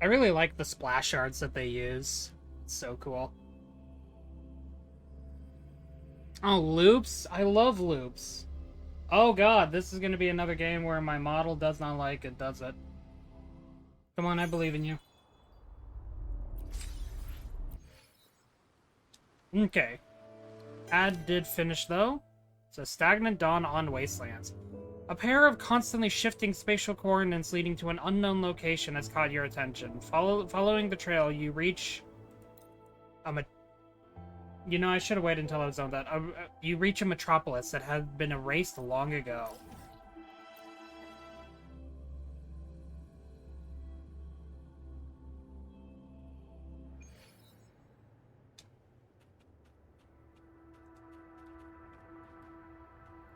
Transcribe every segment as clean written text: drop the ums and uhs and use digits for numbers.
I really like the splash arts that they use. It's so cool. Oh, loops? I love loops. Oh god, this is gonna be another game where my model does not like it, does it? Come on, I believe in you. Okay. Ad did finish, though. It's a stagnant dawn on wastelands. A pair of constantly shifting spatial coordinates leading to an unknown location has caught your attention. Following the trail, you reach You know, I should have waited until I was on that. You reach a metropolis that had been erased long ago.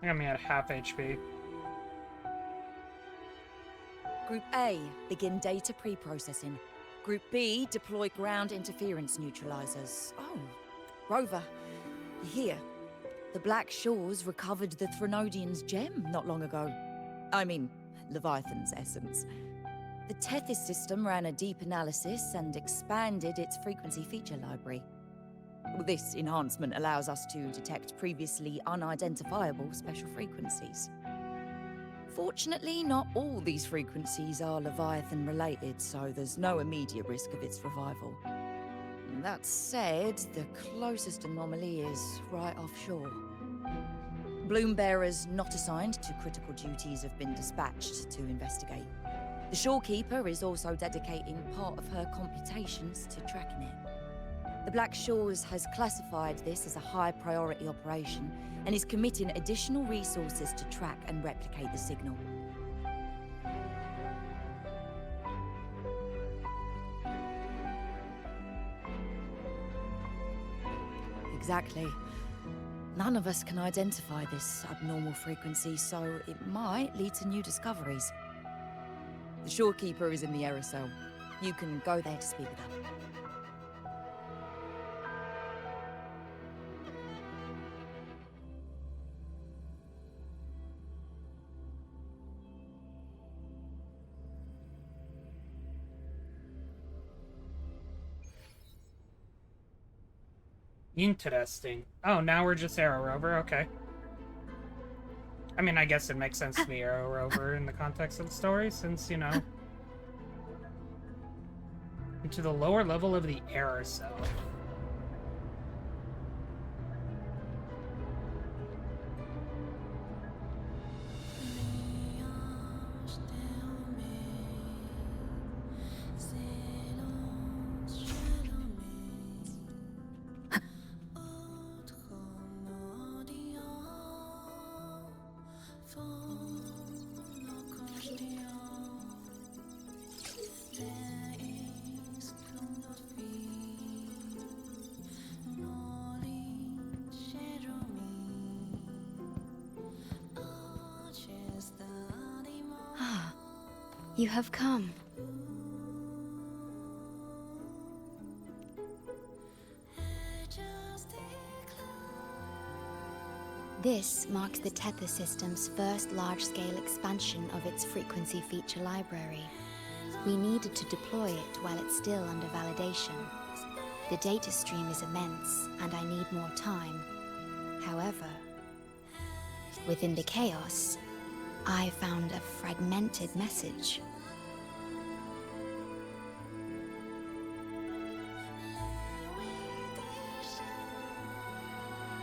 I got me at half HP. Group A, begin data pre-processing. Group B, deploy ground interference neutralizers. Oh, Rover, you're here. The Black Shores recovered the Threnodian's gem not long ago. I mean, Leviathan's essence. The Tethys system ran a deep analysis and expanded its frequency feature library. This enhancement allows us to detect previously unidentifiable special frequencies. Fortunately, not all these frequencies are Leviathan-related, so there's no immediate risk of its revival. That said, the closest anomaly is right offshore. Bloom bearers not assigned to critical duties have been dispatched to investigate. The shorekeeper is also dedicating part of her computations to tracking it. The Black Shores has classified this as a high-priority operation and is committing additional resources to track and replicate the signal. Exactly. None of us can identify this abnormal frequency, so it might lead to new discoveries. The shorekeeper is in the aerosol. You can go there to speak with her. Interesting. Oh, now we're just Arrow Rover, okay. I mean, I guess it makes sense to be Arrow Rover in the context of the story, since, you know... into the lower level of the aerosol. You have come. This marks the Tether system's first large-scale expansion of its frequency feature library. We needed to deploy it while it's still under validation. The data stream is immense, and I need more time. However, within the chaos, I found a fragmented message.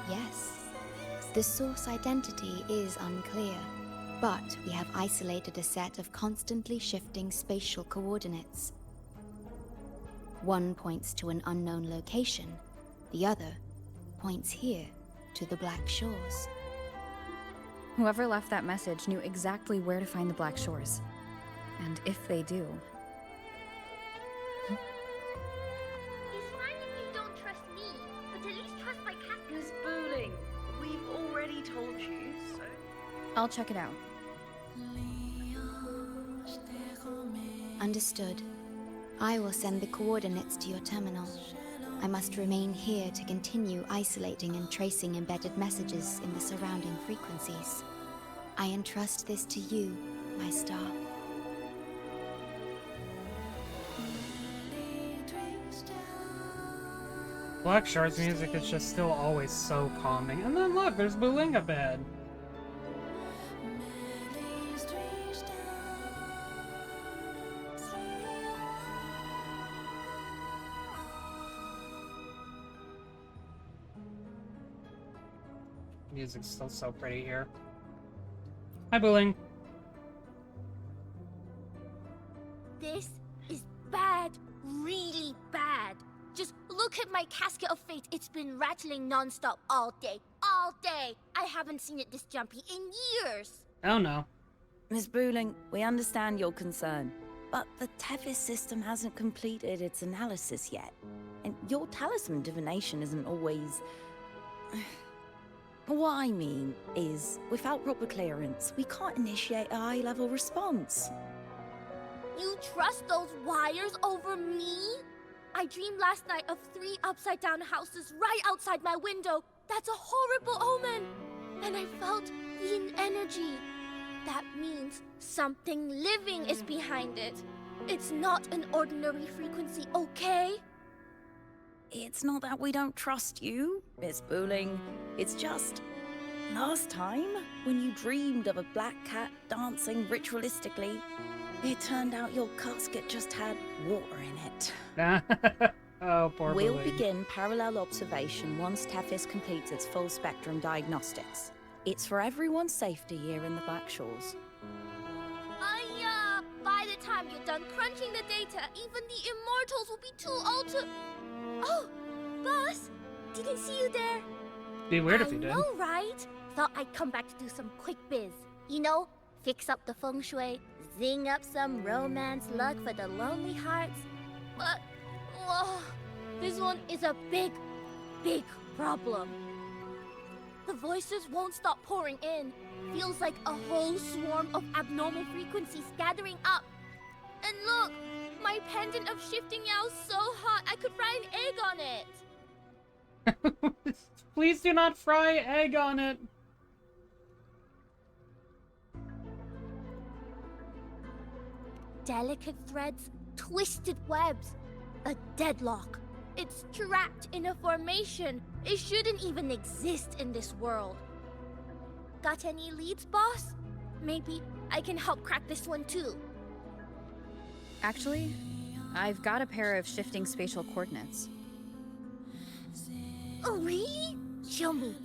Yes, the source identity is unclear, but we have isolated a set of constantly shifting spatial coordinates. One points to an unknown location, the other points here to the Black Shores. Whoever left that message knew exactly where to find the Black Shores. And if they do... It's fine if you don't trust me, but at least trust my cat. Miss Bowling, we've already told you, so... I'll check it out. Understood. I will send the coordinates to your terminal. I must remain here to continue isolating and tracing embedded messages in the surrounding frequencies. I entrust this to you, my star. Black Shores music is just still always so calming. And then look, there's Buling up ahead. Music's still so pretty here. Hi, Buling. This is bad. Really bad. Just look at my casket of fate. It's been rattling non-stop all day. All day. I haven't seen it this jumpy in years. Oh no. Miss Booling, we understand your concern, but the Tethys system hasn't completed its analysis yet. And your talisman divination isn't always... What I mean is, without proper clearance, we can't initiate a high-level response. You trust those wires over me? I dreamed last night of 3 upside-down houses right outside my window. That's a horrible omen. And I felt yin energy. That means something living is behind it. It's not an ordinary frequency, okay? It's not that we don't trust you, Miss Booling. It's just... Last time, when you dreamed of a black cat dancing ritualistically, it turned out your casket just had water in it. Oh, poor We'll Buling. begin parallel observation once Tethys completes its full spectrum diagnostics. It's for everyone's safety here in the Black Shores. By the time you're done crunching the data, even the immortals will be too old to... Oh, boss! Didn't see you there. Be weird if you I did. know, right? Thought I'd come back to do some quick biz. You know, fix up the feng shui, zing up some romance luck for the lonely hearts. But, whoa, this one is a big, big problem. The voices won't stop pouring in. Feels like a whole swarm of abnormal frequencies gathering up. And look, my pendant of shifting yow's so hot I could fry an egg on it. Please do not fry egg on it. Delicate threads, twisted webs, a deadlock. It's trapped in a formation. It shouldn't even exist in this world. Got any leads, boss? Maybe I can help crack this one too. Actually, I've got a pair of shifting spatial coordinates. Oh, really? Show me.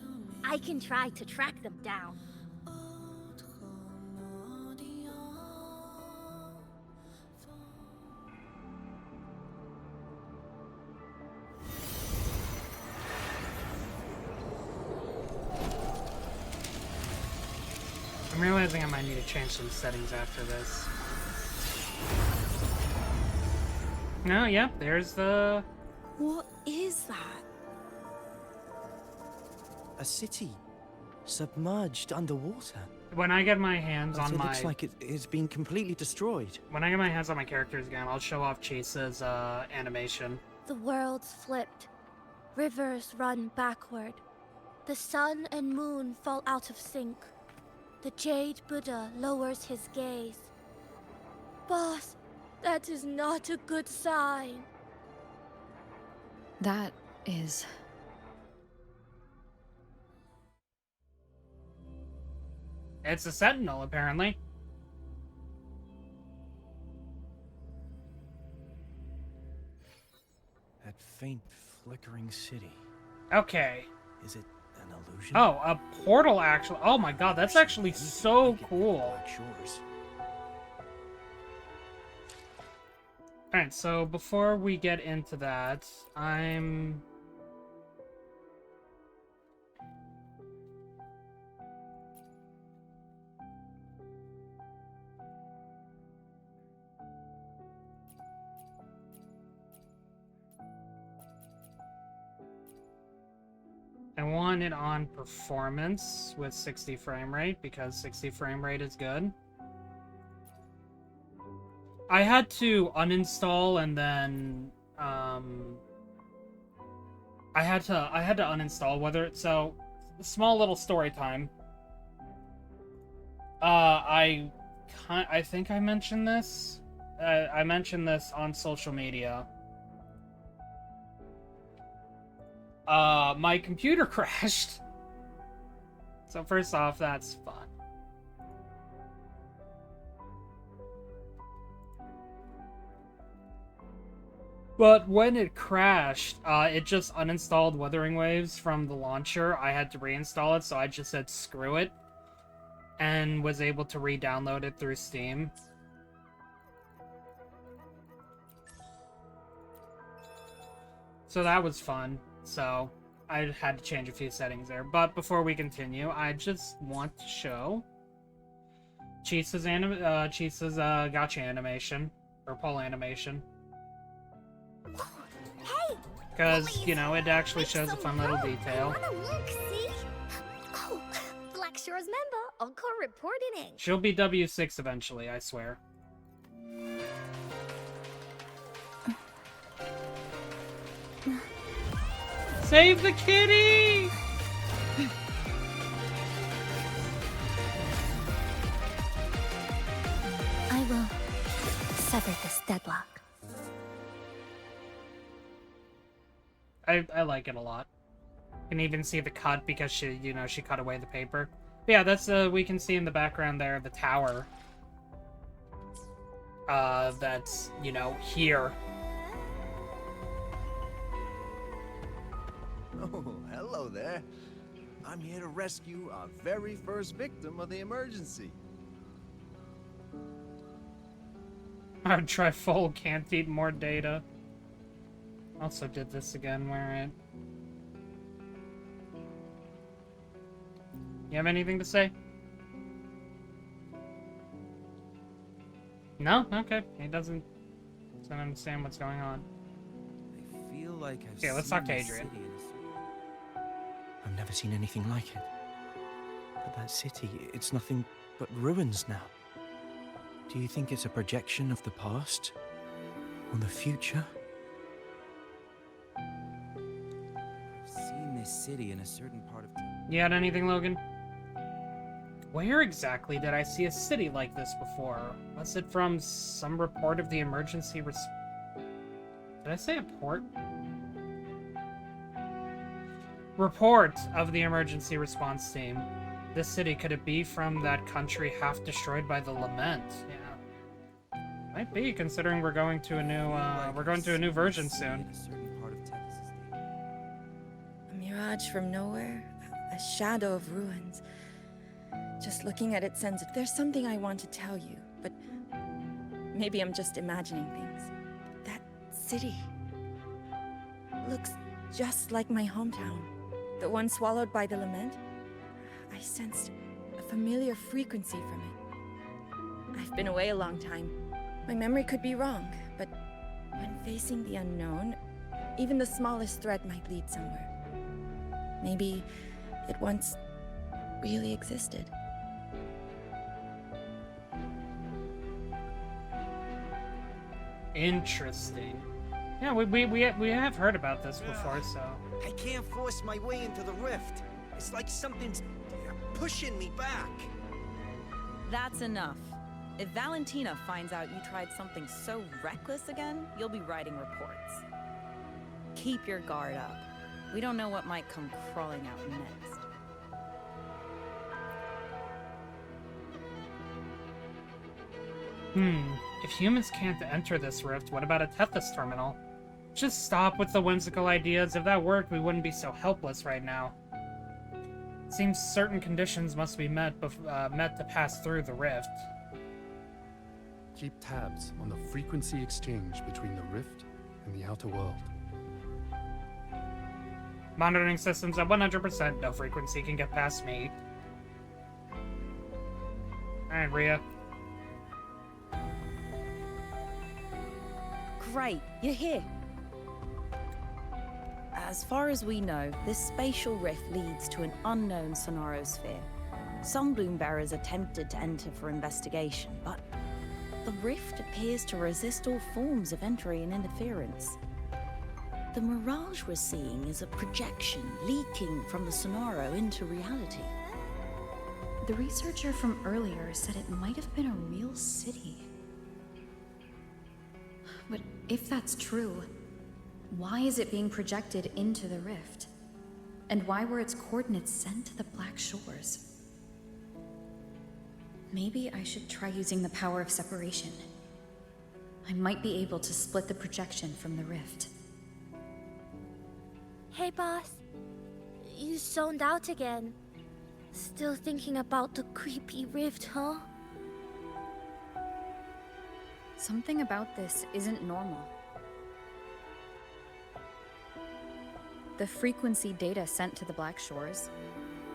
I can try to track them down. I'm realizing I might need to change some settings after this. No, yep, there's the... What is that? A city submerged underwater. When I get my hands But on it my... looks like it's been completely destroyed. When I get my hands on my characters again, I'll show off Chase's animation. The world's flipped. Rivers run backward. The sun and moon fall out of sync. The Jade Buddha lowers his gaze. Boss, that is not a good sign. That is... It's a sentinel, apparently. That faint, flickering city. Okay. Is it an illusion? Oh, a portal actually. Oh my god, that's actually so cool. Black Shores. Alright, so before we get into that, I want it on performance with 60 frame rate because 60 frame rate is good. I had to uninstall and then I had to uninstall whether it's so small little story time. I think I mentioned this. I mentioned this on social media. my computer crashed. So first off, that's fun. But when it crashed, it just uninstalled Wuthering Waves from the launcher. I had to reinstall it, so I just said screw it. And was able to re-download it through Steam. So that was fun. So I had to change a few settings there. But before we continue, I just want to show Cheese's gotcha animation. Or pull animation. Hey! Because, you know, it actually shows a fun little detail. I wanna look, see? Oh, Black Shore's member, Uncle reporting in. She'll be W6 eventually, I swear. Save the kitty! I will sever this deadlock. I like it a lot. You can even see the cut because she, you know, she cut away the paper. But yeah, that's, we can see in the background there, the tower. That's, you know, here. Oh, hello there. I'm here to rescue our very first victim of the emergency. Our trifold can't feed more data. Also did this again, where it... You have anything to say? No? Okay. He doesn't understand what's going on. I feel like I've Yeah, let's seen talk to this Adrian. city I've never seen anything like it. But that city, it's nothing but ruins now. Do you think it's a projection of the past? Or the future? I've seen this city in a certain part of town. You had anything, Logan? Where exactly did I see a city like this before? Was it from some report of the emergency Did I say a port? Report of the emergency response team. This city, could it be from that country half destroyed by the lament? Yeah. Might be, considering we're going to a new, version soon. In a certain part of Texas. A mirage from nowhere, a shadow of ruins. Just looking at it sends it. There's something I want to tell you, but maybe I'm just imagining things. That city looks just like my hometown, the one swallowed by the lament. I sensed a familiar frequency from it. I've been away a long time. My memory could be wrong, but when facing the unknown, even the smallest thread might lead somewhere. Maybe it once really existed. Interesting. Yeah, we have heard about this before, so... I can't force my way into the rift. It's like something's pushing me back. That's enough. If Valentina finds out you tried something so reckless again, you'll be writing reports. Keep your guard up. We don't know what might come crawling out next. If humans can't enter this rift, what about a Tethys terminal? Just stop with the whimsical ideas. If that worked, we wouldn't be so helpless right now. Seems certain conditions must be met to pass through the rift. Keep tabs on the frequency exchange between the rift and the outer world. Monitoring systems at 100%. No frequency can get past me. Alright, Rhea. Great, you're here. As far as we know, this spatial rift leads to an unknown sonarosphere. Some bloom-bearers attempted to enter for investigation, but the rift appears to resist all forms of entry and interference. The mirage we're seeing is a projection leaking from the sonaro into reality. The researcher from earlier said it might have been a real city. But if that's true, why is it being projected into the rift? And why were its coordinates sent to the Black Shores? Maybe I should try using the power of separation. I might be able to split the projection from the rift. Hey, boss. You zoned out again. Still thinking about the creepy rift, huh? Something about this isn't normal. The frequency data sent to the Black Shores,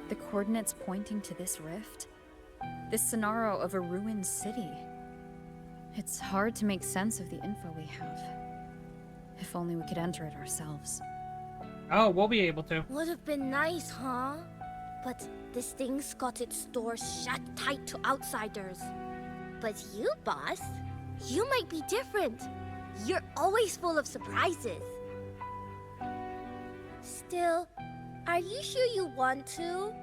the coordinates pointing to this rift, this scenario of a ruined city. It's hard to make sense of the info we have. If only we could enter it ourselves. Oh, we'll be able to. Would have been nice, huh? But this thing's got its doors shut tight to outsiders. But you, boss, you might be different. You're always full of surprises. Still, are you sure you want to?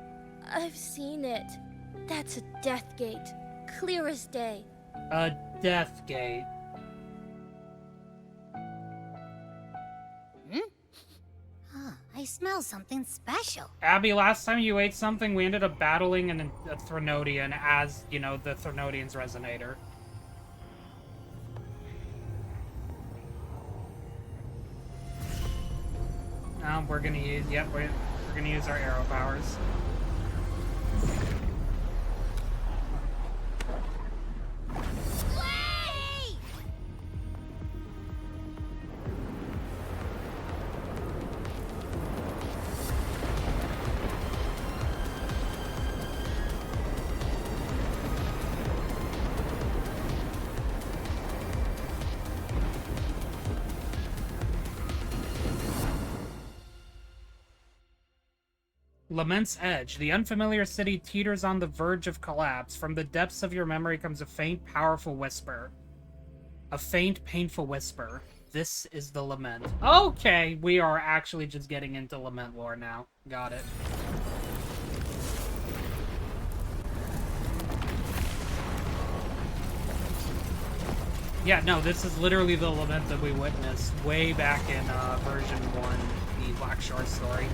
I've seen it. That's a death gate. Clear as day. A death gate. I smell something special. Abby, last time you ate something, we ended up battling a Threnodian as, you know, the Threnodian's resonator. We're gonna use, yep, we're gonna use our arrow powers. Lament's Edge. The unfamiliar city teeters on the verge of collapse. From the depths of your memory comes a faint, powerful whisper. A faint, painful whisper. This is the Lament. Okay, we are actually just getting into Lament lore now. Got it. Yeah, no, this is literally the Lament that we witnessed way back in version 1, the Black Shore story.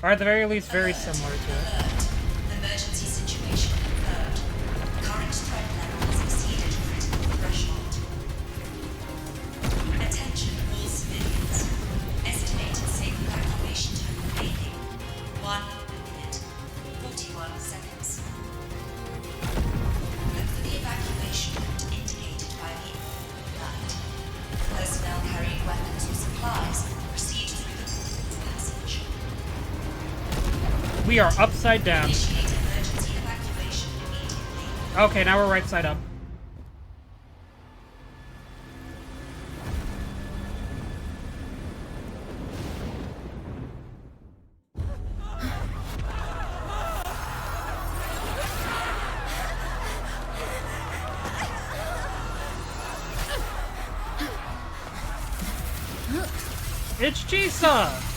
Or at the very least, very similar to it. Emergency situation confirmed. Current threat level has exceeded critical threshold. Attention all civilians. Estimated safe evacuation time remaining 1 minute 41 seconds. Look for the evacuation route indicated by the light. Personnel carrying weapons or supplies proceed through the passage. We are upside down. Okay, now we're right side up. It's Chisa!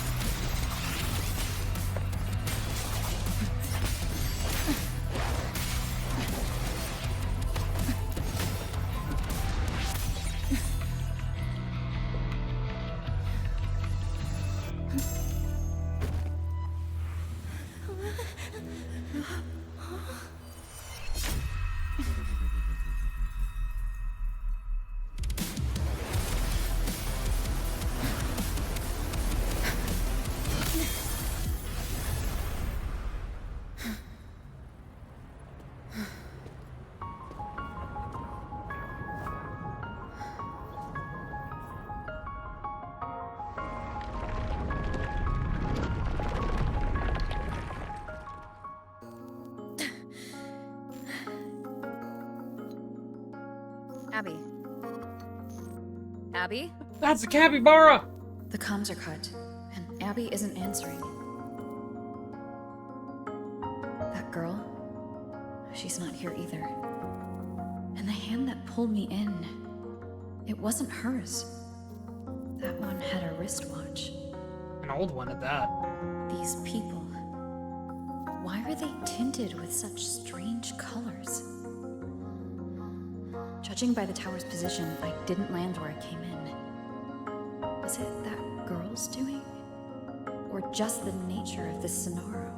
Abby. Abby? That's a capybara! The comms are cut, and Abby isn't answering. That girl, she's not here either. And the hand that pulled me in, it wasn't hers. That one had a wristwatch. An old one at that. These people, why are they tinted with such strange colors? Judging by the tower's position, I didn't land where I came in. Was it that girl's doing? Or just the nature of this Sonaro?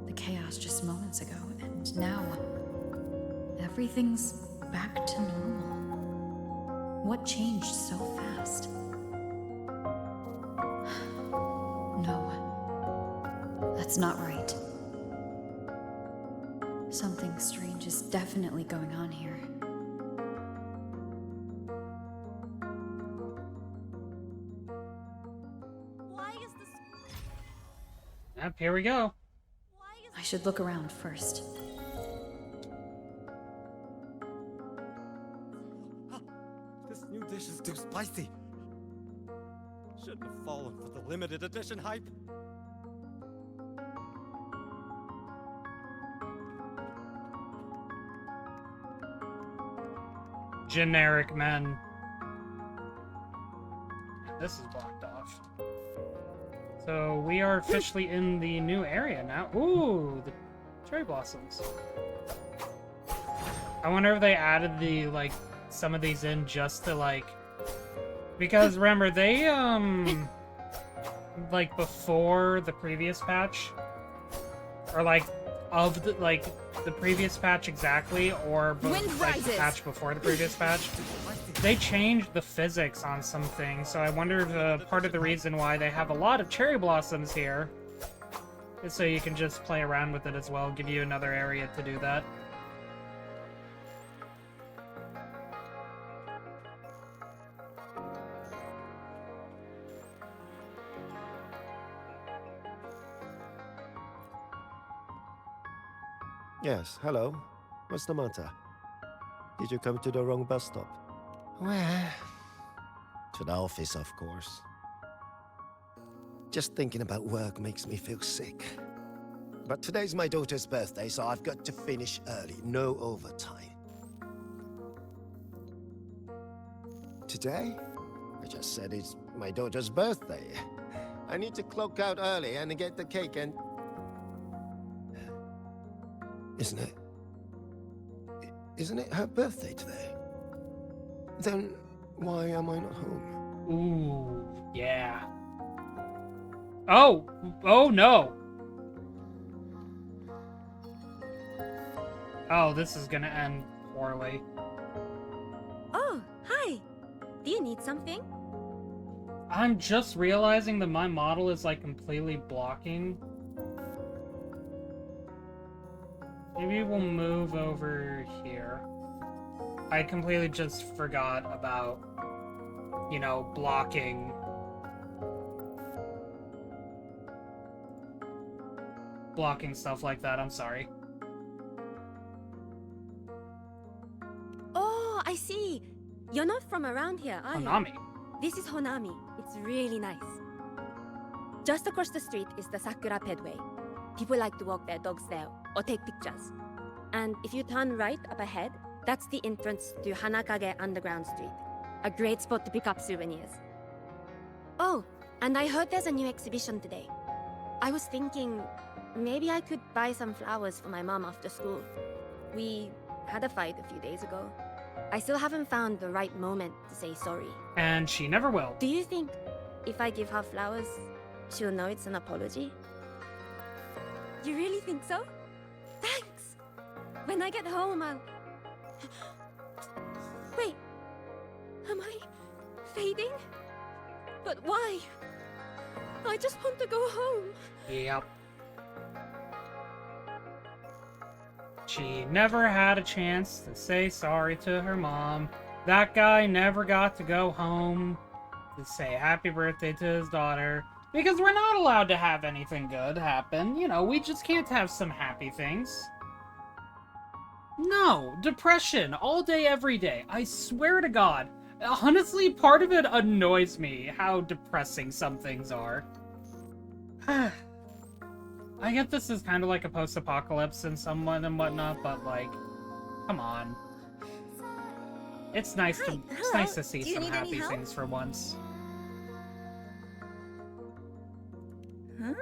The chaos just moments ago, and now everything's back to normal. What changed so fast? No, that's not right. Something strange is definitely going on here. Yep, here we go. I should look around first. This new dish is too spicy. Shouldn't have fallen for the limited edition hype. Generic men. This is blocked off. So we are officially in the new area now. Ooh, the cherry blossoms. I wonder if they added the, like, some of these in just to, like... Because, remember, they, like, before the previous patch, or, like, of the, like, the previous patch exactly, or, like, the patch before the previous patch, they changed the physics on some things, so I wonder if part of the reason why they have a lot of cherry blossoms here is so you can just play around with it as well, give you another area to do that. Yes, hello. What's the matter? Did you come to the wrong bus stop? Where? To the office, of course. Just thinking about work makes me feel sick. But today's my daughter's birthday, so I've got to finish early. No overtime. Today? I just said it's my daughter's birthday. I need to clock out early and get the cake and... Isn't it her birthday today? Then why am I not home? Ooh, yeah. Oh! Oh no! Oh, this is gonna end poorly. Oh, hi! Do you need something? I'm just realizing that my model is, like, completely blocking. Maybe we'll move over here. I completely just forgot about, you know, blocking. Blocking stuff like that, I'm sorry. Oh, I see! You're not from around here, are you? Honami. This is Honami. It's really nice. Just across the street is the Sakura Pedway. People like to walk their dogs there, or take pictures. And if you turn right up ahead, that's the entrance to Hanakage Underground Street. A great spot to pick up souvenirs. Oh, and I heard there's a new exhibition today. I was thinking, maybe I could buy some flowers for my mom after school. We had a fight a few days ago. I still haven't found the right moment to say sorry. And she never will. Do you think if I give her flowers, she'll know it's an apology? You really think so? Thanks! When I get home, I'll... Wait, am I fading? But why? I just want to go home. Yep. She never had a chance to say sorry to her mom. That guy never got to go home to say happy birthday to his daughter. Because we're not allowed to have anything good happen. You know, we just can't have some happy things. No, depression all day, every day. I swear to God. Honestly, part of it annoys me how depressing some things are. I get this is kind of like a post-apocalypse and somewhat and whatnot, but like, come on. It's nice to see some happy things for once. Huh?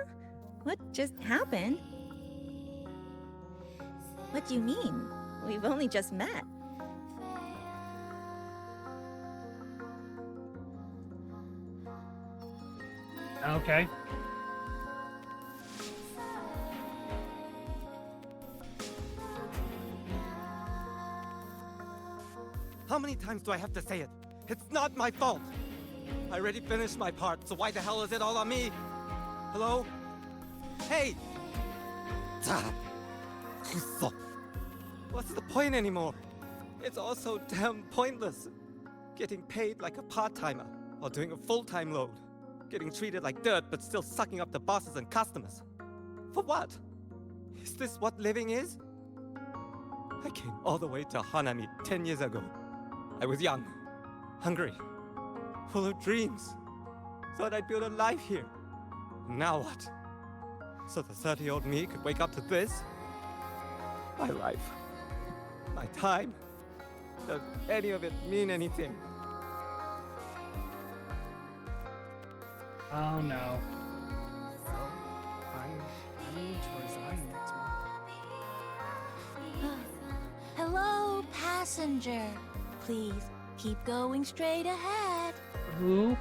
What just happened? What do you mean? We've only just met. Okay. How many times do I have to say it? It's not my fault! I already finished my part, so why the hell is it all on me? Hello? Hey! What's the point anymore? It's all so damn pointless. Getting paid like a part-timer, while doing a full-time load. Getting treated like dirt, but still sucking up the bosses and customers. For what? Is this what living is? I came all the way to Hanami 10 years ago. I was young, hungry, full of dreams. Thought I'd build a life here. Now what? So the 30-year-old me could wake up to this? My life, my time, does any of it mean anything? Oh no. I'm to resign next month. Hello, passenger. Please keep going straight ahead. Who?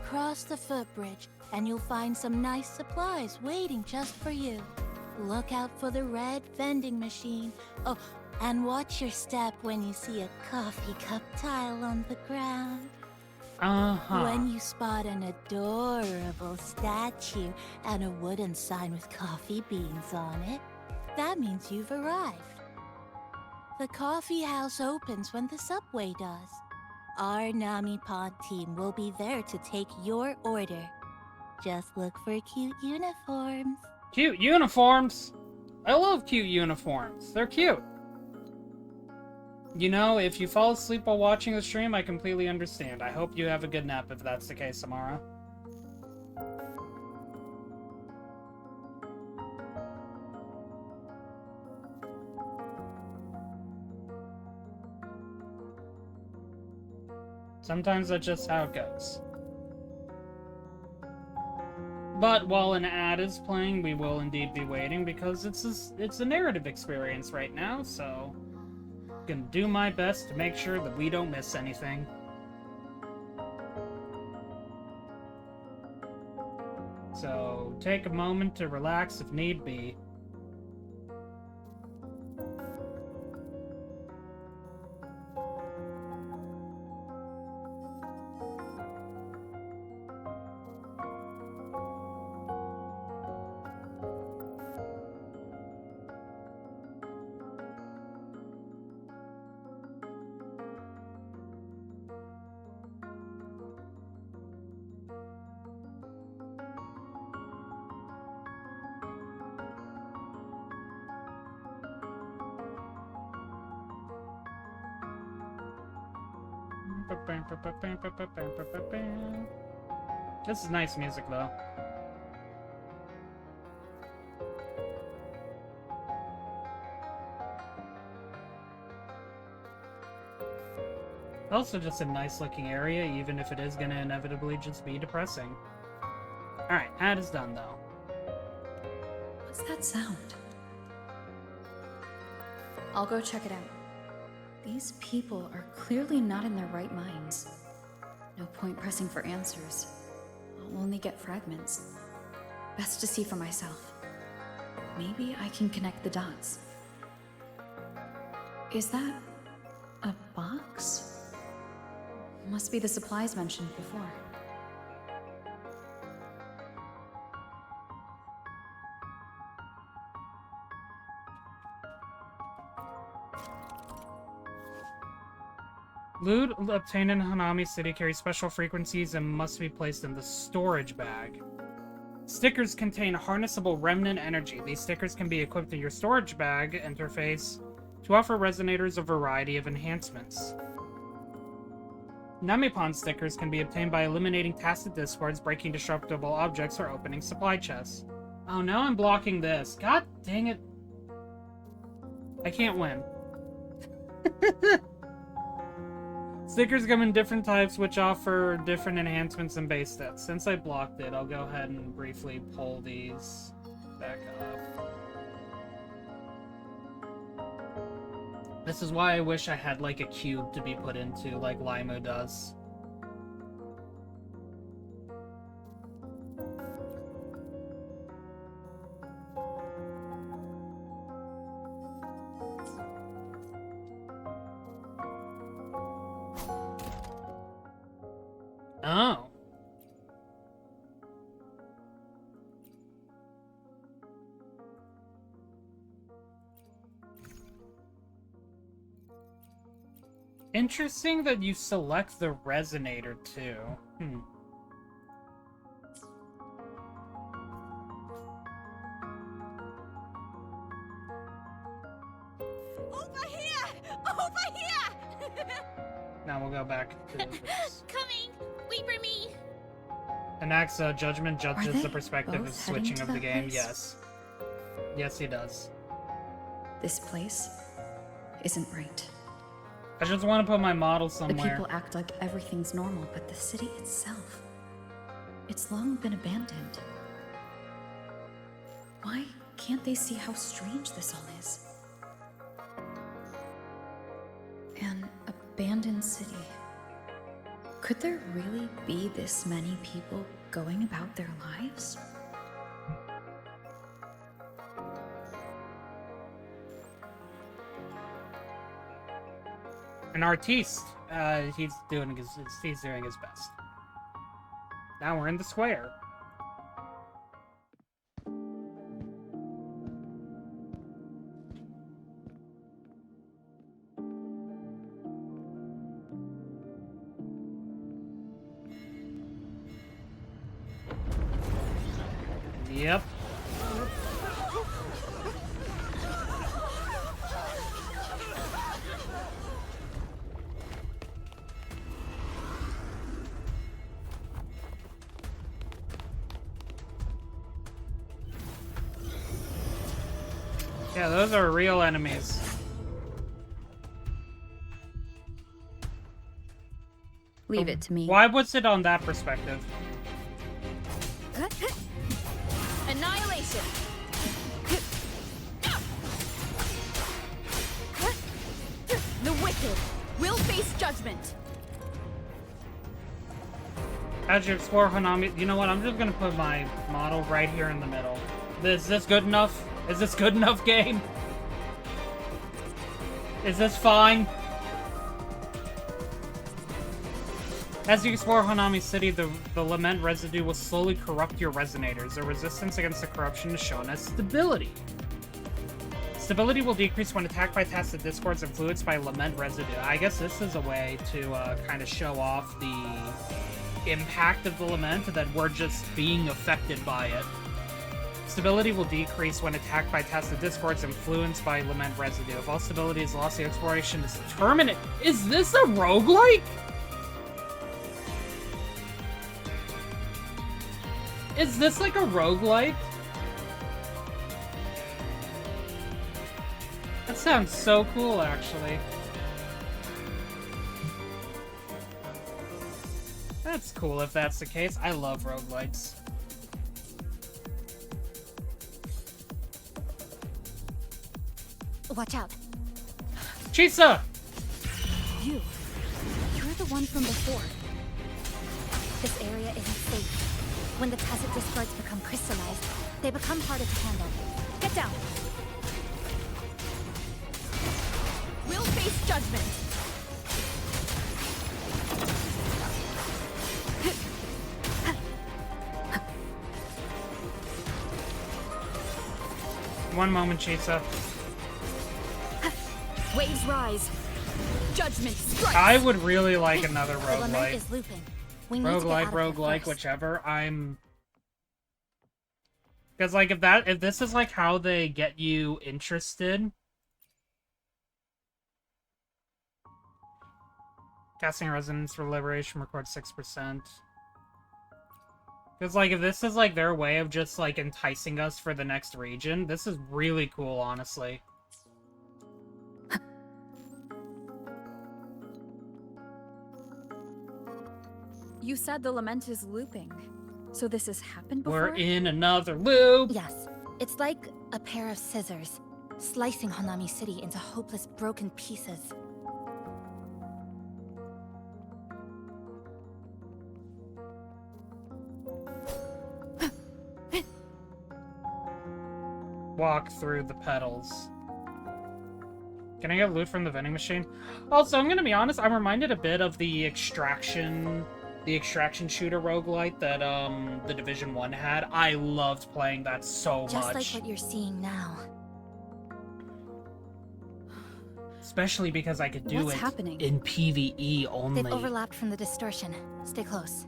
Cross the footbridge, and you'll find some nice supplies waiting just for you. Look out for the red vending machine. Oh, and watch your step when you see a coffee cup tile on the ground. Uh-huh. When you spot an adorable statue and a wooden sign with coffee beans on it, that means you've arrived. The coffee house opens when the subway does. Our Nami Pod team will be there to take your order. Just look for cute uniforms. Cute uniforms? I love cute uniforms. They're cute. You know, if you fall asleep while watching the stream, I completely understand. I hope you have a good nap if that's the case, Samara. Sometimes that's just how it goes. But while an ad is playing, we will indeed be waiting because it's a narrative experience right now, so I'm gonna do my best to make sure that we don't miss anything. So take a moment to relax if need be. This is nice music, though. Also just a nice-looking area, even if it is gonna inevitably just be depressing. Alright, ad is done, though. What's that sound? I'll go check it out. These people are clearly not in their right minds. No point pressing for answers. I'll only get fragments. Best to see for myself. Maybe I can connect the dots. Is that a box? Must be the supplies mentioned before. Loot obtained in Hanami City carries special frequencies and must be placed in the storage bag. Stickers contain harnessable remnant energy. These stickers can be equipped in your storage bag interface to offer resonators a variety of enhancements. Namipon stickers can be obtained by eliminating tacit discords, breaking destructible objects, or opening supply chests. Oh, now I'm blocking this. God dang it. I can't win. Stickers come in different types, which offer different enhancements and base stats. Since I blocked it, I'll go ahead and briefly pull these back up. This is why I wish I had, like, a cube to be put into, like Limo does. Oh. Interesting that you select the resonator too. Over here! Over here! Now we'll go back to this. Coming! Wait for me! Enacts judgment judges they the perspective of both heading switching to of the that game. place? Yes. Yes, he does. This place isn't right. I just want to put my model The somewhere. people act like everything's normal, but the city itself, it's long been abandoned. Why can't they see how strange this all is? An abandoned city. Could there really be this many people going about their lives? An artiste. He's doing his best. Now we're in the square. Yep. Yeah, those are real enemies. Leave it to me. Why was it on that perspective? Annihilation! The wicked will face judgment! As you explore Hanami, you know what? I'm just gonna put my model right here in the middle. Is this good enough? Is this good enough, game? Is this fine? As you explore Hanami City, the lament residue will slowly corrupt your resonators. The resistance against the corruption is shown as stability. Stability will decrease when attacked by tasted discords influenced by lament residue. I guess this is a way to kind of show off the impact of the lament, that we're just being affected by it. Stability will decrease when attacked by tasted discords influenced by lament residue. If all stability is lost, the exploration is terminated. Is this a roguelike? Is this like a roguelike? That sounds so cool, actually. That's cool if that's the case. I love roguelikes. Watch out. Chisa! You're the one from before. This area isn't safe. When the tacit discords become crystallized, they become harder to handle. Get down! Will face judgment! One moment, Chisa. Waves rise. Judgment strikes. I would really like another The lament roguelike. is looping. We need to get out of here Roguelike, first. whichever. Because, like, if this is, like, how they get you interested... Casting Resonance for Liberation records 6%. Because, like, if this is, like, their way of just, like, enticing us for the next region, this is really cool, honestly. You said the lament is looping. So this has happened before? We're in another loop! Yes. It's like a pair of scissors, slicing Hanami City into hopeless broken pieces. Walk through the petals. Can I get loot from the vending machine? Also, I'm gonna be honest, I'm reminded a bit of the extraction the extraction shooter roguelite that the Division 1 had. I loved playing that so Just much. like what you're seeing now. Especially because I could do What's it happening? in PvE only. They've overlapped from the distortion. Stay close.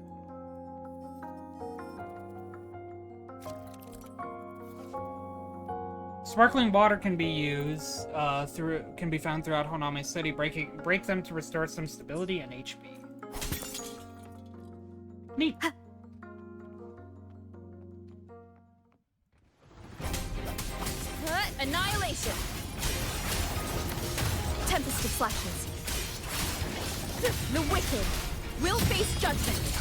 Sparkling water can be used can be found throughout Honame City. Break them to restore some stability and HP. Neat. Annihilation! Tempest of flashes. The wicked will face judgment.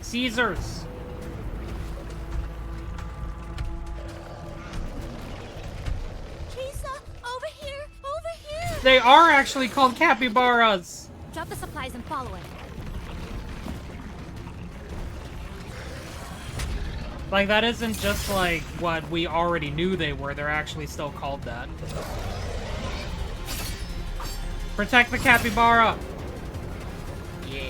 Caesars. Chisa, over here, over here. They are actually called capybaras. Drop the supplies and follow it. Like, that isn't just like what we already knew they were. They're actually still called that. Protect the capybara. Yeah.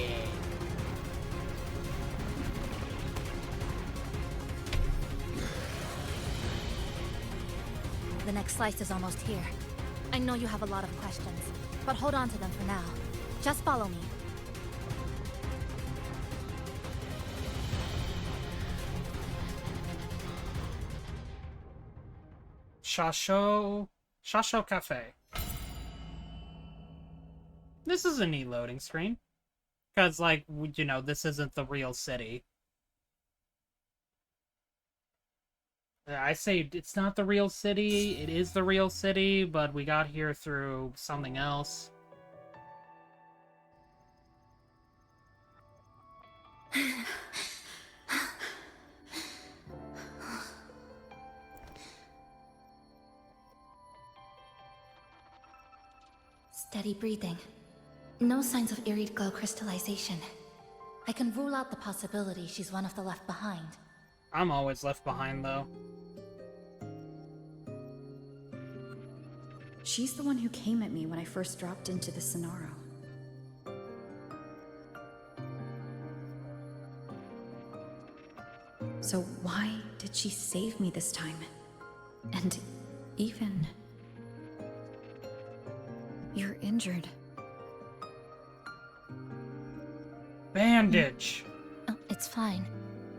The next slice is almost here. I know you have a lot of questions, but hold on to them for now. Just follow me. Shasho Cafe. This is a neat loading screen. Because, like, you know, this isn't the real city. I say it's not the real city, it is the real city, but we got here through something else. Steady breathing. No signs of Irid glow crystallization. I can rule out the possibility she's one of the left behind. I'm always left behind, though. She's the one who came at me when I first dropped into the Sonaro. So why did she save me this time? And even... You're injured. Bandage! Oh, it's fine.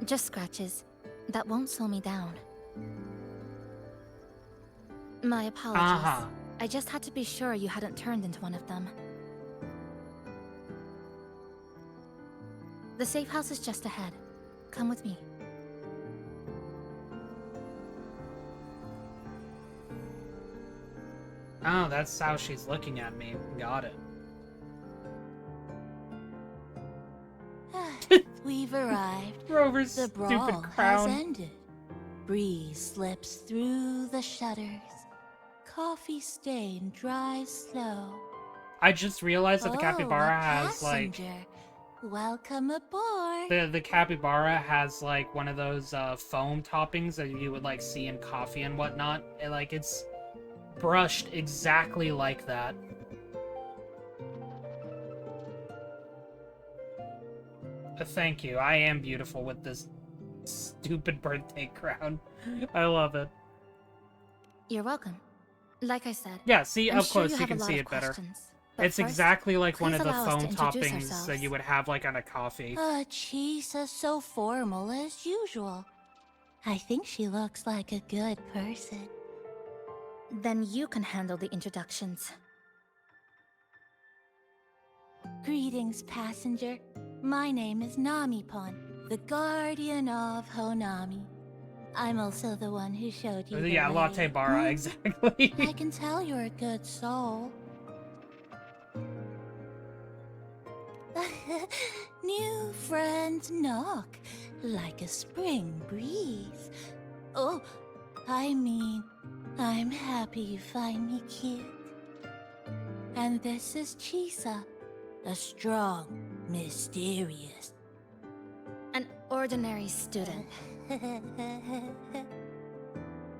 Just scratches. That won't slow me down. My apologies. Uh-huh. I just had to be sure you hadn't turned into one of them. The safe house is just ahead. Come with me. Oh, that's how she's looking at me. Got it. We've arrived. Rover's The stupid brawl crown. has ended. Breeze slips through the shutters. Coffee stain dries slow. I just realized that the capybara a has, like... passenger. Welcome aboard. The capybara has, like, one of those foam toppings that you would, like, see in coffee and whatnot. And, like, it's brushed exactly like that. Thank you. I am beautiful with this stupid birthday crown. I love it. You're welcome. Like I said. Yeah, see, I'm up sure close you you have can a lot see of it better. questions. But It's first, exactly like one please of the allow us foam to introduce toppings that ourselves. you would have, like, on a coffee. Chisa's so formal as usual. I think she looks like a good person. Then you can handle the introductions. Greetings, passenger. My name is Namipon, the guardian of Honami. I'm also the one who showed you the Yeah, way. latte bara, exactly. I can tell you're a good soul. New friends knock like a spring breeze. Oh, I mean, I'm happy you find me cute. And this is Chisa, a strong, mysterious. An ordinary student.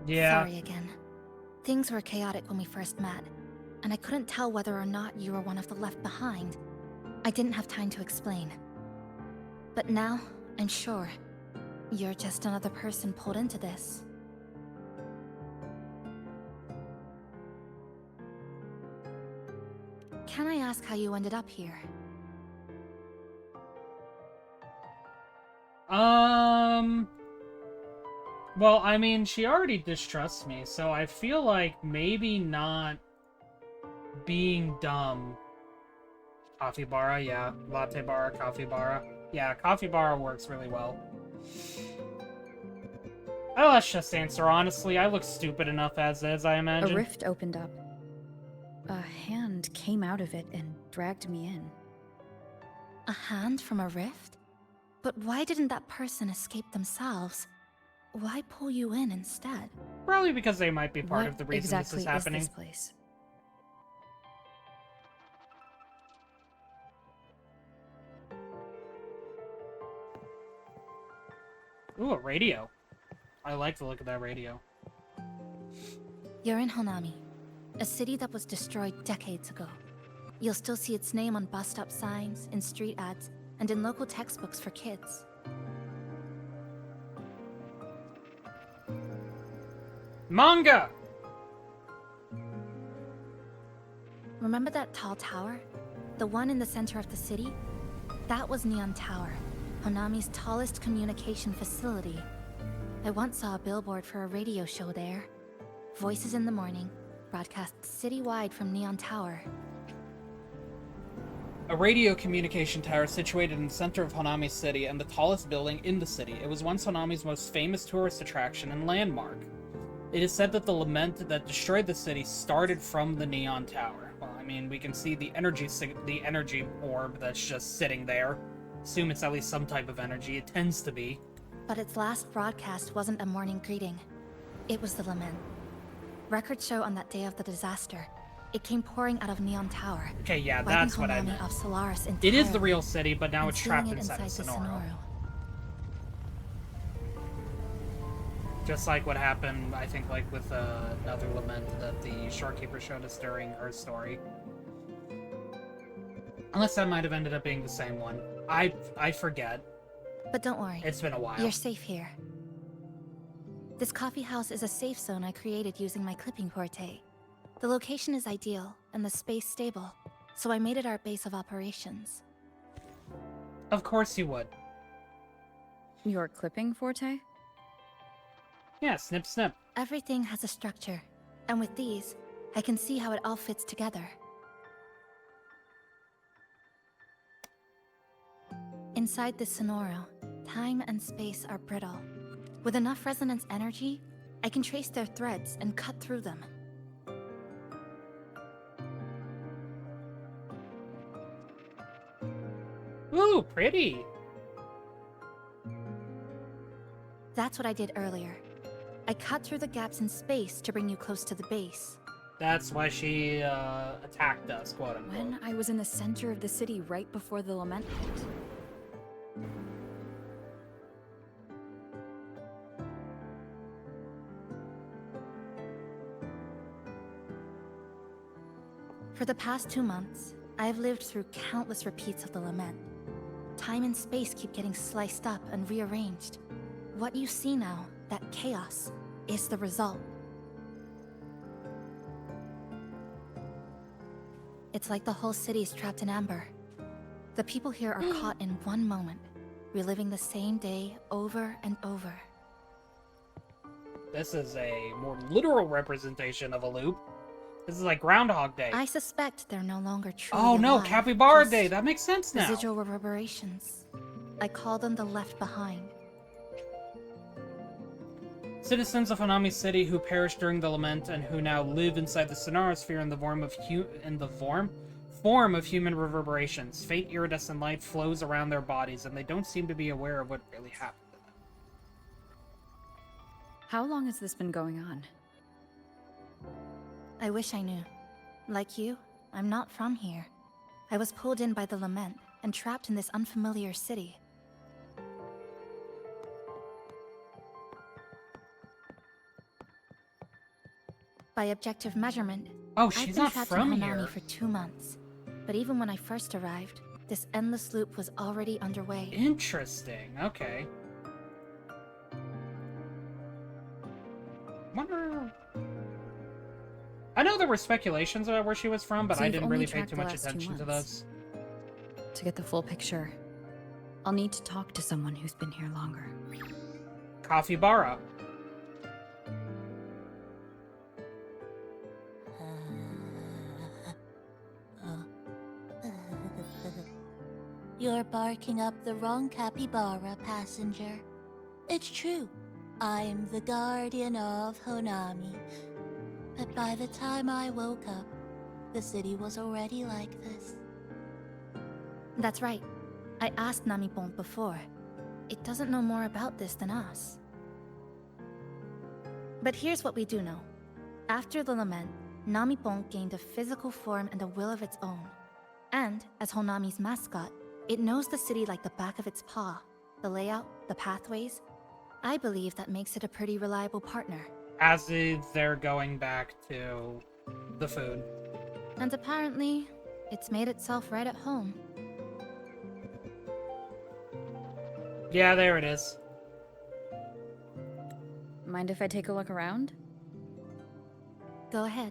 Yeah. Sorry again. Things were chaotic when we first met, and I couldn't tell whether or not you were one of the left behind. I didn't have time to explain. But now, I'm sure. You're just another person pulled into this. Can I ask how you ended up here? Well, I mean, she already distrusts me, so I feel like maybe not being dumb. Coffee bara, yeah. Latte bara, coffee bara. Yeah, coffee bara works really well. Oh, let's just answer honestly. I look stupid enough as is, I imagine. A rift opened up. A hand came out of it and dragged me in. A hand from a rift? But why didn't that person escape themselves? Why pull you in instead? Probably because they might be part of the reason exactly this is happening. Is this place? Ooh, a radio. I like the look of that radio. You're in Honami, a city that was destroyed decades ago. You'll still see its name on bus-stop signs, in street ads, and in local textbooks for kids. Manga! Remember that tall tower? The one in the center of the city? That was Neon Tower, Honami's tallest communication facility. I once saw a billboard for a radio show there. Voices in the Morning, broadcast citywide from Neon Tower. A radio communication tower situated in the center of Honami City and the tallest building in the city. It was once Honami's most famous tourist attraction and landmark. It is said that the lament that destroyed the city started from the Neon Tower. Well, I mean, we can see the energy orb that's just sitting there. Assume it's at least some type of energy. It tends to be. But its last broadcast wasn't a morning greeting. It was the lament. Records show on that day of the disaster, it came pouring out of Neon Tower. Okay, yeah, that's what I meant. Of Solaris it is the real city, but now it's trapped inside the Sonoro. Just like what happened, I think, like with another lament that the Shorekeeper showed us during her story. Unless that might have ended up being the same one. I forget. But don't worry. It's been a while. You're safe here. This coffee house is a safe zone I created using my clipping porte. The location is ideal, and the space stable, so I made it our base of operations. Of course you would. Your clipping forte? Yeah, snip snip. Everything has a structure, and with these, I can see how it all fits together. Inside this Sonoro, time and space are brittle. With enough resonance energy, I can trace their threads and cut through them. Ooh, pretty! That's what I did earlier. I cut through the gaps in space to bring you close to the base. That's why she attacked us, quote unquote. When I was in the center of the city right before the lament hit. For the past 2 months, I have lived through countless repeats of the lament. Time and space keep getting sliced up and rearranged. What you see now, that chaos, is the result. It's like the whole city's trapped in amber. The people here are caught in one moment, reliving the same day over and over. This is a more literal representation of a loop. This is like Groundhog Day. I suspect they're no longer truly Oh no, alive, Capybara just Day. That makes sense now. Residual reverberations. I call them the left behind. Citizens of Hanami City who perished during the lament and who now live inside the Sonarosphere in the form of human reverberations. Faint iridescent light flows around their bodies, and they don't seem to be aware of what really happened to them. How long has this been going on? I wish I knew. Like you, I'm not from here. I was pulled in by the lament and trapped in this unfamiliar city. By objective measurement, Oh, I've she's been not trapped from in Honami here. for 2 months. But even when I first arrived, this endless loop was already underway. Interesting. Okay. Wonder. I know there were speculations about where she was from, but So I you've didn't only really pay tracked too the much last 2 attention to months. those. To get the full picture, I'll need to talk to someone who's been here longer. Capybara. You're barking up the wrong capybara, passenger. It's true. I'm the guardian of Honami. But by the time I woke up, the city was already like this. That's right. I asked Namipon before. It doesn't know more about this than us. But here's what we do know. After the lament, Namipon gained a physical form and a will of its own. And, as Honami's mascot, it knows the city like the back of its paw. The layout, the pathways. I believe that makes it a pretty reliable partner. As they're going back to the food. And apparently, it's made itself right at home. Yeah, there it is. Mind if I take a look around? Go ahead.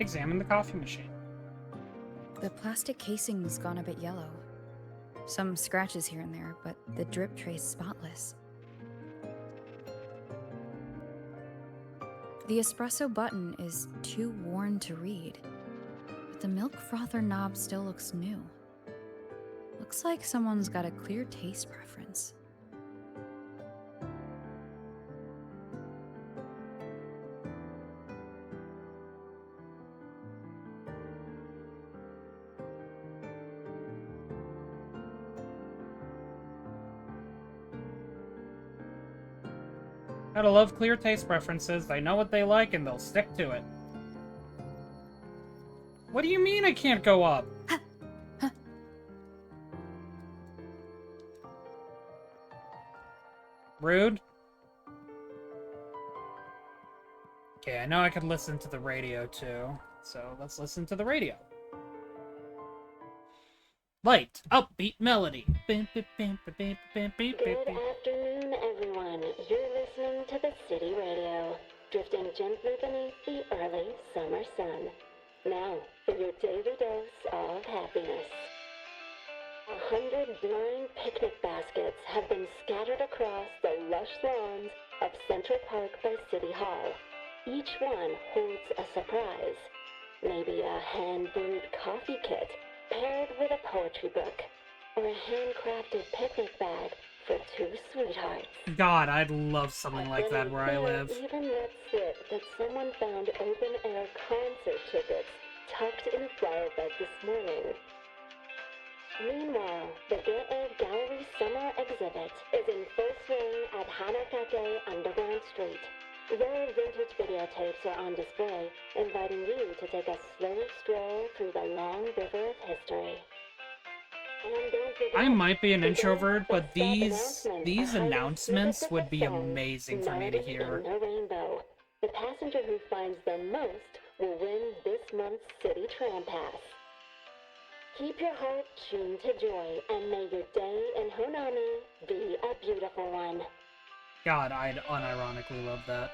Examine the coffee machine. The plastic casing's gone a bit yellow. Some scratches here and there, but the drip tray's spotless. The espresso button is too worn to read, but the milk frother knob still looks new. Looks like someone's got a clear taste preference. Gotta love clear taste preferences. They know what they like and they'll stick to it. What do you mean I can't go up? Rude. Okay, I know I could listen to the radio too, so let's listen to the radio. Light, upbeat melody. Good afternoon, everyone. You're listening to the City Radio, drifting gently beneath the early summer sun. Now, for your daily dose of happiness. 100 blind picnic baskets have been scattered across the lush lawns of Central Park by City Hall. Each one holds a surprise. Maybe a hand-brewed coffee kit paired with a poetry book, or a handcrafted picnic bag for two sweethearts. God, I'd love something like that where I live. Even let slip that someone found open-air concert tickets tucked in a flower bed this morning. Meanwhile, the Get Gallery Summer Exhibit is in full swing at Hanakake Underground Street. Rare vintage videotapes are on display, inviting you to take a slow stroll through the long river of history. And don't forget, I might be an introvert, but these announcements would be amazing for me to hear. In a rainbow. The passenger who finds them most will win this month's City Tram Pass. Keep your heart tuned to joy, and may your day in Honami be a beautiful one. God, I'd unironically love that.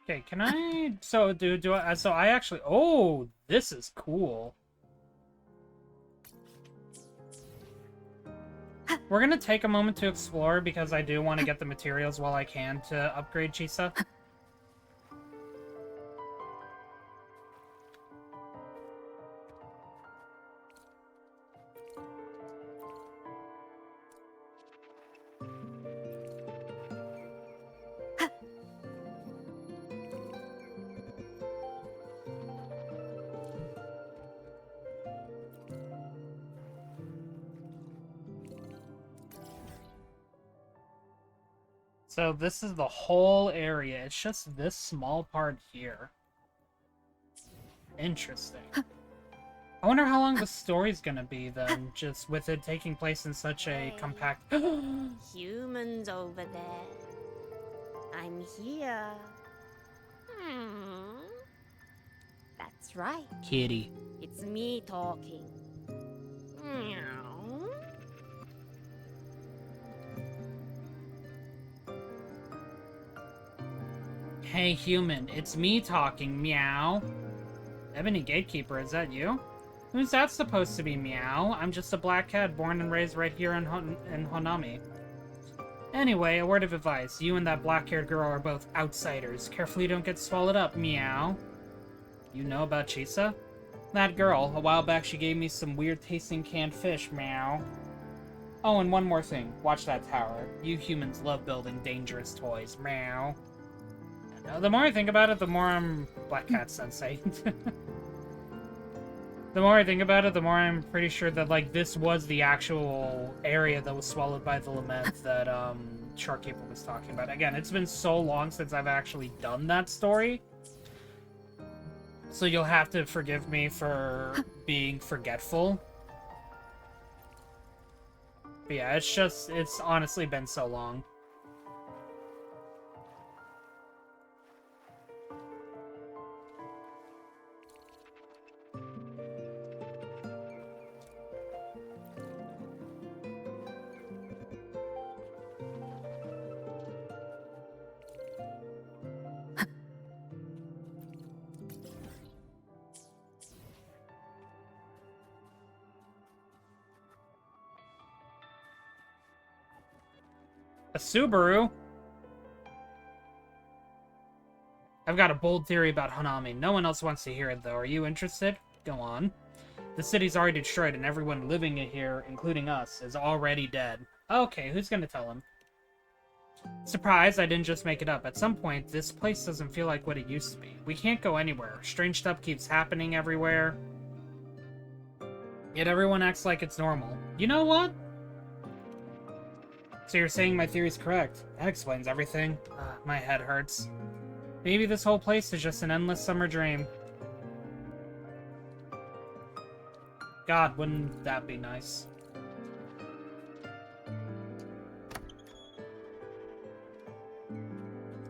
Okay, can I... So, so I actually... Oh, this is cool. We're gonna take a moment to explore, because I do want to get the materials while I can to upgrade Chisa. So this is the whole area. It's just this small part here. Interesting. I wonder how long the story's gonna be then, just with it taking place in such a compact... Humans over there. I'm here. Hmm. That's right. Kitty. It's me talking. Meow. Hey human, it's me talking, meow. Ebony Gatekeeper, is that you? Who's that supposed to be, meow? I'm just a black cat born and raised right here in Honami. Anyway, a word of advice. You and that black-haired girl are both outsiders. Carefully don't get swallowed up, meow. You know about Chisa? That girl. A while back she gave me some weird-tasting canned fish, meow. Oh, and one more thing. Watch that tower. You humans love building dangerous toys, meow. The more I think about it, the more I'm... Black Cat Sensei. The more I think about it, the more I'm pretty sure that, like, this was the actual area that was swallowed by the lament that, Sharkkeeper was talking about. Again, it's been so long since I've actually done that story. So you'll have to forgive me for being forgetful. But yeah, it's honestly been so long. A Subaru? I've got a bold theory about Hanami. No one else wants to hear it, though. Are you interested? Go on. The city's already destroyed, and everyone living here, including us, is already dead. Okay, who's gonna tell him? Surprise, I didn't just make it up. At some point, this place doesn't feel like what it used to be. We can't go anywhere. Strange stuff keeps happening everywhere. Yet everyone acts like it's normal. You know what? So you're saying my theory's correct. That explains everything. My head hurts. Maybe this whole place is just an endless summer dream. God, wouldn't that be nice?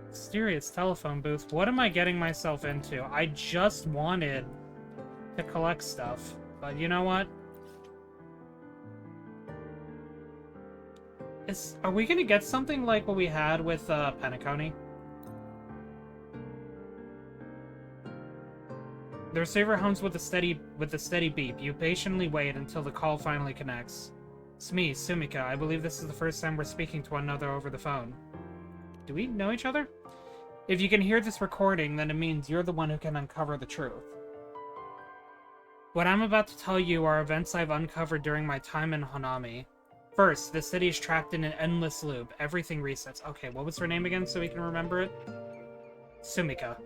Mysterious telephone booth. What am I getting myself into? I just wanted to collect stuff. But you know what? Are we gonna get something like what we had with Penacony? The receiver hums with a steady beep. You patiently wait until the call finally connects. It's me, Sumika. I believe this is the first time we're speaking to one another over the phone. Do we know each other? If you can hear this recording, then it means you're the one who can uncover the truth. What I'm about to tell you are events I've uncovered during my time in Hanami. First, the city is trapped in an endless loop. Everything resets. Okay, what was her name again so we can remember it? Sumika.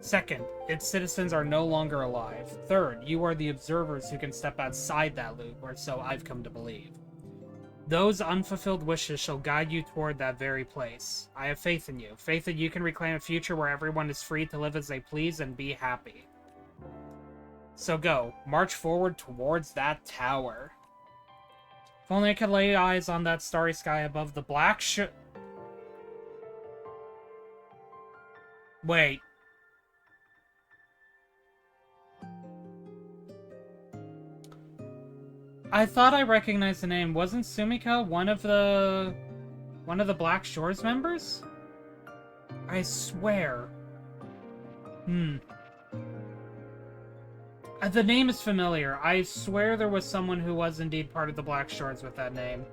Second, its citizens are no longer alive. Third, you are the observers who can step outside that loop, or so I've come to believe. Those unfulfilled wishes shall guide you toward that very place. I have faith in you. Faith that you can reclaim a future where everyone is free to live as they please and be happy. So go, march forward towards that tower. If only I could lay eyes on that starry sky above the black Wait. I thought I recognized the name. Wasn't Sumika one of the Black Shores members? I swear. The name is familiar. I swear there was someone who was indeed part of the Black Shores with that name.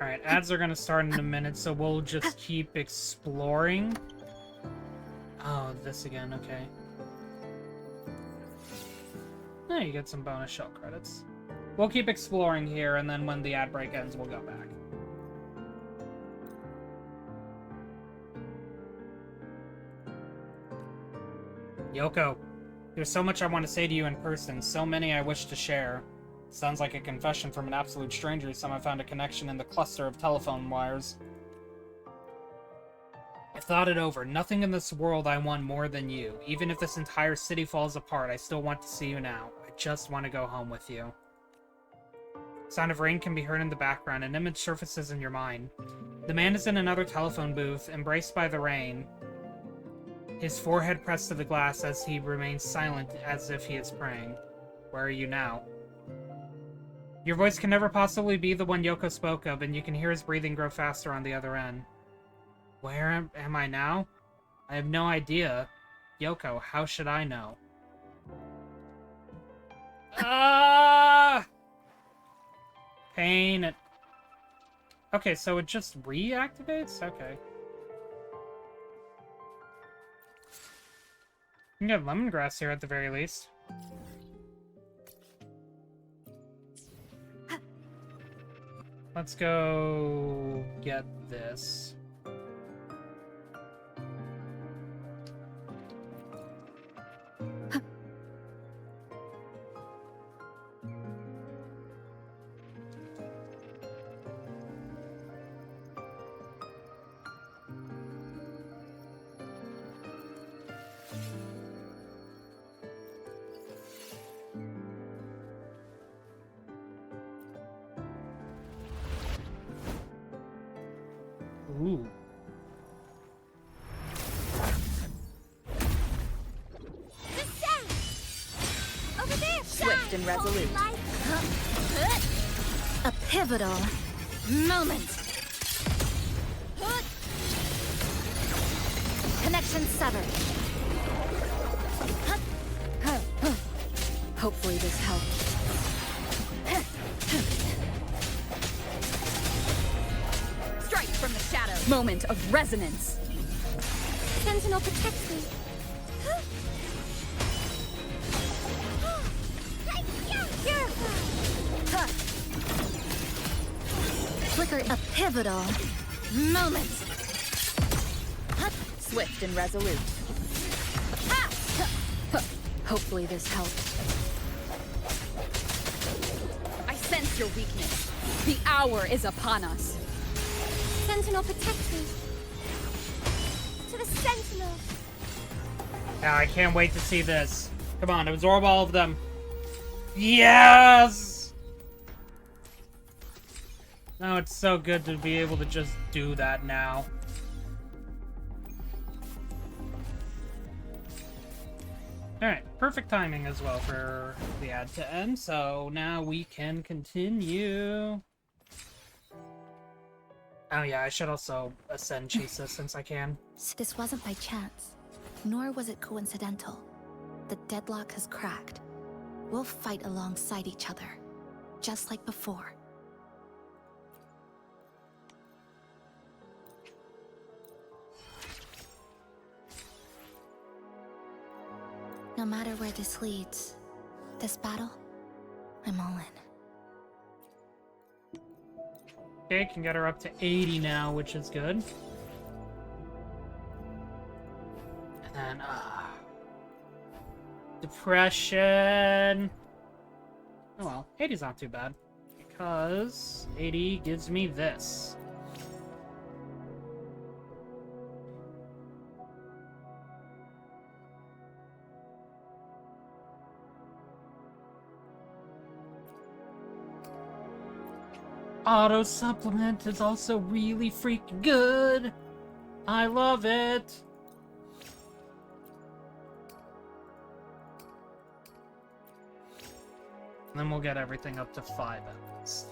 Alright, ads are gonna start in a minute, so we'll just keep exploring. Oh, this again, okay. Oh, you get some bonus shell credits. We'll keep exploring here, and then when the ad break ends, we'll go back. Yoko. There's so much I want to say to you in person, so many I wish to share. Sounds like a confession from an absolute stranger. Someone found a connection in the cluster of telephone wires. I've thought it over. Nothing in this world I want more than you. Even if this entire city falls apart, I still want to see you now. I just want to go home with you. Sound of rain can be heard in the background. An image surfaces in your mind. The man is in another telephone booth, embraced by the rain. His forehead pressed to the glass as he remains silent as if he is praying. Where are you now? Your voice can never possibly be the one Yoko spoke of, and you can hear his breathing grow faster on the other end. Where am I now? I have no idea. Yoko, how should I know? Ah! Pain. Okay, so it just reactivates? Okay. You can get lemongrass here at the very least. Let's go get this. Ooh. Over there! Swift and resolute. A pivotal moment. Connection severed. Hopefully this helps. Strike from the shadows. Moment of resonance. Sentinel protects me. Flicker a pivotal moment. Swift and resolute. Hopefully this helps. I sense your weakness. The hour is upon us. Sentinel protects me. To the Sentinel. Yeah, I can't wait to see this. Come on, absorb all of them. Yes! Oh, it's so good to be able to just do that now. Alright, perfect timing as well for the ad to end, so now we can continue. Oh yeah, I should also ascend Chisa since I can. This wasn't by chance, nor was it coincidental. The deadlock has cracked. We'll fight alongside each other, just like before. No matter where this leads, this battle, I'm all in. Okay, can get her up to 80 now, which is good. And then, depression. Oh well, 80's not too bad. Because 80 gives me this. Auto supplement is also really freaking good. I love it. And then we'll get everything up to 5 at least.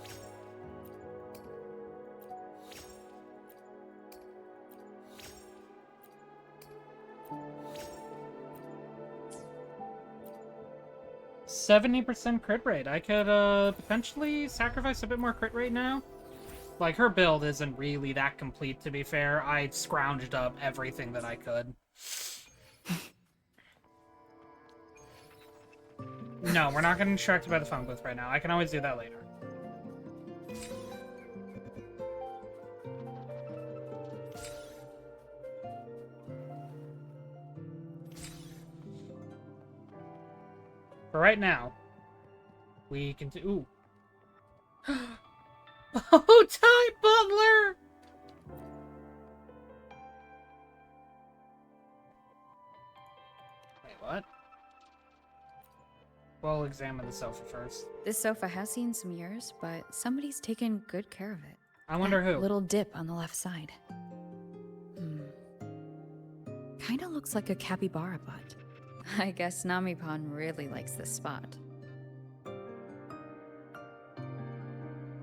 %70 crit rate. I could potentially sacrifice a bit more crit rate now. Like, her build isn't really that complete, to be fair. I scrounged up everything that I could. No, we're not getting distracted by the phone booth right now. I can always do that later. For right now, we can do. Ooh. Bowtie Butler! Wait, what? We'll examine the sofa first. This sofa has seen some years, but somebody's taken good care of it. I wonder That who. little dip on the left side. Kinda looks like a capybara butt. I guess Nami-Pan really likes this spot.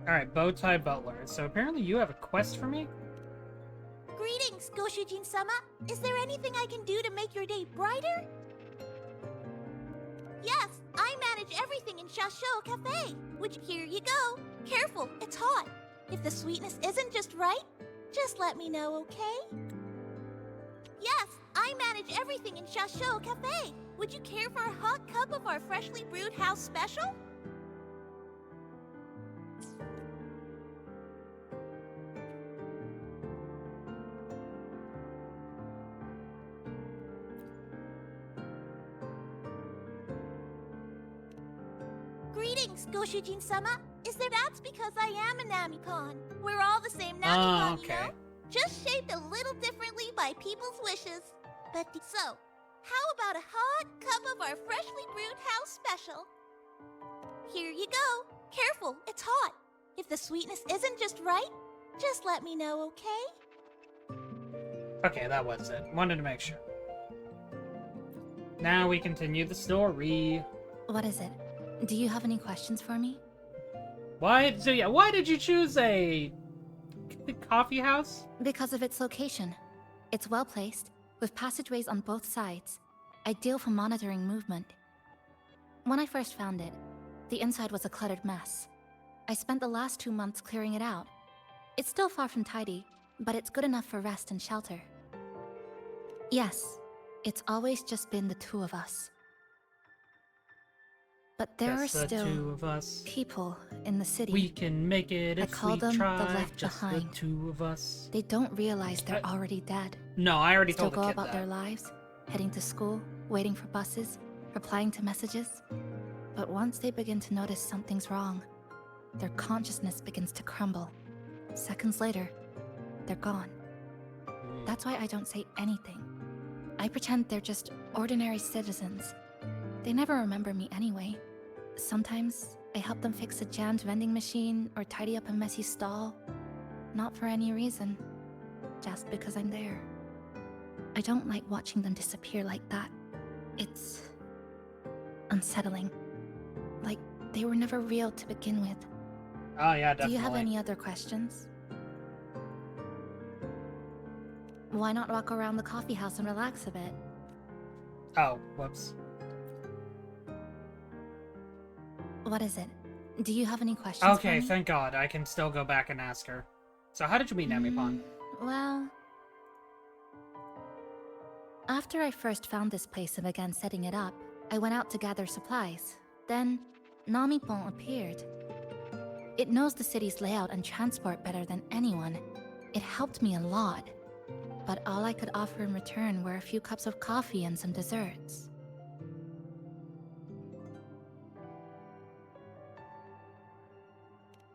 Alright, Bowtie Butler. So apparently you have a quest for me? Greetings, Goshujin-sama. Is there anything I can do to make your day brighter? Yes, I manage everything in Shasho Cafe. Which, here you go. Careful, it's hot. If the sweetness isn't just right, just let me know, okay? Yes, I manage everything in Shasho Cafe. Would you care for a hot cup of our freshly brewed house special? Greetings, Goshujin-sama. Is there? That's because I am a Nami-Pan. We're all the same Nami-Pan, you know? Just shaped a little differently by people's wishes. But so, how about a hot cup of our freshly brewed house special? Here you go. Careful, it's hot. If the sweetness isn't just right, just let me know, okay? Okay, that was it. Wanted to make sure. Now we continue the story. What is it? Do you have any questions for me? Why did you choose a coffee house? Because of its location. It's well placed, with passageways on both sides, ideal for monitoring movement. When I first found it, the inside was a cluttered mess. I spent the last 2 months clearing it out. It's still far from tidy, but it's good enough for rest and shelter. Yes, it's always just been the two of us. But there are Just the still two of us. people in the city. We can make it I if call we them try. the left Just behind. the two of us. They don't realize they're already dead. No, I already Still told the go kid about that. their lives, heading to school, waiting for buses, replying to messages. But once they begin to notice something's wrong, their consciousness begins to crumble. Seconds later, they're gone. That's why I don't say anything. I pretend they're just ordinary citizens. They never remember me anyway. Sometimes I help them fix a jammed vending machine or tidy up a messy stall. Not for any reason, just because I'm there. I don't like watching them disappear like that. It's unsettling. Like they were never real to begin with. Oh yeah, definitely. Do you have any other questions? Why not walk around the coffee house and relax a bit? Oh, whoops. What is it? Do you have any questions Okay, for me? thank God. I can still go back and ask her. So how did you meet Nami-Pan? Well... After I first found this place and began setting it up, I went out to gather supplies. Then, Nami-Pan appeared. It knows the city's layout and transport better than anyone. It helped me a lot. But all I could offer in return were a few cups of coffee and some desserts.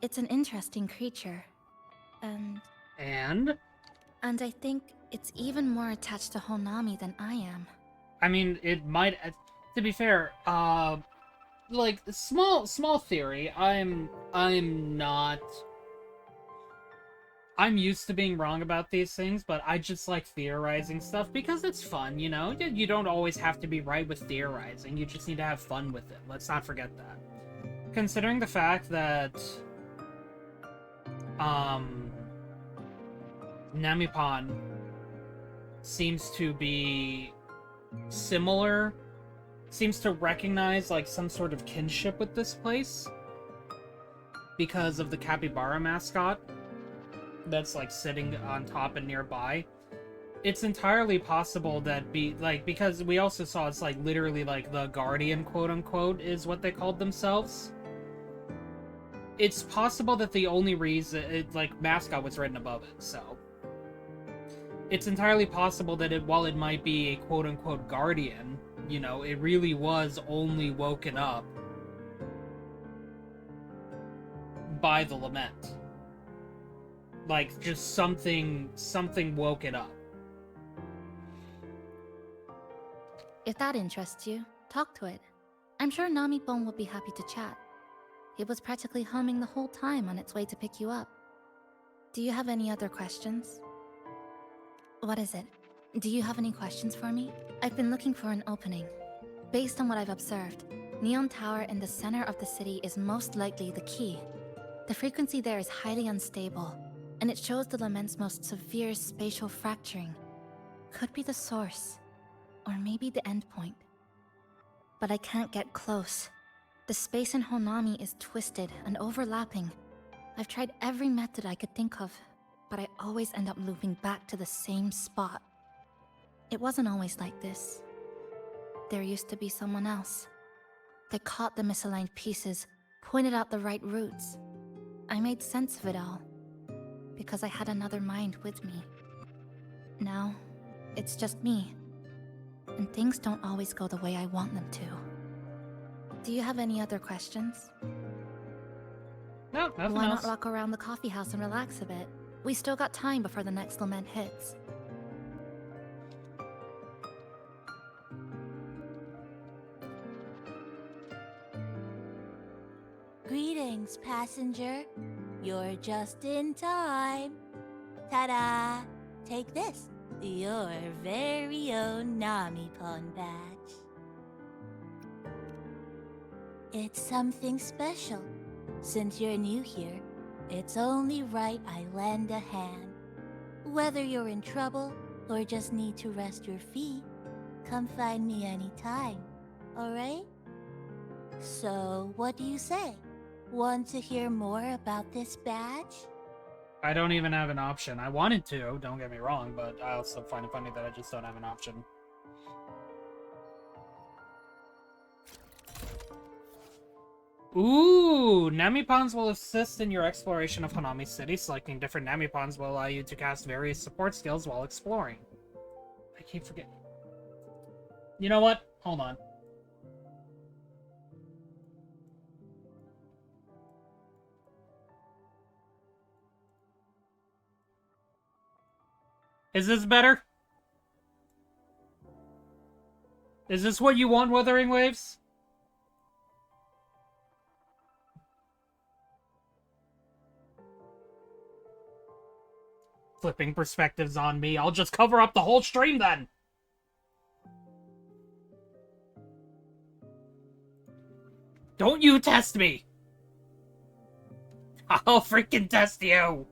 It's an interesting creature. And I think it's even more attached to Honami than I am. I mean, it might... To be fair, like, small theory. I'm used to being wrong about these things, but I just like theorizing stuff because it's fun, you know? You don't always have to be right with theorizing, you just need to have fun with it. Let's not forget that. Considering the fact that, Nami-Pan seems to be similar, seems to recognize, like, some sort of kinship with this place because of the capybara mascot that's like sitting on top and nearby. It's entirely possible that because we also saw it's like literally like the Guardian, quote unquote, is what they called themselves. It's possible that the only reason mascot was written above it, so it's entirely possible that while it might be a quote unquote Guardian, you know, it really was only woken up by the lament. Like, just something woke it up. If that interests you, talk to it. I'm sure Namipon would be happy to chat. It was practically humming the whole time on its way to pick you up. Do you have any other questions? What is it? Do you have any questions for me? I've been looking for an opening. Based on what I've observed, Neon Tower in the center of the city is most likely the key. The frequency there is highly unstable, and it shows the lament's most severe spatial fracturing. Could be the source, or maybe the endpoint. But I can't get close. The space in Honami is twisted and overlapping. I've tried every method I could think of, but I always end up looping back to the same spot. It wasn't always like this. There used to be someone else. They caught the misaligned pieces, pointed out the right routes. I made sense of it all, because I had another mind with me. Now, it's just me, and things don't always go the way I want them to. Do you have any other questions? No, nothing Why else. not walk around the coffee house and relax a bit? We still got time before the next lament hits. Greetings, passenger. You're just in time. Ta-da! Take this, your very own Namipon badge. It's something special. Since you're new here, it's only right I lend a hand. Whether you're in trouble or just need to rest your feet, come find me anytime, alright? So, what do you say? Want to hear more about this badge? I don't even have an option. I wanted to, don't get me wrong, but I also find it funny that I just don't have an option. Ooh, Namipons will assist in your exploration of Hanami City. Selecting different Namipons will allow you to cast various support skills while exploring. I keep forgetting. You know what? Hold on. Is this better? Is this what you want, Wuthering Waves? Flipping perspectives on me. I'll just cover up the whole stream then. Don't you test me. I'll freaking test you.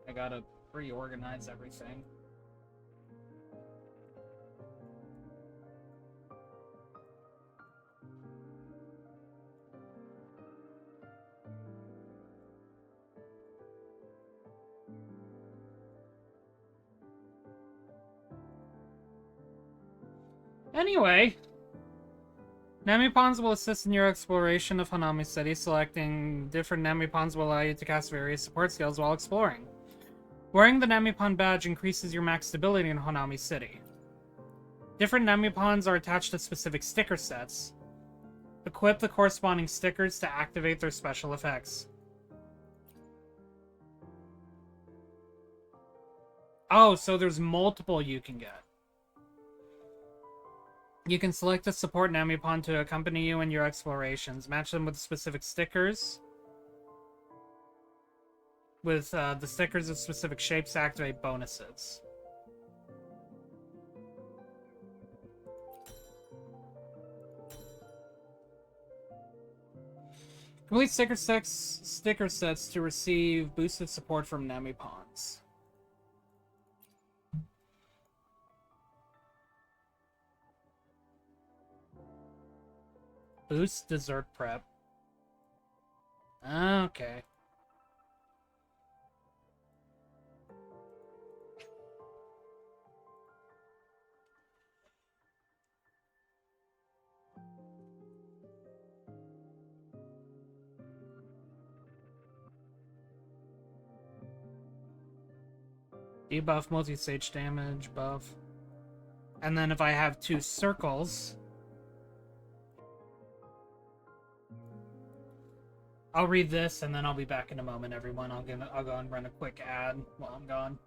I gotta reorganize everything. Anyway, Namipons will assist in your exploration of Hanami City. Selecting different Namipons will allow you to cast various support skills while exploring. Wearing the Namipon badge increases your max stability in Hanami City. Different Namipons are attached to specific sticker sets. Equip the corresponding stickers to activate their special effects. Oh, so there's multiple you can get. You can select a support Namipon to accompany you in your explorations. Match them with specific stickers. With the stickers of specific shapes to activate bonuses. Complete sticker sets to receive boosted support from Namipons. Boost dessert prep. Okay. Debuff multi-stage damage, buff. And then if I have 2 circles... I'll read this, and then I'll be back in a moment, everyone. I'll go and run a quick ad while I'm gone.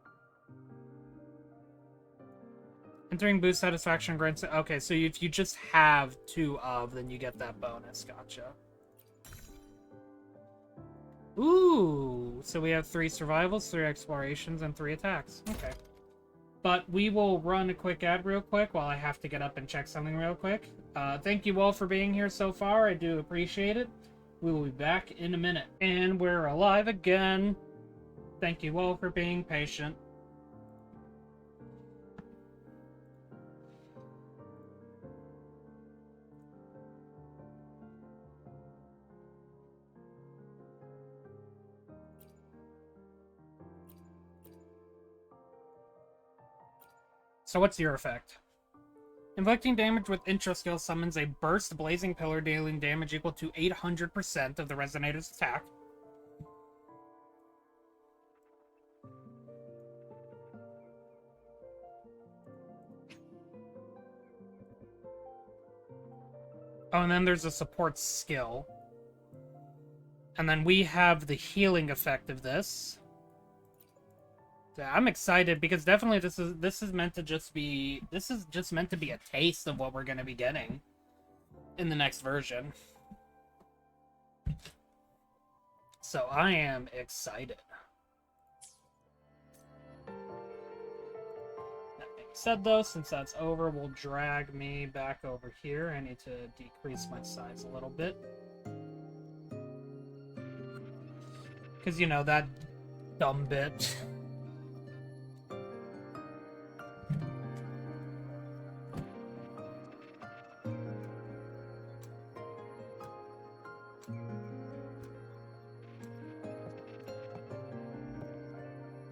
Entering boost satisfaction grants... Okay, so if you just have 2 of, then you get that bonus. Gotcha. Ooh! So we have 3 survivals, 3 explorations, and 3 attacks. Okay. But we will run a quick ad real quick while I have to get up and check something real quick. Thank you all for being here so far. I do appreciate it. We will be back in a minute. And we're alive again. Thank you all for being patient. So what's your effect? Inflicting damage with intro skill summons a burst blazing pillar dealing damage equal to 800% of the resonator's attack. Oh, and then there's a support skill. And then we have the healing effect of this. I'm excited because definitely this is meant to just be meant to be a taste of what we're going to be getting in the next version. So I am excited. That being said though, since that's over, we'll drag me back over here. I need to decrease my size a little bit. Because, you know, that dumb bit.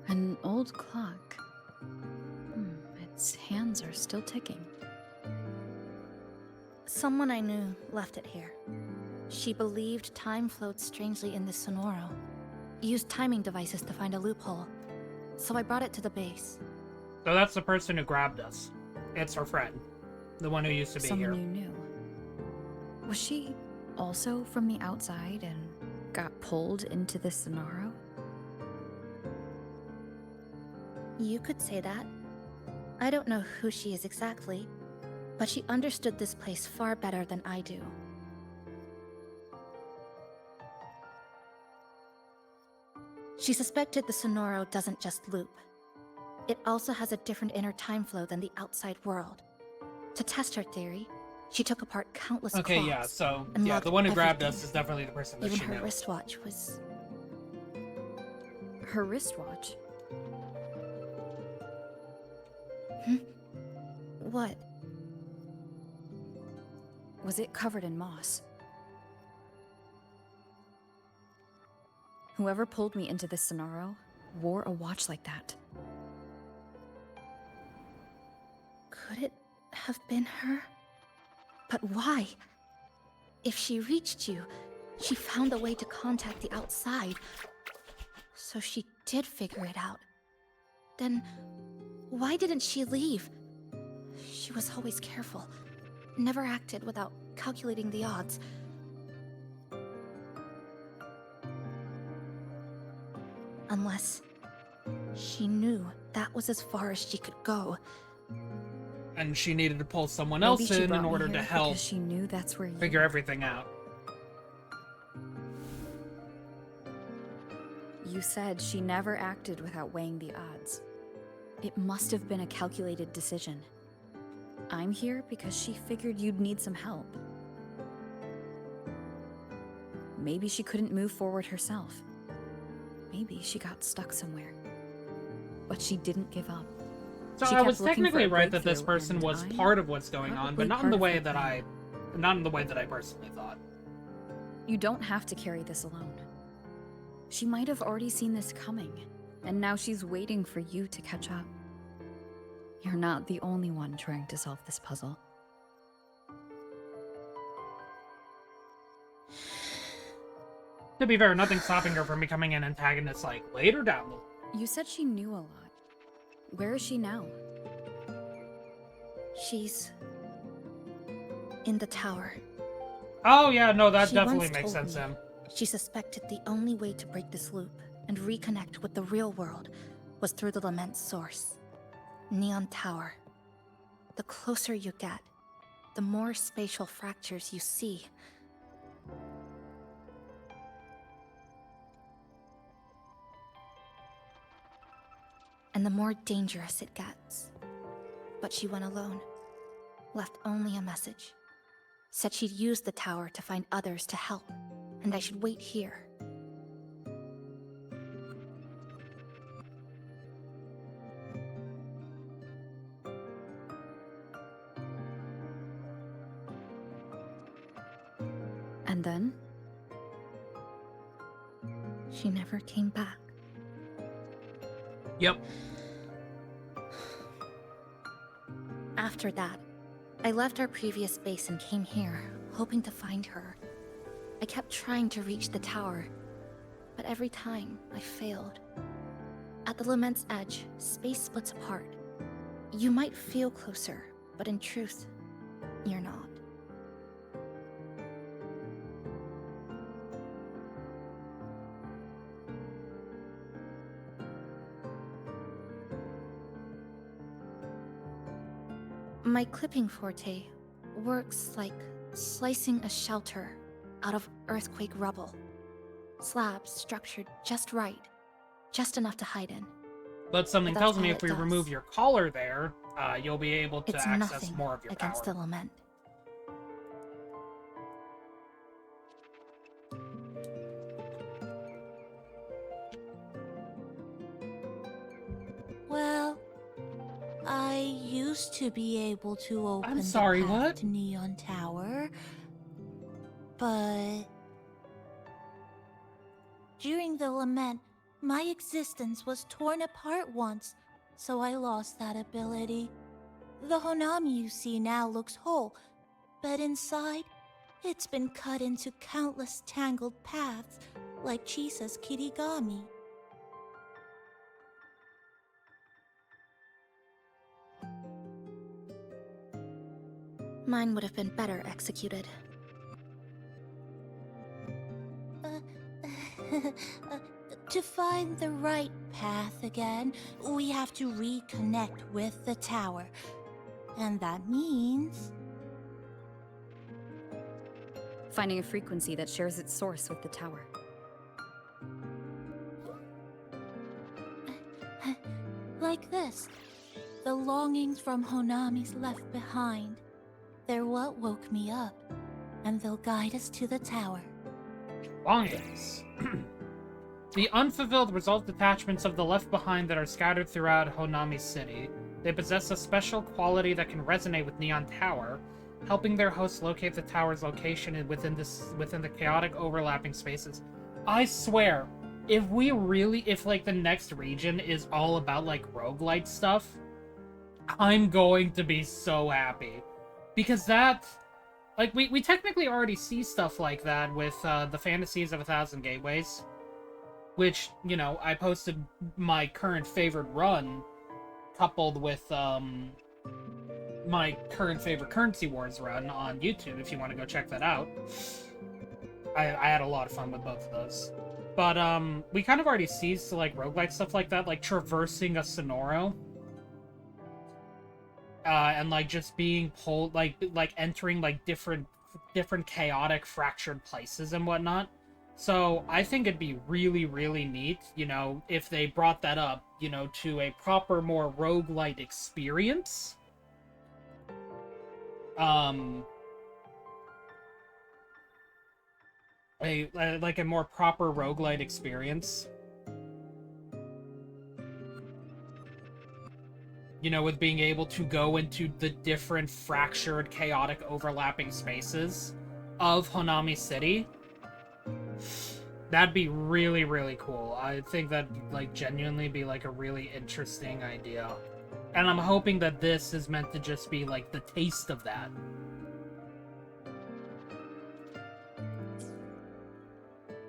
An old clock. Its hands are still ticking. Someone I knew left it here. She believed time flowed strangely in this Sonoro. Used timing devices to find a loophole. So I brought it to the base. So that's the person who grabbed us. It's her friend. The one who used to be Someone here. you knew. Was she also from the outside and got pulled into this Sonoro? You could say that. I don't know who she is exactly, but she understood this place far better than I do. She suspected the Sonoro doesn't just loop. It also has a different inner time flow than the outside world. To test her theory, she took apart countless Okay, clocks yeah, so, and yeah, logged the one who grabbed everything. us is definitely the person that Even she her knew. wristwatch was... Her wristwatch? What? Was it covered in moss? Whoever pulled me into this Sonoro wore a watch like that. Could it have been her? But why? If she reached you, she found a way to contact the outside. So she did figure it out. Then why didn't she leave? She was always careful. Never acted without calculating the odds. Unless she knew that was as far as she could go. And she needed to pull someone Maybe else she in brought me order to here help because she knew that's where you figure everything out. You said she never acted without weighing the odds. It must have been a calculated decision. I'm here because she figured you'd need some help. Maybe she couldn't move forward herself. Maybe she got stuck somewhere. But she didn't give up. So She I kept was looking for technically a right that this breakthrough, person and was I'm part of what's going on, but probably not in part the of way her that plan. I personally thought. You don't have to carry this alone. She might have already seen this coming, and now she's waiting for you to catch up. You're not the only one trying to solve this puzzle. To be fair, nothing's stopping her from becoming an antagonist like later down the line. You said she knew a lot. Where is she now? She's in the tower. Oh yeah, no, that She definitely once makes told sense, me Em. She suspected the only way to break this loop and reconnect with the real world was through the Lament's source, Neon Tower. The closer you get, the more spatial fractures you see. And the more dangerous it gets. But she went alone, left only a message. Said she'd use the tower to find others to help, and I should wait here. And then? She never came back. Yep. After that, I left our previous base and came here, hoping to find her. I kept trying to reach the tower, but every time I failed. At the Lament's edge, space splits apart. You might feel closer, but in truth, you're not. My clipping forte works like slicing a shelter out of earthquake rubble. Slabs structured just right, just enough to hide in. But something But tells that's me all if it we does. remove your collar there, you'll be able to It's access nothing more of your against power. the Lament. Well, I used to be able to open sorry, the path what? to Neon Tower, but during the Lament, my existence was torn apart once, so I lost that ability. The Honami you see now looks whole, but inside, it's been cut into countless tangled paths, like Chisa's Kirigami. Mine would have been better executed. To find the right path again, we have to reconnect with the tower. And that means... Finding a frequency that shares its source with the tower. like this. The longings from Honami's left behind. They're what woke me up, and they'll guide us to the tower. Longings. The unfulfilled resolve detachments of the Left Behind that are scattered throughout Honami City. They possess a special quality that can resonate with Neon Tower, helping their hosts locate the tower's location within the chaotic overlapping spaces. I swear, if like the next region is all about like roguelite stuff, I'm going to be so happy. Because that, like, we technically already see stuff like that with the Fantasies of 1,000 Gateways, which, you know, I posted my current favorite run coupled with my current favorite Currency Wars run on YouTube, if you want to go check that out. I had a lot of fun with both of those. But we kind of already see like roguelite stuff like that, like traversing a Sonoro. And like just being pulled, like entering like different chaotic fractured places and whatnot. So I think it'd be really, really neat, you know, if they brought that up, you know, to a proper, more roguelite experience. Like a more proper roguelite experience. You know, with being able to go into the different fractured, chaotic, overlapping spaces of Honami City. That'd be really, really cool. I think that'd, like, genuinely be, like, a really interesting idea. And I'm hoping that this is meant to just be, like, the taste of that.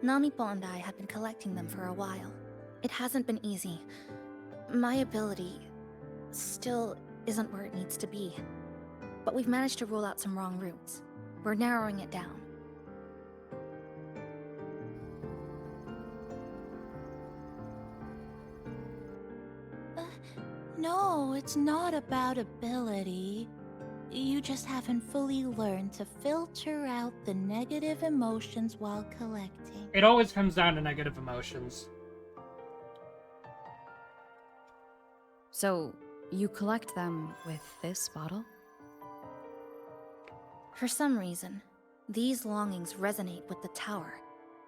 Namipo and I have been collecting them for a while. It hasn't been easy. My ability still isn't where it needs to be. But we've managed to rule out some wrong routes. We're narrowing it down. No, it's not about ability. You just haven't fully learned to filter out the negative emotions while collecting. It always comes down to negative emotions. So, you collect them with this bottle? For some reason, these longings resonate with the tower,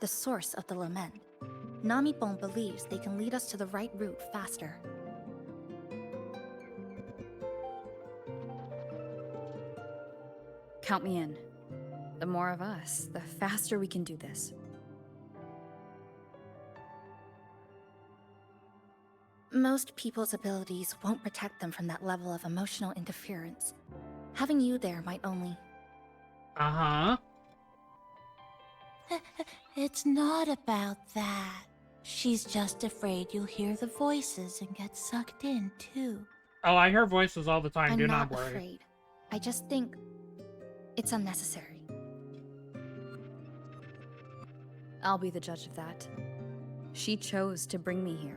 the source of the lament. Namipon believes they can lead us to the right route faster. Count me in. The more of us, the faster we can do this. Most people's abilities won't protect them from that level of emotional interference. Having you there might only... Uh-huh. It's not about that. She's just afraid you'll hear the voices and get sucked in, too. Oh, I hear voices all the time. I'm Do not not worry. afraid. I just think it's unnecessary. I'll be the judge of that. She chose to bring me here.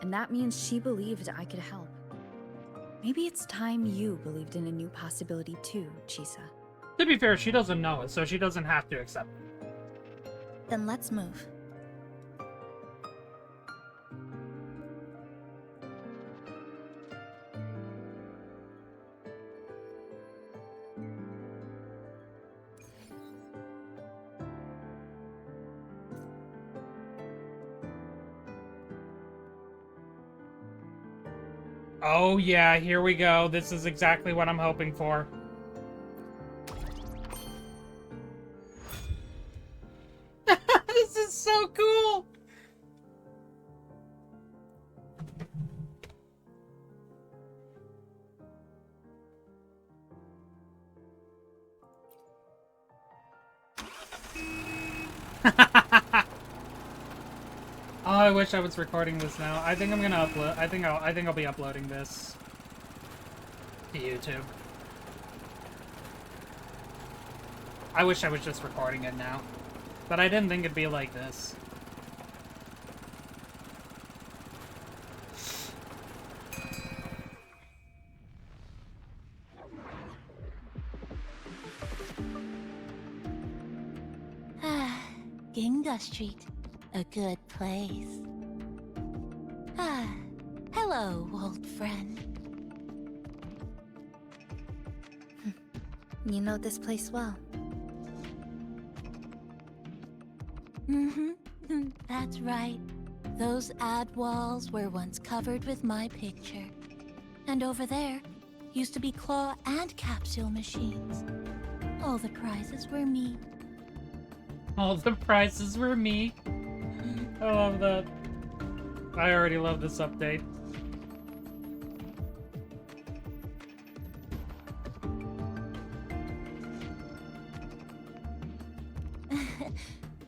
And that means she believed I could help. Maybe it's time you believed in a new possibility too, Chisa. To be fair, she doesn't know it, so she doesn't have to accept it. Then let's move. Oh yeah, here we go. This is exactly what I'm hoping for. This is so cool! Oh, I wish I was recording this now. I think I'm gonna upload. I think I'll be uploading this to YouTube. I wish I was just recording it now, but I didn't think it'd be like this. Ginga Street. A good place. Hello, old friend. You know this place well. Mm-hmm. That's right. Those ad walls were once covered with my picture. And over there used to be claw and capsule machines. All the prizes were me. All the prizes were me. I love that. I already love this update.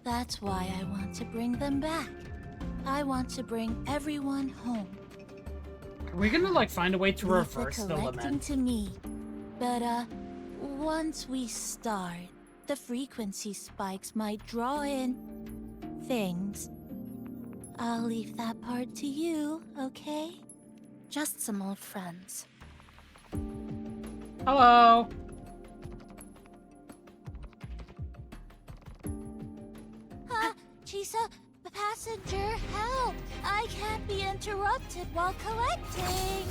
That's why I want to bring them back. I want to bring everyone home. Are we gonna like find a way to Leave the reverse the collecting lament? to me. But once we start, the frequency spikes might draw in things. I'll leave that part to you, okay? Just some old friends. Hello. Chisa, passenger, help! I can't be interrupted while collecting.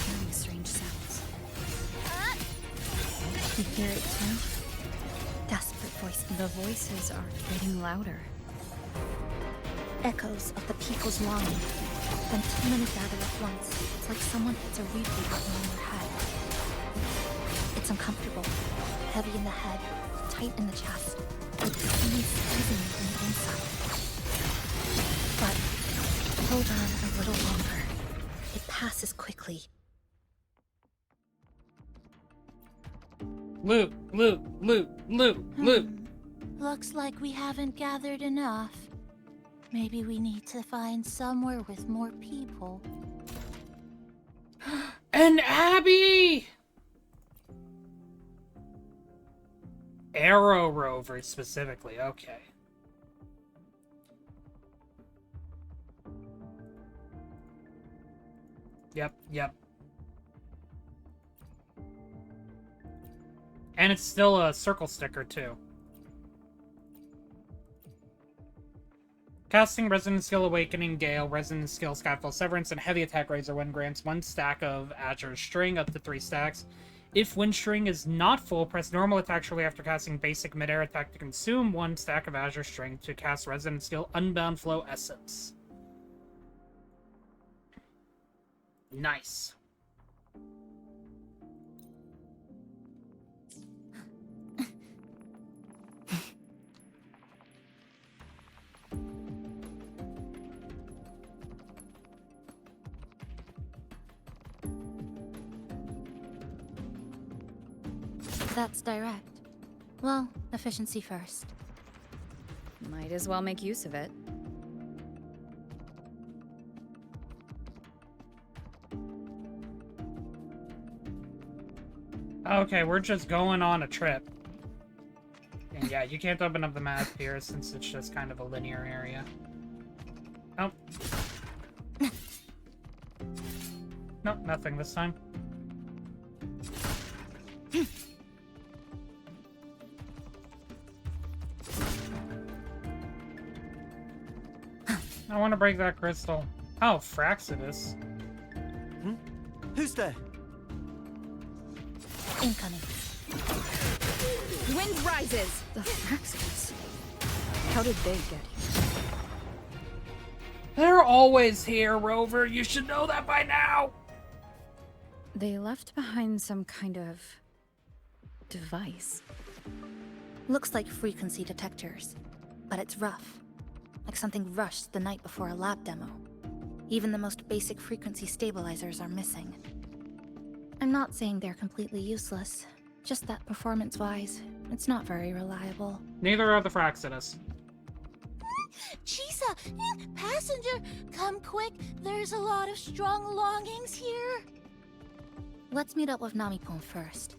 Hearing strange sounds. You hear it too? Desperate voices. The voices are getting louder. Echoes of the people's longing. When too many gather at once, it's like someone hits a replay button on your head. It's uncomfortable, heavy in the head, tight in the chest, like someone squeezing you from the inside. But hold on a little longer. It passes quickly. Loot, loot, loot, loot, loot. Looks like we haven't gathered enough. Maybe we need to find somewhere with more people. And Abby! Arrow Rover specifically, okay. Yep. And it's still a circle sticker, too. Casting Resonant Skill Awakening, Gale, Resonant Skill Skyfall Severance, and Heavy Attack Razor Wind grants 1 stack of Azure String, up to 3 stacks. If Wind String is not full, press normal attack shortly after casting basic mid-air attack to consume 1 stack of Azure String to cast Resonant Skill Unbound Flow Essence. Nice. That's direct. Well, efficiency first. Might as well make use of it. Okay, we're just going on a trip. And yeah, you can't open up the map here since it's just kind of a linear area. Oh. Nope, nothing this time. I want to break that crystal. Oh, Fraxidus. Who's there? Incoming. Wind rises! The Fraxidus. How did they get here? They're always here, Rover. You should know that by now. They left behind some kind of device. Looks like frequency detectors, but it's rough. Like something rushed the night before a lab demo. Even the most basic frequency stabilizers are missing. I'm not saying they're completely useless, just that performance-wise, it's not very reliable. Neither are the Fraxidus. Chisa, passenger, come quick. There's a lot of strong longings here. Let's meet up with Namipon first.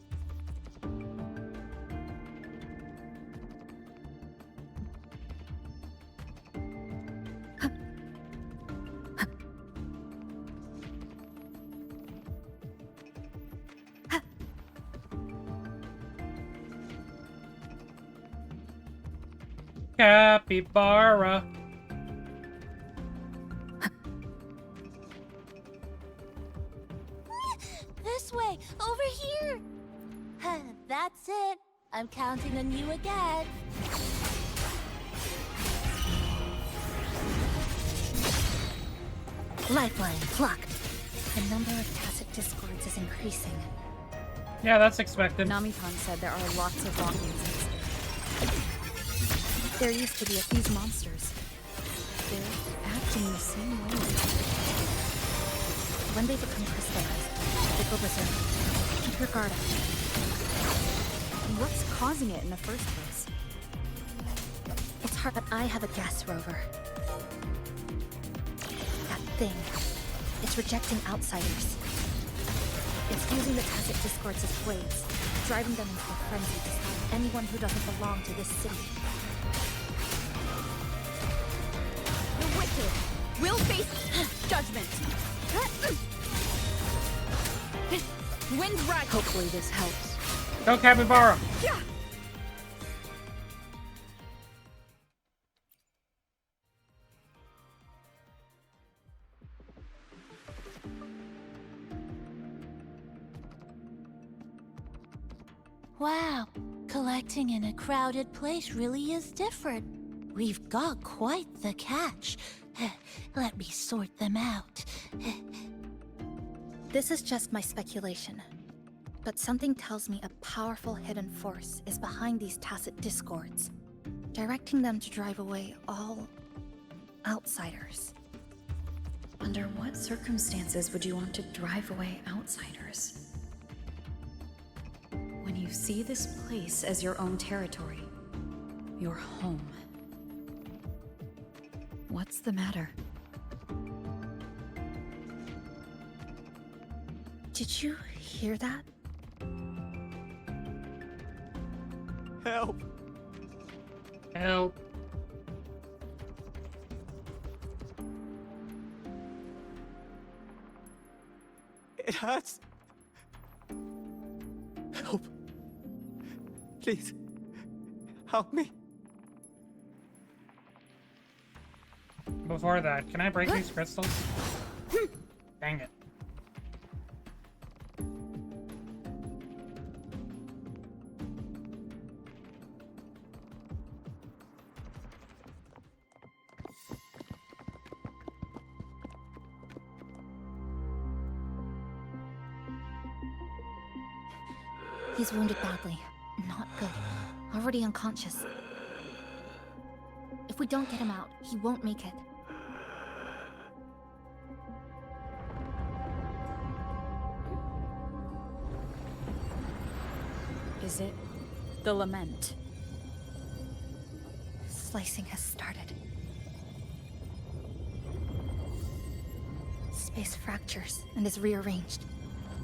Capybara. This way, over here. That's it. I'm counting on you again. Lifeline plucked. The number of tacit discords is increasing. Yeah, that's expected. Namipon said there are lots of longings in this. There used to be these monsters. They're acting the same way. When they become crystallized, they go berserk. Keep your guard up. What's causing it in the first place? It's hard, but I have a guess, Rover. That thing. It's rejecting outsiders. It's using the tacit discords as blades, driving them into a frenzy to stop anyone who doesn't belong to this city. The wicked will face judgment. Wind right. Hopefully this helps. Go, Capybara. Yeah. Wow, collecting in a crowded place really is different. We've got quite the catch. Let me sort them out. This is just my speculation, but something tells me a powerful hidden force is behind these tacit discords, directing them to drive away all outsiders. Under what circumstances would you want to drive away outsiders? When you see this place as your own territory, your home. What's the matter? Did you hear that? Help! Help. It hurts. Help. Please. Help me. Before that, can I break these crystals? Dang it. He's wounded badly. Not good. Already unconscious. If we don't get him out, he won't make it. Is it the lament? Slicing has started. Space fractures and is rearranged.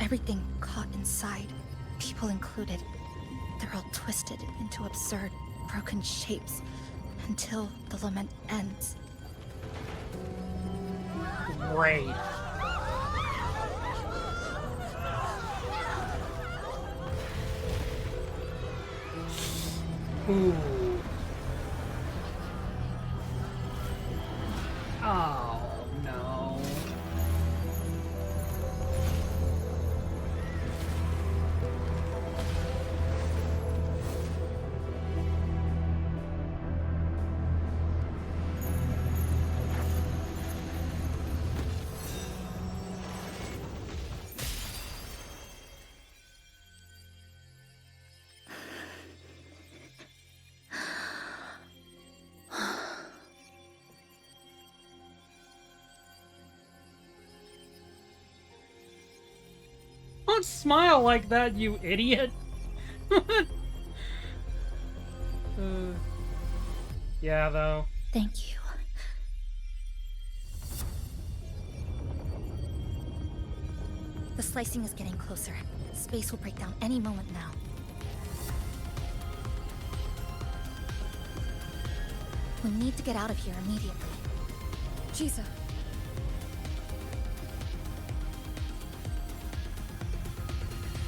Everything caught inside, people included. They're all twisted into absurd, broken shapes until the lament ends. Great. Ooh. Oh, no. Don't smile like that, you idiot! Yeah, though. Thank you. The slicing is getting closer. Space will break down any moment now. We need to get out of here immediately. Jisa.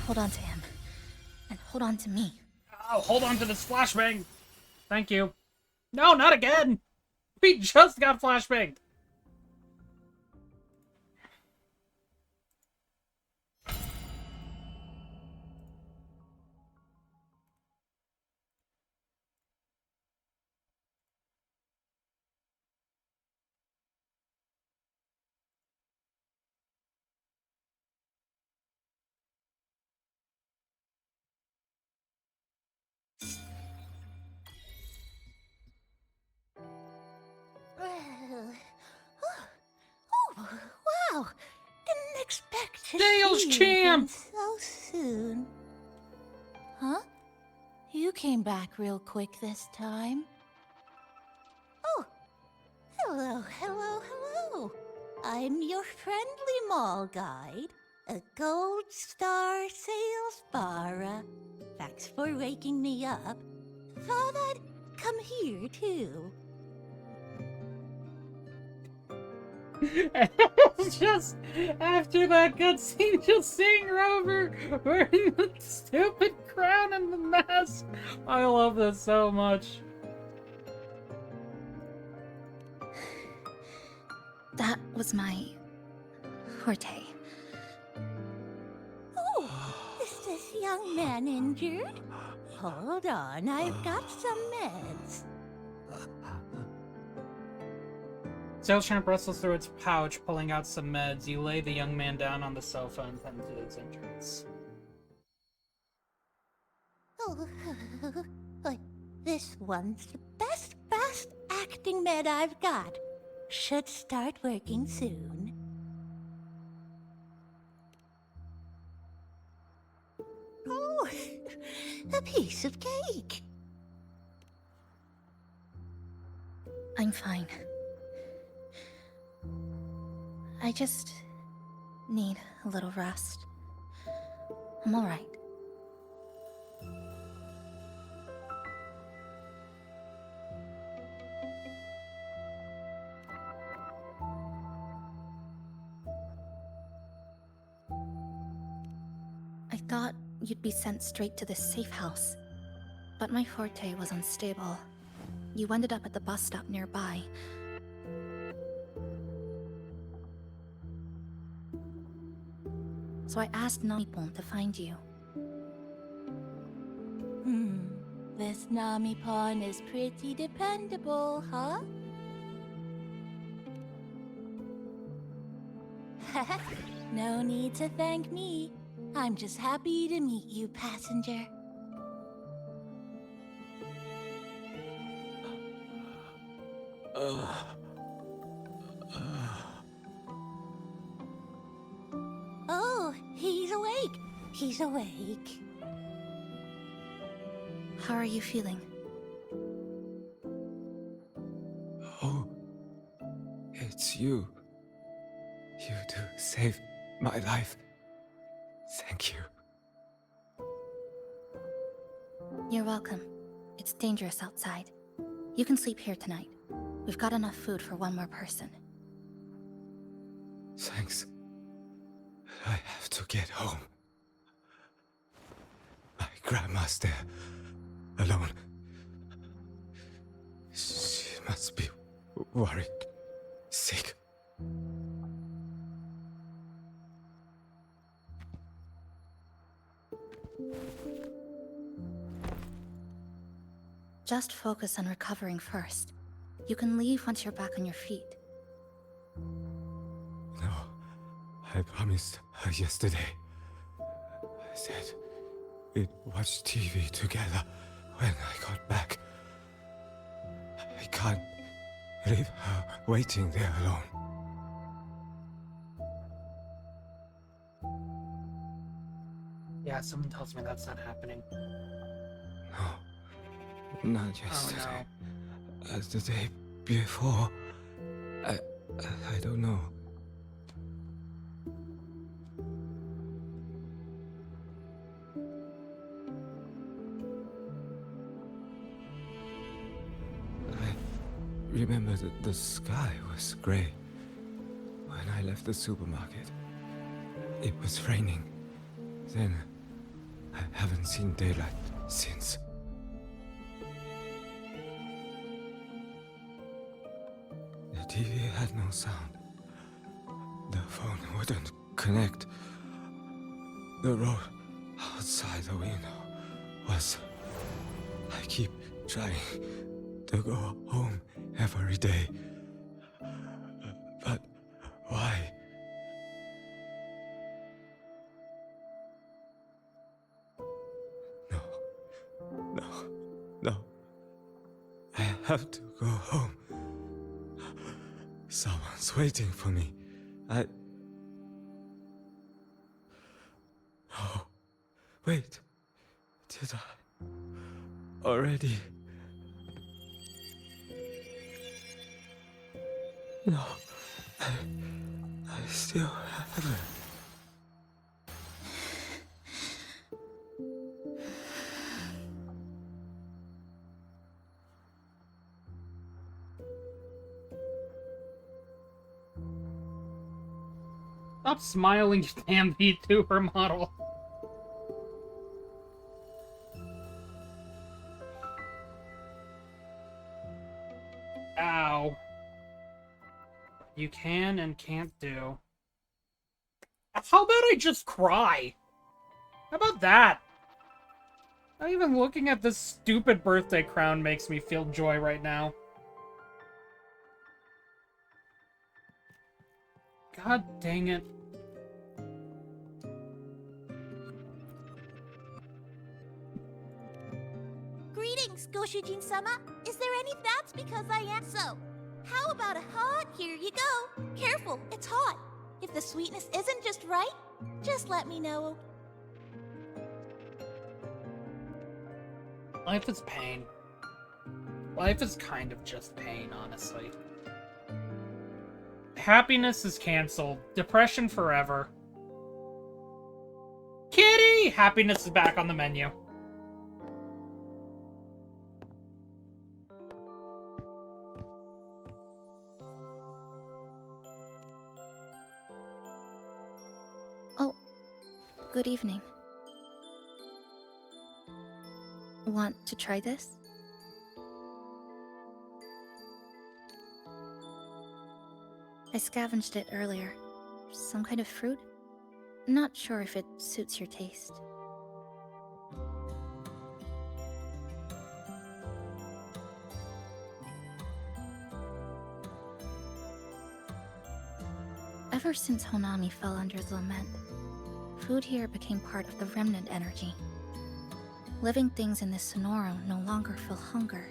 Hold on to him. And hold on to me. Oh, hold on to this flashbang! Thank you. No, not again! We just got flashbanged! Oh, wow! Didn't expect to Dale's see you champ! again so soon. Huh? You came back real quick this time. Oh, hello, hello, hello. I'm your friendly mall guide, a gold star sales barra. Thanks for waking me up. Thought I'd come here too. Just after that cutscene, just seeing Rover wearing the stupid crown and the mask. I love this so much. That was my forte. Oh, is this young man injured? Hold on, I've got some meds. Sales champ wrestles through its pouch, pulling out some meds. You lay the young man down on the sofa and tend to its injuries. Oh, but this one's the best fast acting med I've got. Should start working soon. Oh, a piece of cake. I'm fine. I just need a little rest. I'm alright. I thought you'd be sent straight to this safe house, but my forte was unstable. You ended up at the bus stop nearby. So I asked Namipon to find you. This Namipon is pretty dependable, huh? No need to thank me. I'm just happy to meet you, passenger. Oh, he's awake. He's awake. How are you feeling? Oh, it's you. You do save my life. Thank you. You're welcome. It's dangerous outside. You can sleep here tonight. We've got enough food for one more person. Thanks. I have to get home. My grandma's there, alone. She must be worried, sick. Just focus on recovering first. You can leave once you're back on your feet. No, I promised her yesterday. I said we'd watch TV together when I got back. I can't leave her waiting there alone. Yeah, someone tells me that's not happening. No, not yesterday. The day before. I don't know. I remember that the sky was grey. When I left the supermarket, it was raining. Then, I haven't seen daylight since. The TV had no sound. The phone wouldn't connect. The road outside the window was... I keep trying to go home every day. But why? No. I have to go home. Someone's waiting for me. Oh, wait. Did I already? No, I still haven't. Stop smiling, you damn VTuber model. Ow. You can and can't do. How about I just cry? How about that? Not even looking at this stupid birthday crown makes me feel joy right now. God dang it. Greetings, Goshujin-sama. Is there any that's because I am so? How about a hot? Here you go. Careful, it's hot. If the sweetness isn't just right, just let me know. Life is pain. Life is kind of just pain, honestly. Happiness is canceled. Depression forever. Kitty! happiness is back on the menu. Oh, good evening. Want to try this? I scavenged it earlier. Some kind of fruit? Not sure if it suits your taste. Ever since Honami fell under the lament, food here became part of the remnant energy. Living things in this Sonoro no longer feel hunger.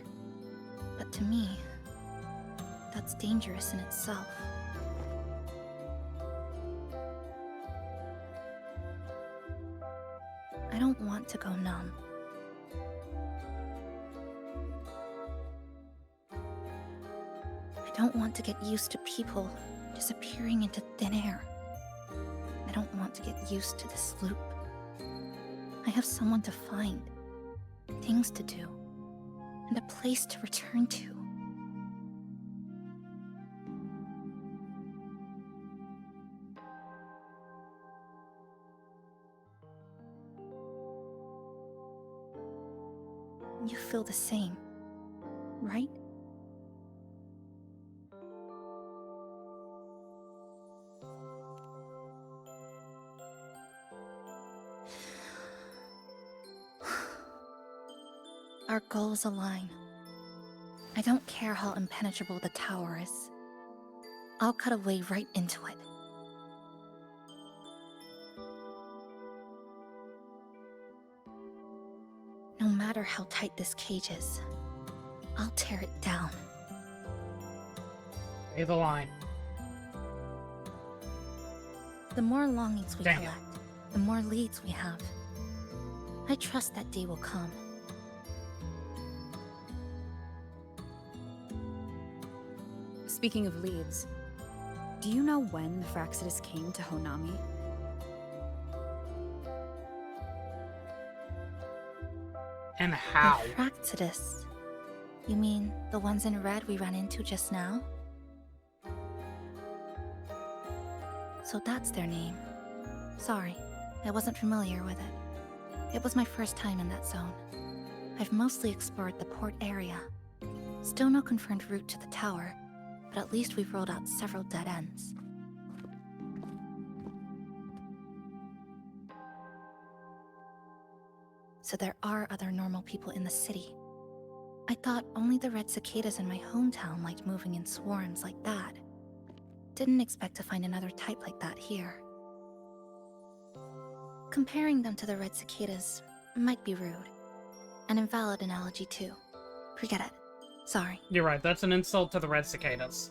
But to me, that's dangerous in itself. I don't want to go numb. I don't want to get used to people disappearing into thin air. I don't want to get used to this loop. I have someone to find, things to do, and a place to return to. You feel the same, right? Our goals align. I don't care how impenetrable the tower is. I'll cut a way right into it. No matter how tight this cage is, I'll tear it down. Say the line. The more longings we Dang collect, the more leads we have. I trust that day will come. Speaking of leads, do you know when the Fraxidus came to Honami? And how? The Fraxidus? You mean the ones in red we ran into just now? So that's their name. Sorry, I wasn't familiar with it. It was my first time in that zone. I've mostly explored the port area. Still no confirmed route to the tower, but at least we've rolled out several dead ends. So there are other normal people in the city. I thought only the red cicadas in my hometown liked moving in swarms like that. Didn't expect to find another type like that here. Comparing them to the red cicadas might be rude. An invalid analogy too. Forget it. Sorry. You're right, that's an insult to the red cicadas.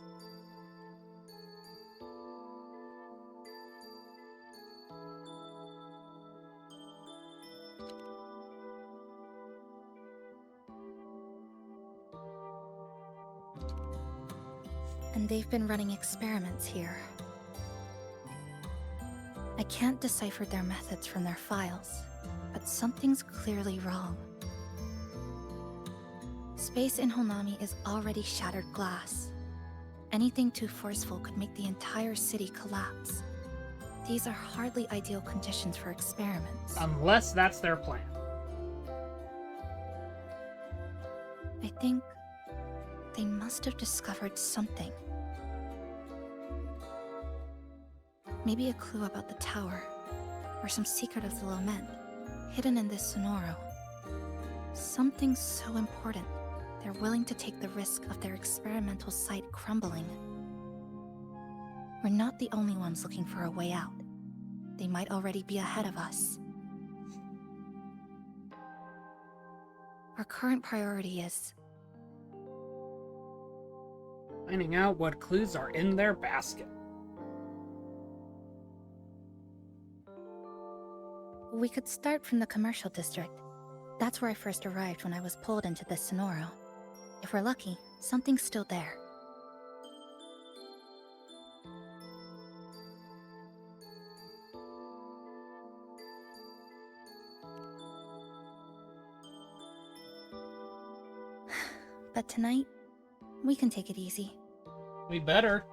And they've been running experiments here. I can't decipher their methods from their files, but something's clearly wrong. Space in Honami is already shattered glass. Anything too forceful could make the entire city collapse. These are hardly ideal conditions for experiments. Unless that's their plan. I think they must have discovered something. Maybe a clue about the tower, or some secret of the lament, hidden in this Sonoro. Something so important, they're willing to take the risk of their experimental site crumbling. We're not the only ones looking for a way out. They might already be ahead of us. Our current priority is finding out what clues are in their basket. We could start from the commercial district. That's where I first arrived when I was pulled into this Sonoro. If we're lucky, something's still there. But tonight, we can take it easy. We better.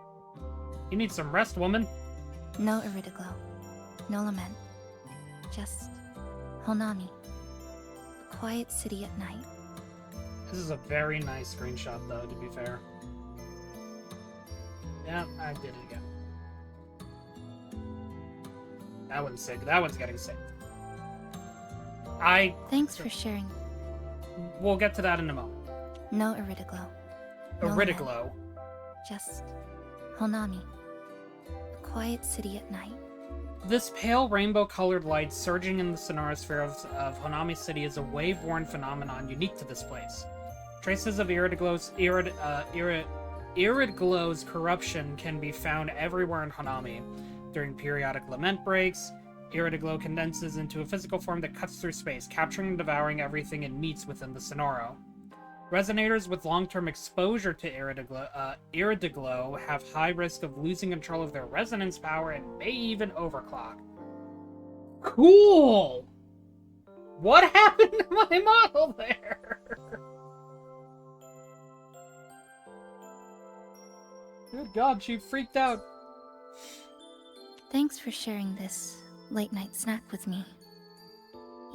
You need some rest, woman. No Iridaglow. No lament. Just Honami. A quiet city at night. This is a very nice screenshot, though, to be fair. Yeah, I did it again. That one's sick. That one's getting sick. Thanks for sharing. We'll get to that in a moment. No Iridaglow. Iridaglow. Just Honami. A quiet city at night. This pale rainbow-colored light surging in the sonorosphere of Honami City is a wave-worn phenomenon unique to this place. Traces of Iridaglow's corruption can be found everywhere in Honami. During periodic lament breaks, Iridaglow condenses into a physical form that cuts through space, capturing and devouring everything it meets within the Sonoro. Resonators with long-term exposure to Iridaglow have high risk of losing control of their resonance power and may even overclock. Cool! What happened to my model there? Good God, she freaked out. Thanks for sharing this late-night snack with me.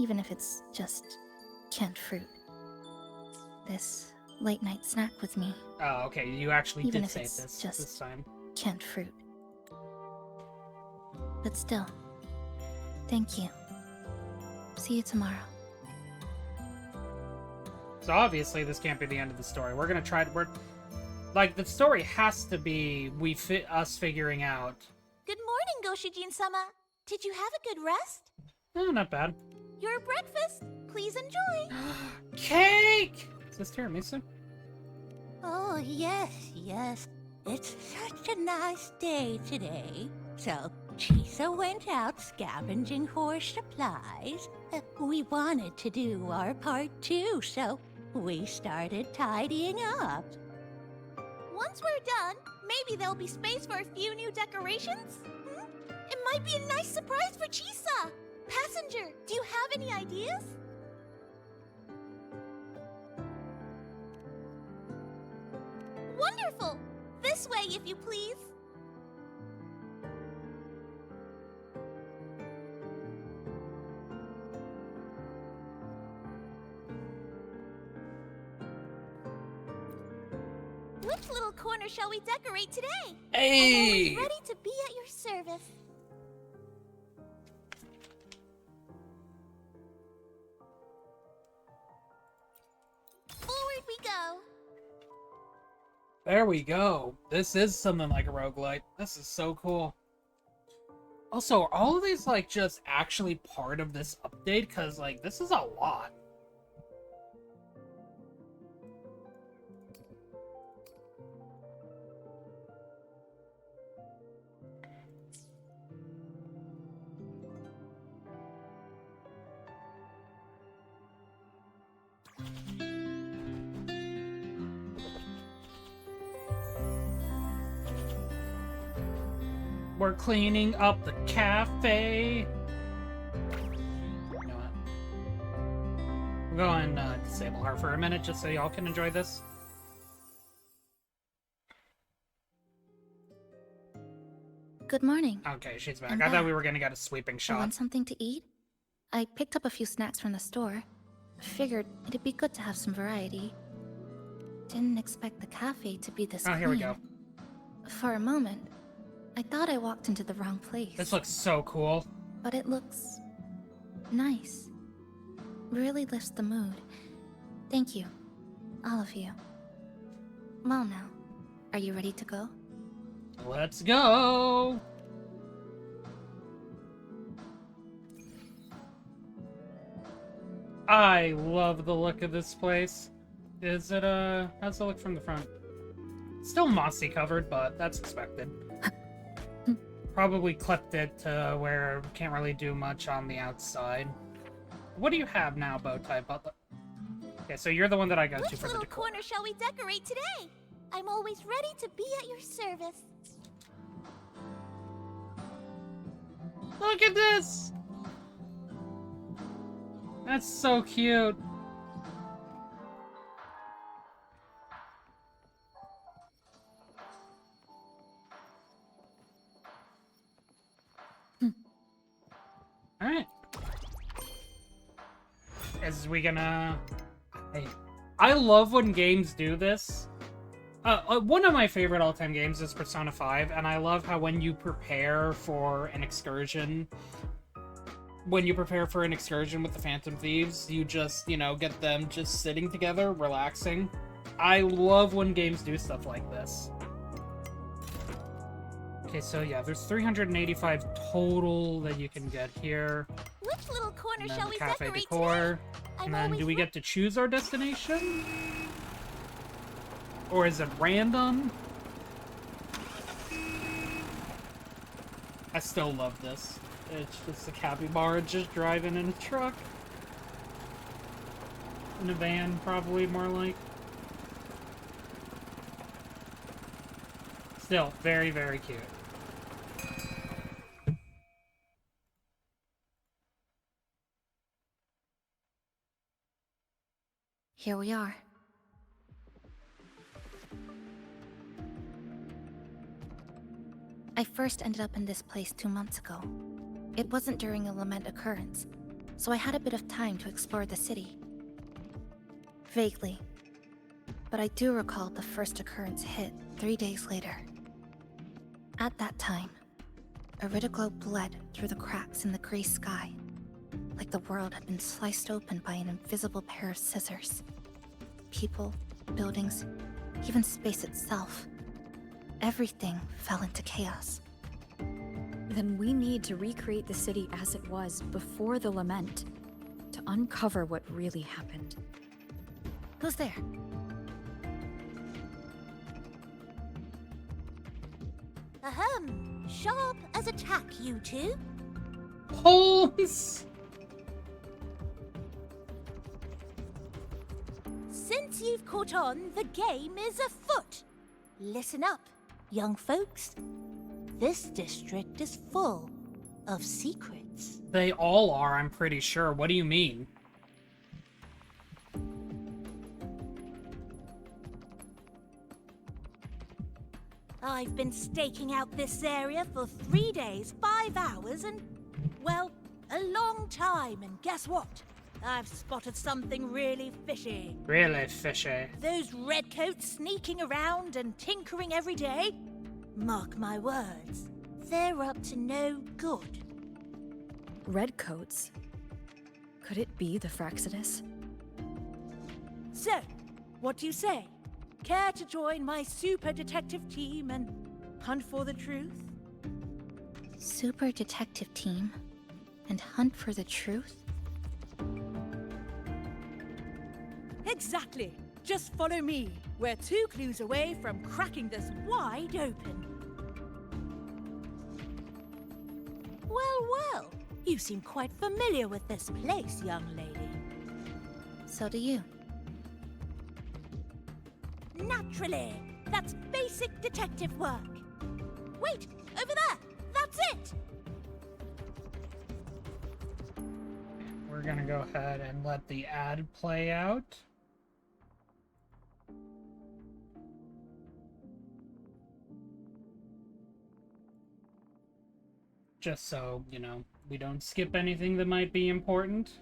Even if it's just canned fruit. This late-night snack with me. Oh, okay, you actually Even did if say it's this just time. Canned fruit. But still, thank you. See you tomorrow. So obviously this can't be the end of the story. We're gonna try. Like, the story has to be us figuring out. Good morning, Goshijin-sama. Did you have a good rest? Oh, not bad. Your breakfast. Please enjoy. Cake! Is this tiramisu? Oh, yes, yes. It's such a nice day today. So, Chisa went out scavenging for supplies. We wanted to do our part too, so we started tidying up. Once we're done, maybe there'll be space for a few new decorations? It might be a nice surprise for Chisa! Passenger, do you have any ideas? Wonderful! This way, if you please. Which little corner shall we decorate today? Hey! I'm always ready to be at your service. Forward we go. There we go. This is something like a roguelite. This is so cool. Also, are all of these, like, just actually part of this update? Because, like, this is a lot. We're cleaning up the cafe. You know what? We'll go and disable her for a minute just so y'all can enjoy this. Good morning. Okay, she's back. I'm I thought back. we were gonna get a sweeping I shot. want something to eat? I picked up a few snacks from the store. Figured it'd be good to have some variety. Didn't expect the cafe to be this Oh, here we clean. go. For a moment, I thought I walked into the wrong place. This looks so cool. But it looks nice. Really lifts the mood. Thank you, all of you. Well now, are you ready to go? Let's go! I love the look of this place. Is it, how's it look from the front? Still mossy covered, but that's expected. Probably clipped it to where can't really do much on the outside. What do you have now, Bowtie? Okay, so you're the one that I go to Which for the little decor. corner shall we decorate today? I'm always ready to be at your service. Look at this! That's so cute. Is we gonna... I love when games do this. One of my favorite all-time games is Persona 5, and I love how when you prepare for an excursion... When you prepare for an excursion with the Phantom Thieves, you just, you know, get them just sitting together, relaxing. I love when games do stuff like this. Okay, so yeah, there's 385 total that you can get here. Which little corner And then shall the we Cafe decorate Decor. today? And then do we get to choose our destination? Or is it random? I still love this. It's just a capybara just driving in a truck. In a van, probably more like. Still, very, very cute. Here we are. I first ended up in this place 2 months ago. It wasn't during a lament occurrence, so I had a bit of time to explore the city. Vaguely. But I do recall the first occurrence hit 3 days later. At that time, Iridoglow bled through the cracks in the gray sky, like the world had been sliced open by an invisible pair of scissors. People, buildings, even space itself. Everything fell into chaos. Then we need to recreate the city as it was before the lament, to uncover what really happened. Who's there? Ahem. Sharp as a tack, you two. Holmes! Since you've caught on, the game is afoot. Listen up, young folks. This district is full of secrets. They all are, I'm pretty sure. What do you mean? I've been staking out this area for 3 days, 5 hours, and, well, a long time. And guess what? I've spotted something really fishy. Really fishy. Those redcoats sneaking around and tinkering every day? Mark my words, they're up to no good. Redcoats? Could it be the Fraxidus? So, what do you say? Care to join my super detective team and hunt for the truth? Super detective team? And hunt for the truth? Exactly. Just follow me. We're 2 clues away from cracking this wide open. Well, well. You seem quite familiar with this place, young lady. So do you. Naturally. That's basic detective work. Wait, over there. That's it. We're gonna go ahead and let the ad play out. Just so, you know, we don't skip anything that might be important.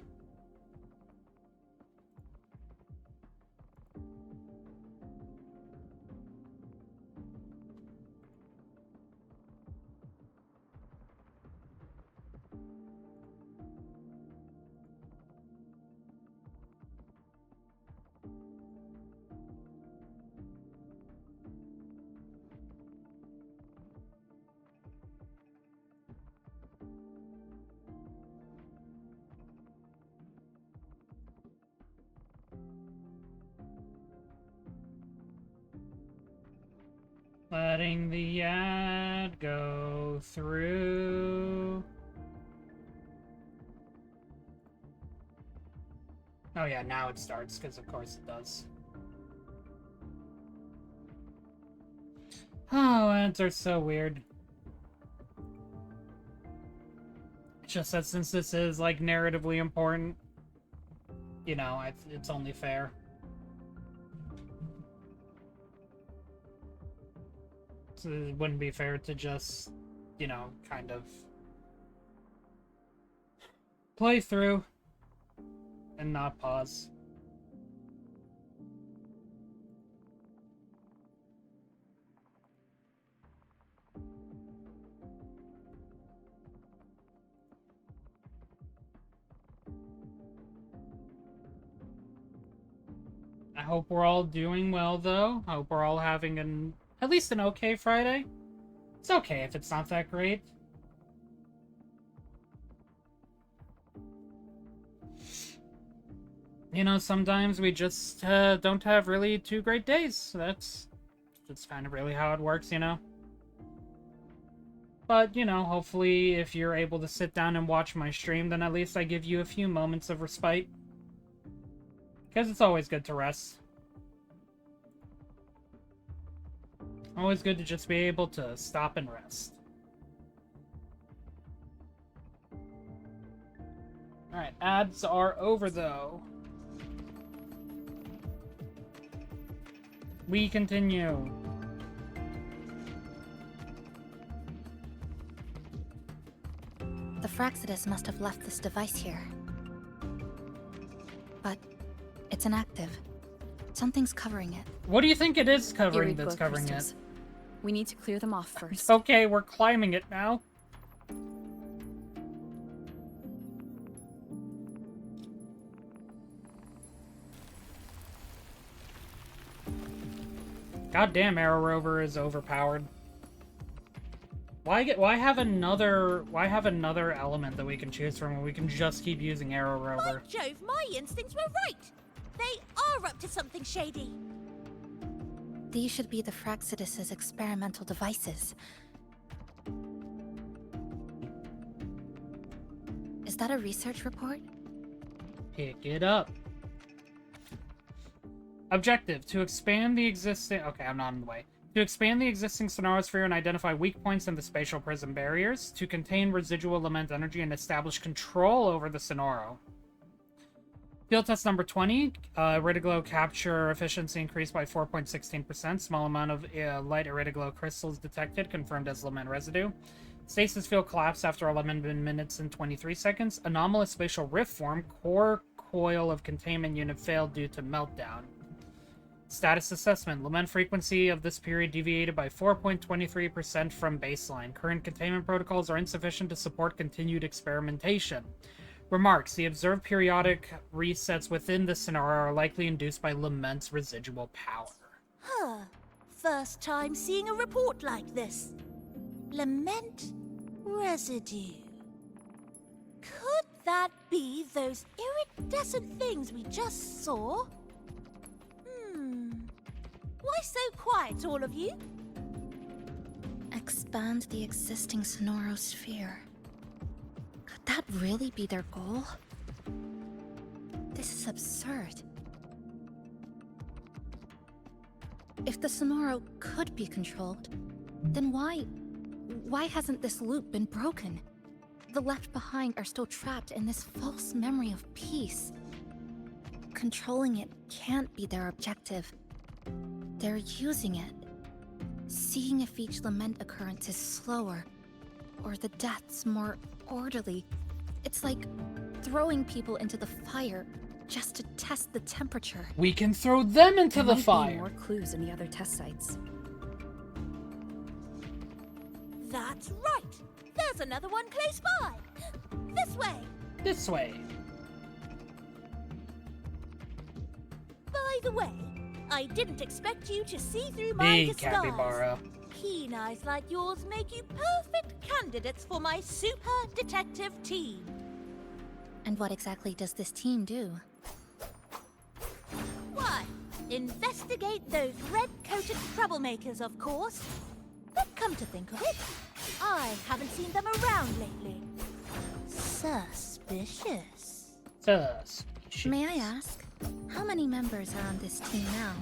Letting the ad go through. Oh yeah, now it starts, because of course it does. Oh, ads are so weird. Just that since this is, like, narratively important, you know, it's only fair. So it wouldn't be fair to just, you know, kind of play through and not pause. I hope we're all doing well, though. I hope we're all having at least an okay Friday. It's okay if it's not that great. You know, sometimes we just don't have really 2 great days. So that's kind of really how it works, you know? But, you know, hopefully if you're able to sit down and watch my stream, then at least I give you a few moments of respite. Because it's always good to rest. Always good to just be able to stop and rest. Alright, ads are over, though. We continue. The Fraxidus must have left this device here. But it's inactive. Something's covering it. What do you think it is covering Eerie that's glow covering crystals. it? We need to clear them off first. Okay, we're climbing it now. Goddamn, Arrow Rover is overpowered. Why have another element that we can choose from when we can just keep using Arrow Rover? By Jove, my instincts were right. They are up to something shady. These should be the Fraxidus's experimental devices. Is that a research report? Pick it up. Objective, to expand the existing... Okay, I'm not in the way. To expand the existing Sonarosphere and identify weak points in the spatial prism barriers, to contain residual lament energy and establish control over the Sonaro. Field test number 20, Iridoglow capture efficiency increased by 4.16%. Small amount of light Iridoglow crystals detected, confirmed as lament residue. Stasis field collapsed after 11 minutes and 23 seconds. Anomalous spatial rift form. Core coil of containment unit failed due to meltdown. Status assessment. Lament frequency of this period deviated by 4.23% from baseline. Current containment protocols are insufficient to support continued experimentation. Remarks. The observed periodic resets within the scenario are likely induced by Lament's residual power. Huh. First time seeing a report like this. Lament residue. Could that be those iridescent things we just saw? Why so quiet, all of you? Expand the existing Sonorosphere. Could that really be their goal? This is absurd. If the Sonaro could be controlled, then why hasn't this loop been broken? The left behind are still trapped in this false memory of peace. Controlling it can't be their objective. They're using it. Seeing if each lament occurrence is slower, or the deaths more orderly. It's like throwing people into the fire just to test the temperature. We can throw them into there the might fire. Be more clues in the other test sites. That's right. There's another one close by. This way. This way. By the way, I didn't expect you to see through my Big disguise. capybara. Keen eyes like yours make you perfect candidates for my super detective team. And what exactly does this team do? Why, investigate those red-coated troublemakers, of course. But come to think of it, I haven't seen them around lately. Suspicious. Suspicious. May I ask, how many members are on this team now?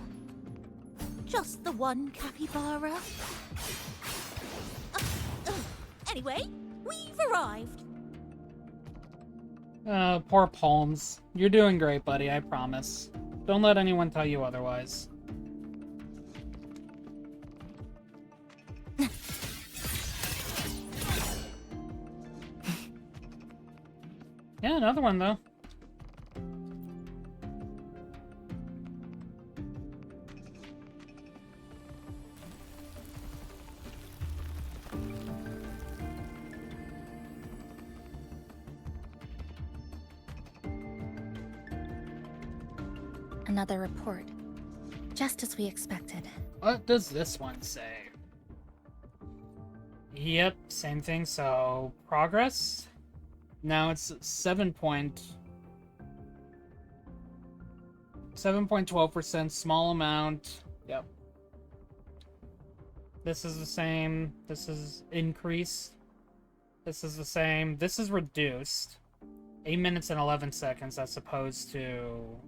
Just the one capybara. Anyway, we've arrived. Poor Palms. You're doing great, buddy, I promise. Don't let anyone tell you otherwise. Yeah, another one, though. Another report. Just as we expected. What does this one say? Yep, same thing. So, progress? Now it's 7.12%, small amount. Yep. This is the same. This is increased. This is the same. This is reduced. 8 minutes and 11 seconds as opposed to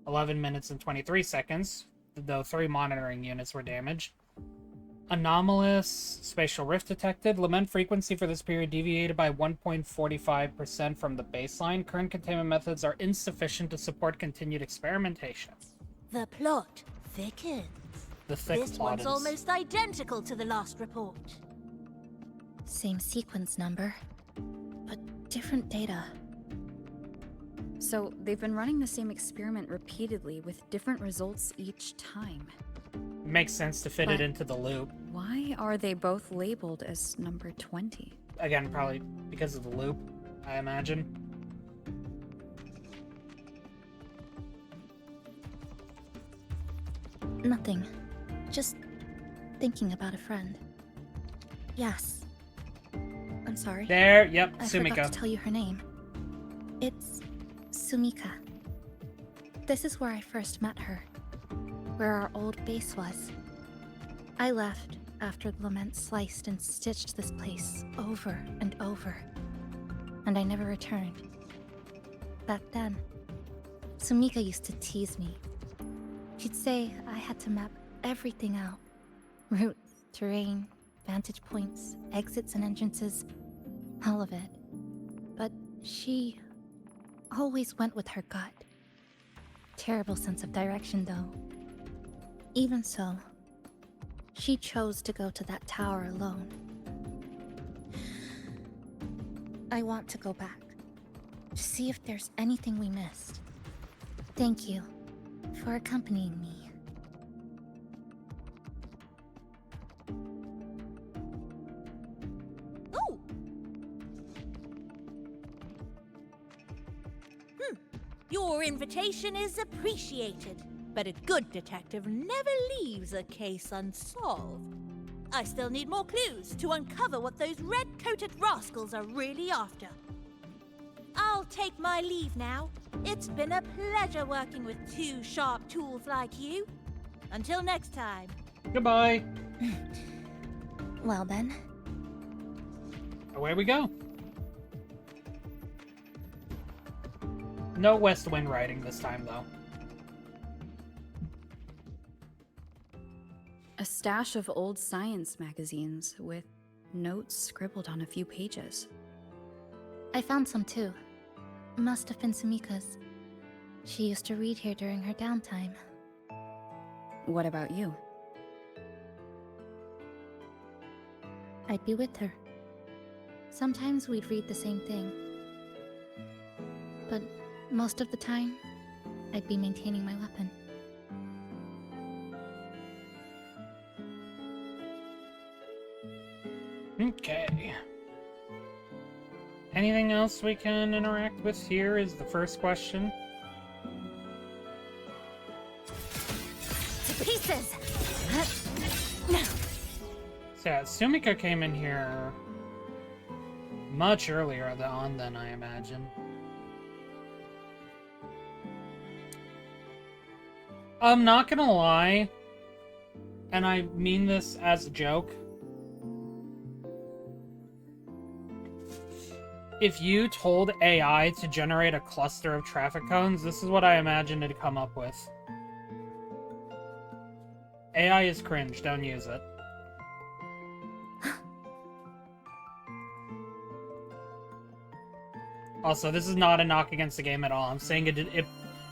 11 minutes and 23 seconds, though 3 monitoring units were damaged. Anomalous spatial rift detected. Lament frequency for this period deviated by 1.45% from the baseline. Current containment methods are insufficient to support continued experimentation. The plot thickens. The thick This plot one's is... almost identical to the last report. Same sequence number, but different data. So they've been running the same experiment repeatedly with different results each time. Makes sense to fit it into the loop. Why are they both labeled as number 20? Again, probably because of the loop, I imagine. Nothing. Just thinking about a friend. Yes. I'm sorry. There, yep, I Sumika. forgot to tell you her name. It's Sumika. This is where I first met her. Where our old base was. I left after the Lament sliced and stitched this place over and over. And I never returned. Back then, Sumika used to tease me. She'd say I had to map everything out. Routes, terrain, vantage points, exits and entrances, all of it. But she always went with her gut. Terrible sense of direction, though. Even so, she chose to go to that tower alone. I want to go back, to see if there's anything we missed. Thank you for accompanying me. Oh! Your invitation is appreciated, but a good detective never leaves a case unsolved. I still need more clues to uncover what those red-coated rascals are really after. I'll take my leave now. It's been a pleasure working with two sharp tools like you. Until next time. Goodbye. Well then. Away we go. No West Wind riding this time, though. A stash of old science magazines with notes scribbled on a few pages. I found some too. Must have been Sumika's. She used to read here during her downtime. What about you? I'd be with her. Sometimes we'd read the same thing. But most of the time, I'd be maintaining my weapon. Okay. Anything else we can interact with here is the first question. To pieces! So yeah, Sumika came in here much earlier than I imagine. I'm not gonna lie, and I mean this as a joke. If you told AI to generate a cluster of traffic cones, this is what I imagined it'd come up with. AI is cringe, don't use it. Also, this is not a knock against the game at all. I'm saying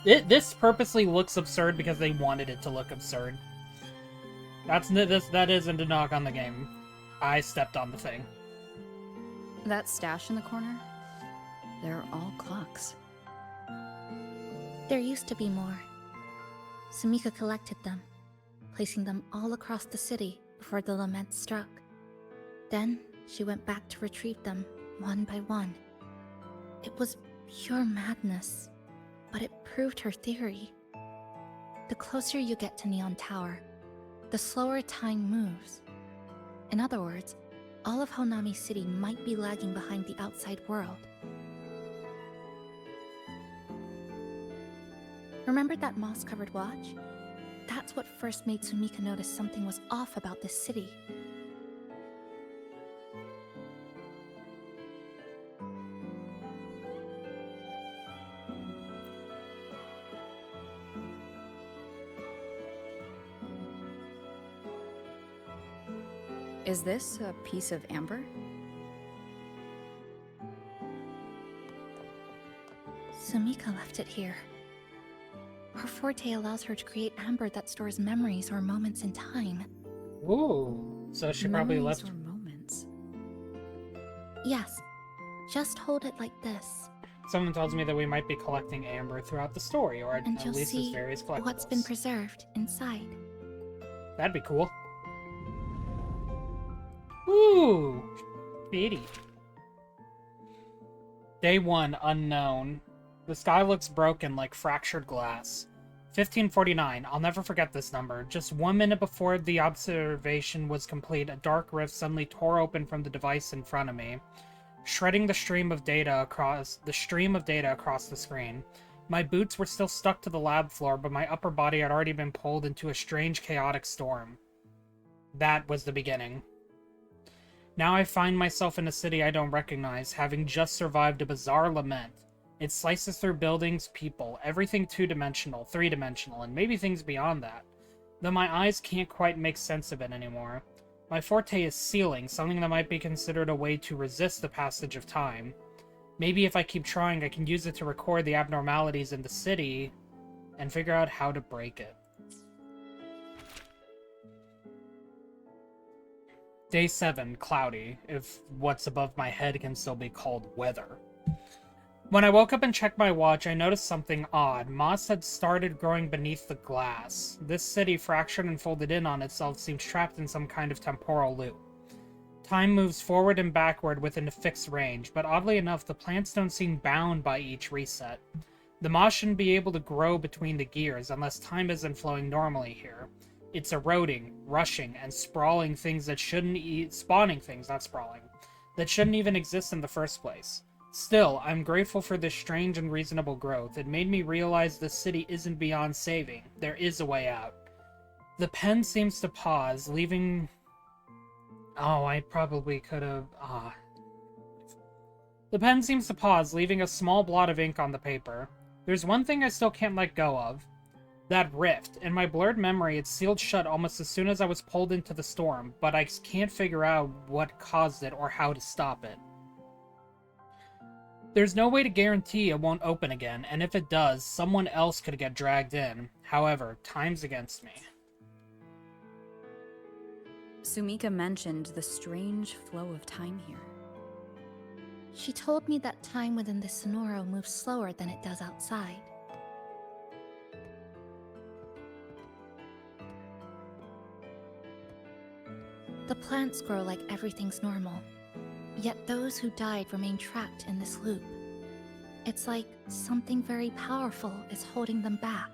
this purposely looks absurd because they wanted it to look absurd. That isn't a knock on the game. I stepped on the thing. That stash in the corner? They're all clocks. There used to be more. Sumika collected them, placing them all across the city before the lament struck. Then she went back to retrieve them one by one. It was pure madness, but it proved her theory. The closer you get to Neon Tower, the slower time moves. In other words, all of Honami City might be lagging behind the outside world. Remember that moss-covered watch? That's what first made Sumika notice something was off about this city. Is this a piece of amber? Sumika left it here. Her forte allows her to create amber that stores memories or moments in time. Ooh, so she probably Memories left. or moments. Yes, just hold it like this, Someone tells me that we might be collecting amber throughout the story, or and at you'll least its see various collectibles. what's been preserved inside. That'd be cool. Ooh, pretty. Day 1, unknown. The sky looks broken like fractured glass. 1549. I'll never forget this number. Just 1 minute before the observation was complete, a dark rift suddenly tore open from the device in front of me, shredding the stream of data across the screen. My boots were still stuck to the lab floor, but my upper body had already been pulled into a strange, chaotic storm. That was the beginning. Now I find myself in a city I don't recognize, having just survived a bizarre lament. It slices through buildings, people, everything two-dimensional, three-dimensional, and maybe things beyond that. Though my eyes can't quite make sense of it anymore. My forte is sealing, something that might be considered a way to resist the passage of time. Maybe if I keep trying, I can use it to record the abnormalities in the city and figure out how to break it. Day 7, cloudy, if what's above my head can still be called weather. When I woke up and checked my watch, I noticed something odd. Moss had started growing beneath the glass. This city, fractured and folded in on itself, seems trapped in some kind of temporal loop. Time moves forward and backward within a fixed range, but oddly enough, the plants don't seem bound by each reset. The moss shouldn't be able to grow between the gears unless time isn't flowing normally here. It's eroding, rushing, and sprawling things that shouldn't spawning things, not sprawling, that shouldn't even exist in the first place. Still, I'm grateful for this strange and reasonable growth. It made me realize this city isn't beyond saving. There is a way out. The pen seems to pause, leaving... Oh, I probably could have... The pen seems to pause, leaving a small blot of ink on the paper. There's one thing I still can't let go of. That rift. In my blurred memory, it sealed shut almost as soon as I was pulled into the storm, but I can't figure out what caused it or how to stop it. There's no way to guarantee it won't open again, and if it does, someone else could get dragged in. However, time's against me. Sumika mentioned the strange flow of time here. She told me that time within the Sonoro moves slower than it does outside. The plants grow like everything's normal, yet those who died remain trapped in this loop. It's like something very powerful is holding them back.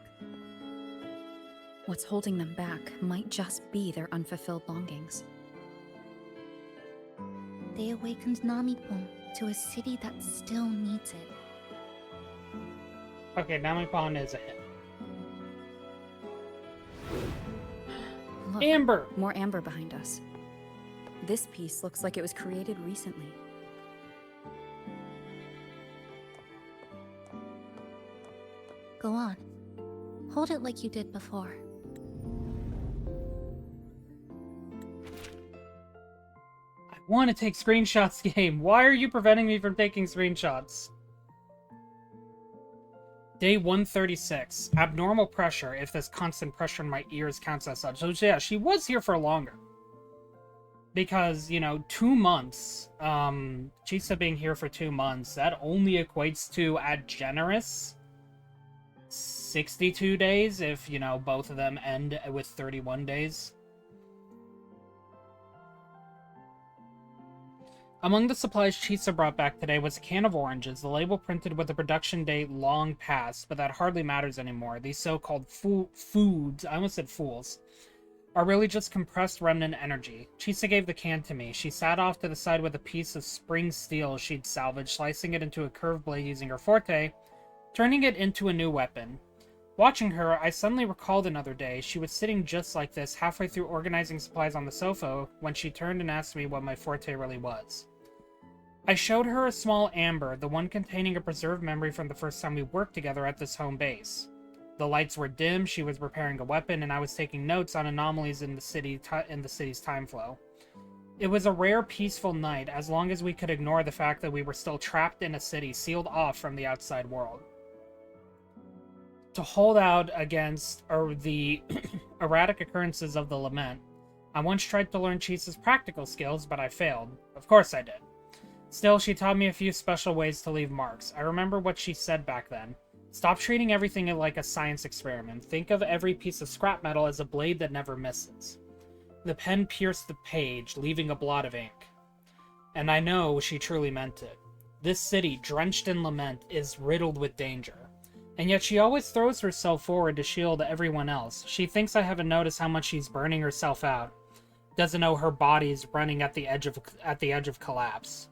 What's holding them back might just be their unfulfilled longings. They awakened Namipon to a city that still needs it. Okay, Namipon is a hit. Look, Amber! More amber behind us. This piece looks like it was created recently. Go on. Hold it like you did before. I want to take screenshots, game. Why are you preventing me from taking screenshots? Day 136. Abnormal pressure, if this constant pressure in my ears counts as such. So yeah, she was here for longer. Because, 2 months. Chisa being here for 2 months, that only equates to, at generous, 62 days if, both of them end with 31 days. Among the supplies Chisa brought back today was a can of oranges, the label printed with a production date long past, but that hardly matters anymore. These so-called foods, I almost said fools, are really just compressed remnant energy. Chisa gave the can to me. She sat off to the side with a piece of spring steel she'd salvaged, slicing it into a curved blade using her forte, turning it into a new weapon. Watching her, I suddenly recalled another day. She was sitting just like this, halfway through organizing supplies on the sofa, when she turned and asked me what my forte really was. I showed her a small amber, the one containing a preserved memory from the first time we worked together at this home base. The lights were dim, she was repairing a weapon, and I was taking notes on anomalies in the city's time flow. It was a rare, peaceful night, as long as we could ignore the fact that we were still trapped in a city, sealed off from the outside world. To hold out against the erratic occurrences of the lament, I once tried to learn Chisa's practical skills, but I failed. Of course I did. Still, she taught me a few special ways to leave marks. I remember what she said back then. Stop treating everything like a science experiment. Think of every piece of scrap metal as a blade that never misses. The pen pierced the page, leaving a blot of ink. And I know she truly meant it. This city, drenched in lament, is riddled with danger. And yet she always throws herself forward to shield everyone else. She thinks I haven't noticed how much she's burning herself out. Doesn't know her body's running at the edge of collapse.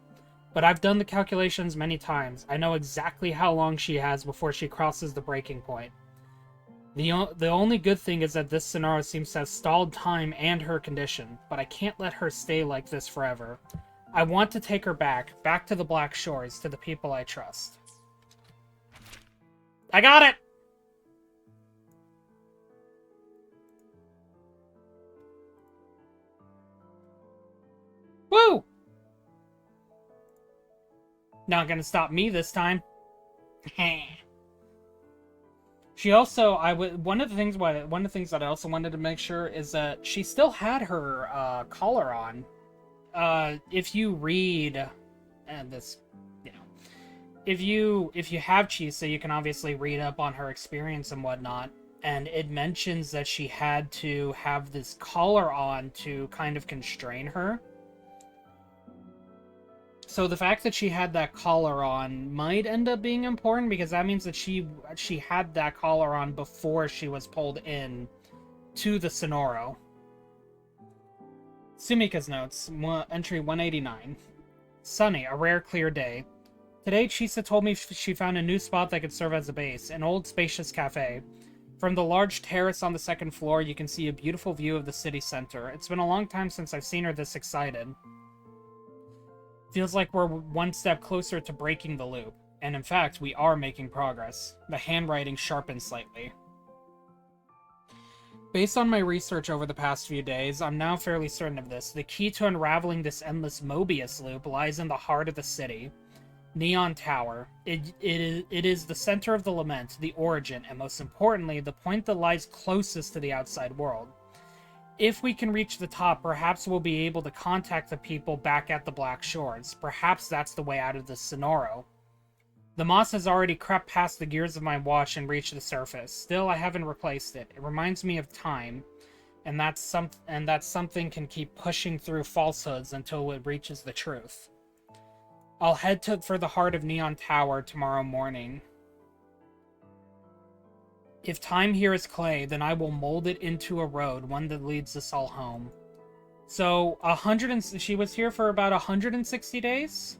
But I've done the calculations many times. I know exactly how long she has before she crosses the breaking point. The only good thing is that this scenario seems to have stalled time and her condition, but I can't let her stay like this forever. I want to take her back to the Black Shores, to the people I trust. I got it! Woo! Not gonna stop me this time. She also, one of the things that I also wanted to make sure is that she still had her collar on. If you read, and this, you know, if you have Chisa, you can obviously read up on her experience and whatnot. And it mentions that she had to have this collar on to kind of constrain her. So the fact that she had that collar on might end up being important, because that means that she had that collar on before she was pulled in to the Sonoro. Sumika's notes, entry 189. Sunny, a rare clear day. Today, Chisa told me she found a new spot that could serve as a base, an old spacious cafe. From the large terrace on the second floor, you can see a beautiful view of the city center. It's been a long time since I've seen her this excited. Feels like we're one step closer to breaking the loop. And in fact, we are making progress. The handwriting sharpened slightly. Based on my research over the past few days, I'm now fairly certain of this. The key to unraveling this endless Mobius loop lies in the heart of the city. Neon Tower. It is the center of the lament, the origin, and most importantly, the point that lies closest to the outside world. If we can reach the top, perhaps we'll be able to contact the people back at the Black Shores. Perhaps that's the way out of this Sonoro. The moss has already crept past the gears of my watch and reached the surface. Still, I haven't replaced it. It reminds me of time, and that something can keep pushing through falsehoods until it reaches the truth. I'll head for the heart of Neon Tower tomorrow morning. If time here is clay, then I will mold it into a road, one that leads us all home. So, she was here for about 160 days?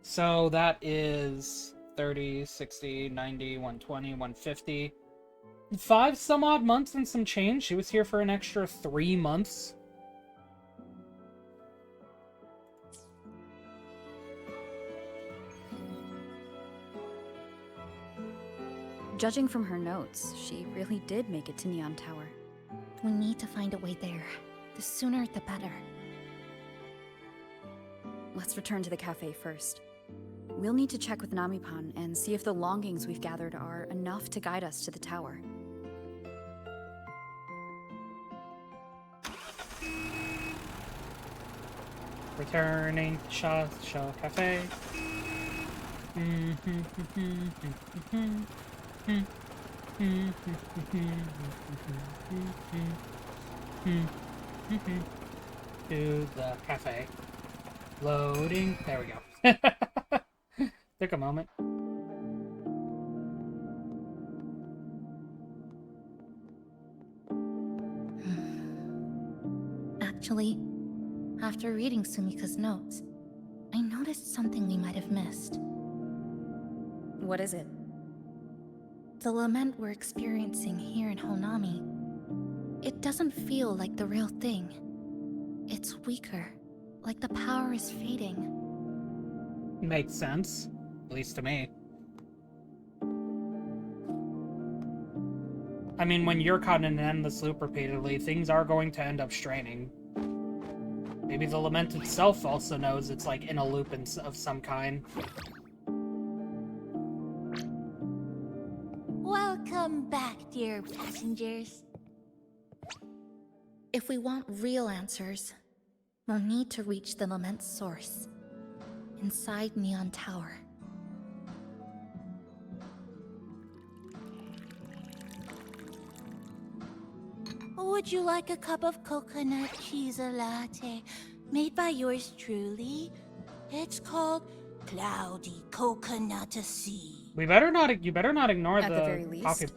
So that is 30, 60, 90, 120, 150. 5 some odd months and some change. She was here for an extra 3 months. Judging from her notes, she really did make it to Neon Tower. We need to find a way there. The sooner the better. Let's return to the cafe first. We'll need to check with Namipan and see if the longings we've gathered are enough to guide us to the tower. Returning to Shaw Cafe. To the cafe. Loading. There we go. Took a moment. Actually, after reading Sumika's notes, I noticed something we might have missed. What is it? The lament we're experiencing here in Honami. It doesn't feel like the real thing. It's weaker, like the power is fading. Makes sense. At least to me. I mean, when you're caught in an endless loop repeatedly, things are going to end up straining. Maybe the lament itself also knows it's like in a loop of some kind. Welcome back, dear passengers. If we want real answers, we'll need to reach the lament's source, inside Neon Tower. Would you like a cup of coconut cheese latte made by yours truly? It's called Cloudy Coconut Sea. We better not. You better not ignore At the very least, coffee.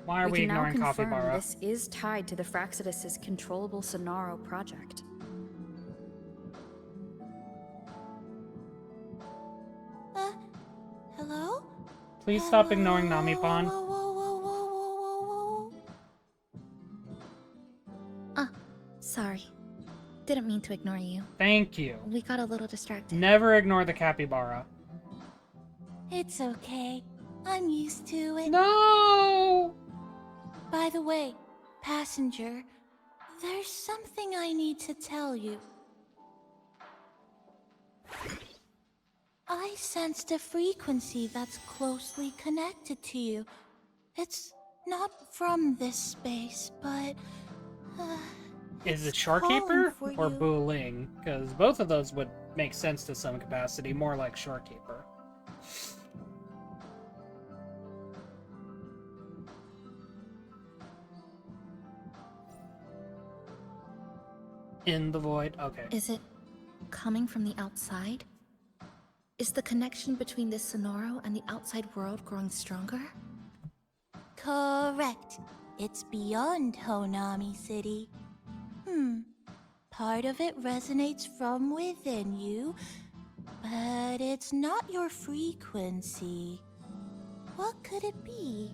Why are we ignoring can now coffee confirm bar? this is tied to the Fraxidus' controllable Sonaro project. Hello? Please stop ignoring Nami-pan. Ah, sorry. Didn't mean to ignore you. Thank you. We got a little distracted. Never ignore the capybara. It's okay. I'm used to it. No! By the way, passenger, there's something I need to tell you. I sensed a frequency that's closely connected to you. It's not from this space, but... Is it calling Shorekeeper for or you. Buling? Because both of those would make sense to some capacity, more like Shorekeeper. In the void? Okay. Is it coming from the outside? Is the connection between this Sonoro and the outside world growing stronger? Correct. It's beyond Honami City. Part of it resonates from within you, but it's not your frequency. What could it be?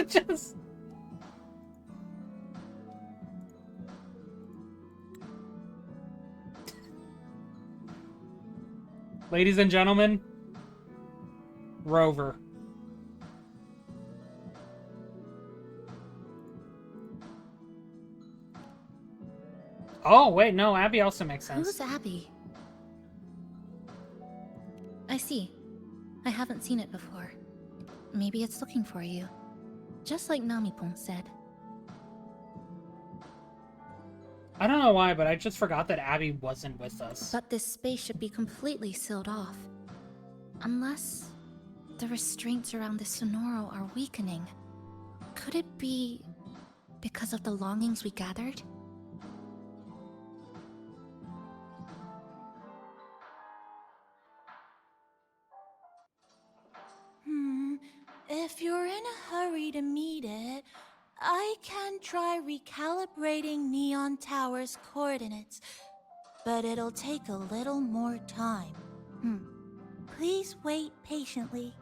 Just... Ladies and gentlemen, Rover. Oh, wait, no, Abby also makes sense. Who's Abby? I see. I haven't seen it before. Maybe it's looking for you. Just like Nami-pon said. I don't know why, but I just forgot that Abby wasn't with us. But this space should be completely sealed off. Unless the restraints around the Sonoro are weakening. Could it be because of the longings we gathered? If you're in a hurry to meet it, I can try recalibrating Neon Tower's coordinates, but it'll take a little more time. Please wait patiently.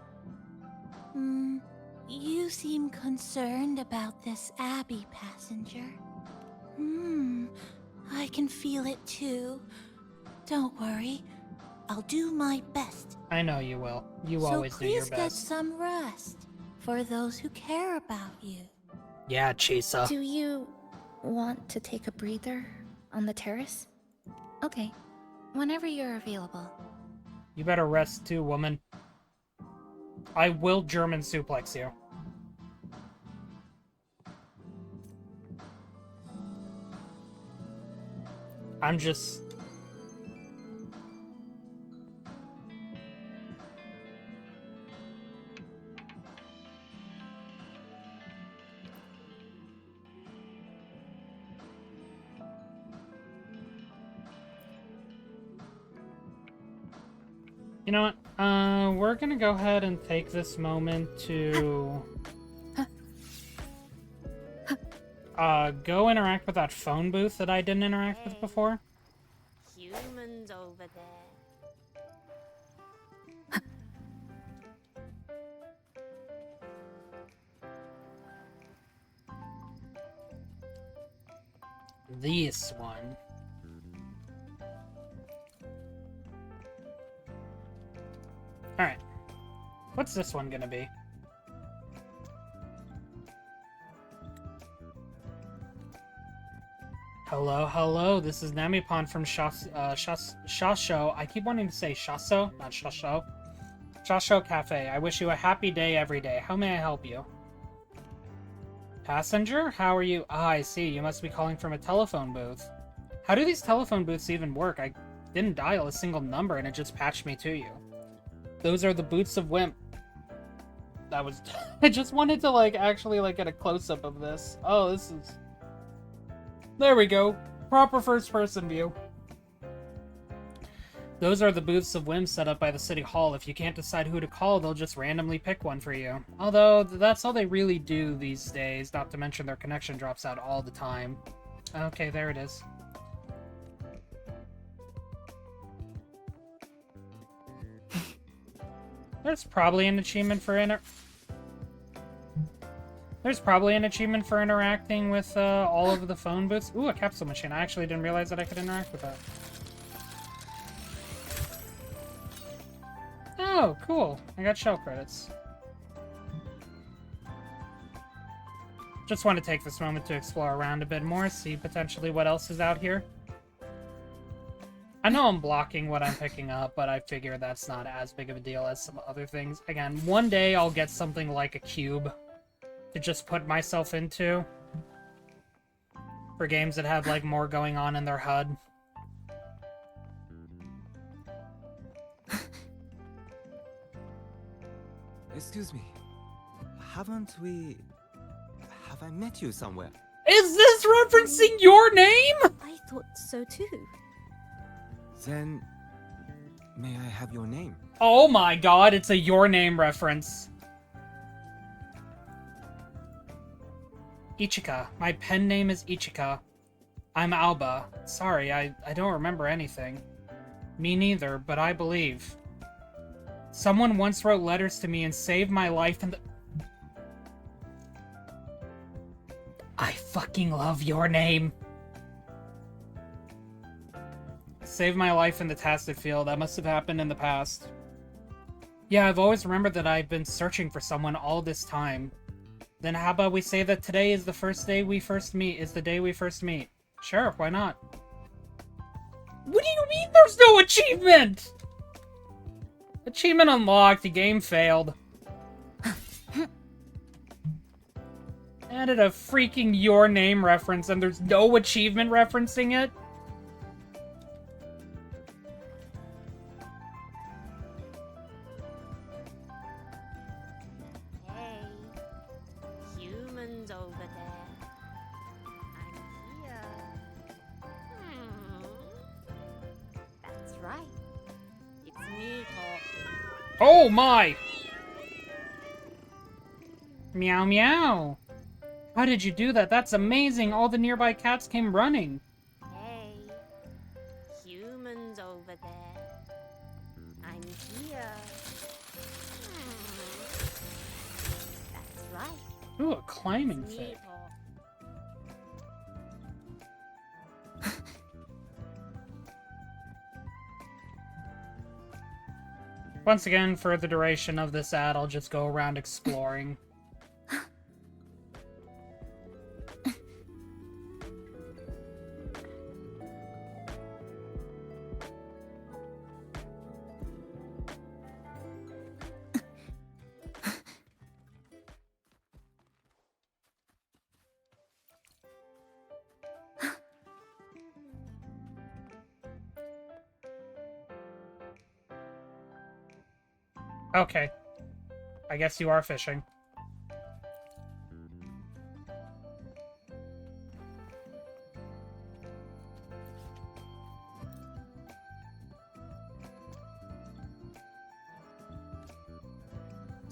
You seem concerned about this Abby passenger. I can feel it too. Don't worry, I'll do my best. I know you will. You always do your So please get best. some rest for those who care about you. Yeah, Chisa. Do you want to take a breather on the terrace? Okay, whenever you're available. You better rest too, woman. I will German suplex you. I'm just... You know what? We're gonna go ahead and take this moment to go interact with that phone booth that I didn't interact with before. Humans over there. This one. Alright. What's this one gonna be? Hello, this is Namipon from Shasho. I keep wanting to say Shaso, not Shasho. Shasho Cafe. I wish you a happy day every day. How may I help you? Passenger? How are you? Ah, I see. You must be calling from a telephone booth. How do these telephone booths even work? I didn't dial a single number and it just patched me to you. Those are the boots of Wimp. That was... I just wanted to, like, actually, like, get a close-up of this. Oh, this is... There we go. Proper first-person view. Those are the booths of Wimp set up by the City Hall. If you can't decide who to call, they'll just randomly pick one for you. Although, that's all they really do these days, not to mention their connection drops out all the time. Okay, there it is. There's probably an achievement for interacting with all of the phone booths. Ooh, a capsule machine. I actually didn't realize that I could interact with that. Oh, cool. I got shell credits. Just want to take this moment to explore around a bit more, see potentially what else is out here. I know I'm blocking what I'm picking up, but I figure that's not as big of a deal as some other things. Again, one day I'll get something like a cube to just put myself into for games that have, like, more going on in their HUD. Excuse me. Have I met you somewhere? Is this referencing your name? I thought so too. Then, may I have your name? Oh my god, it's a Your Name reference. Ichika. My pen name is Ichika. I'm Alba. Sorry, I don't remember anything. Me neither, but I believe. Someone once wrote letters to me and saved my life in the... I fucking love Your Name. Saved my life in the Tasted Field. That must have happened in the past. Yeah, I've always remembered that I've been searching for someone all this time. Then how about we say that today is the day we first meet? Sure, why not? What do you mean there's no achievement? Achievement unlocked. The game failed. Added a freaking Your Name reference and there's no achievement referencing it? Humans over there. I'm here. That's right. It's me talking. Oh my! Meow meow. How did you do that? That's amazing. All the nearby cats came running. Hey, humans over there. I'm here. That's right. Ooh, a climbing It's me thing. talking. Once again, for the duration of this ad, I'll just go around exploring. Okay. I guess you are fishing.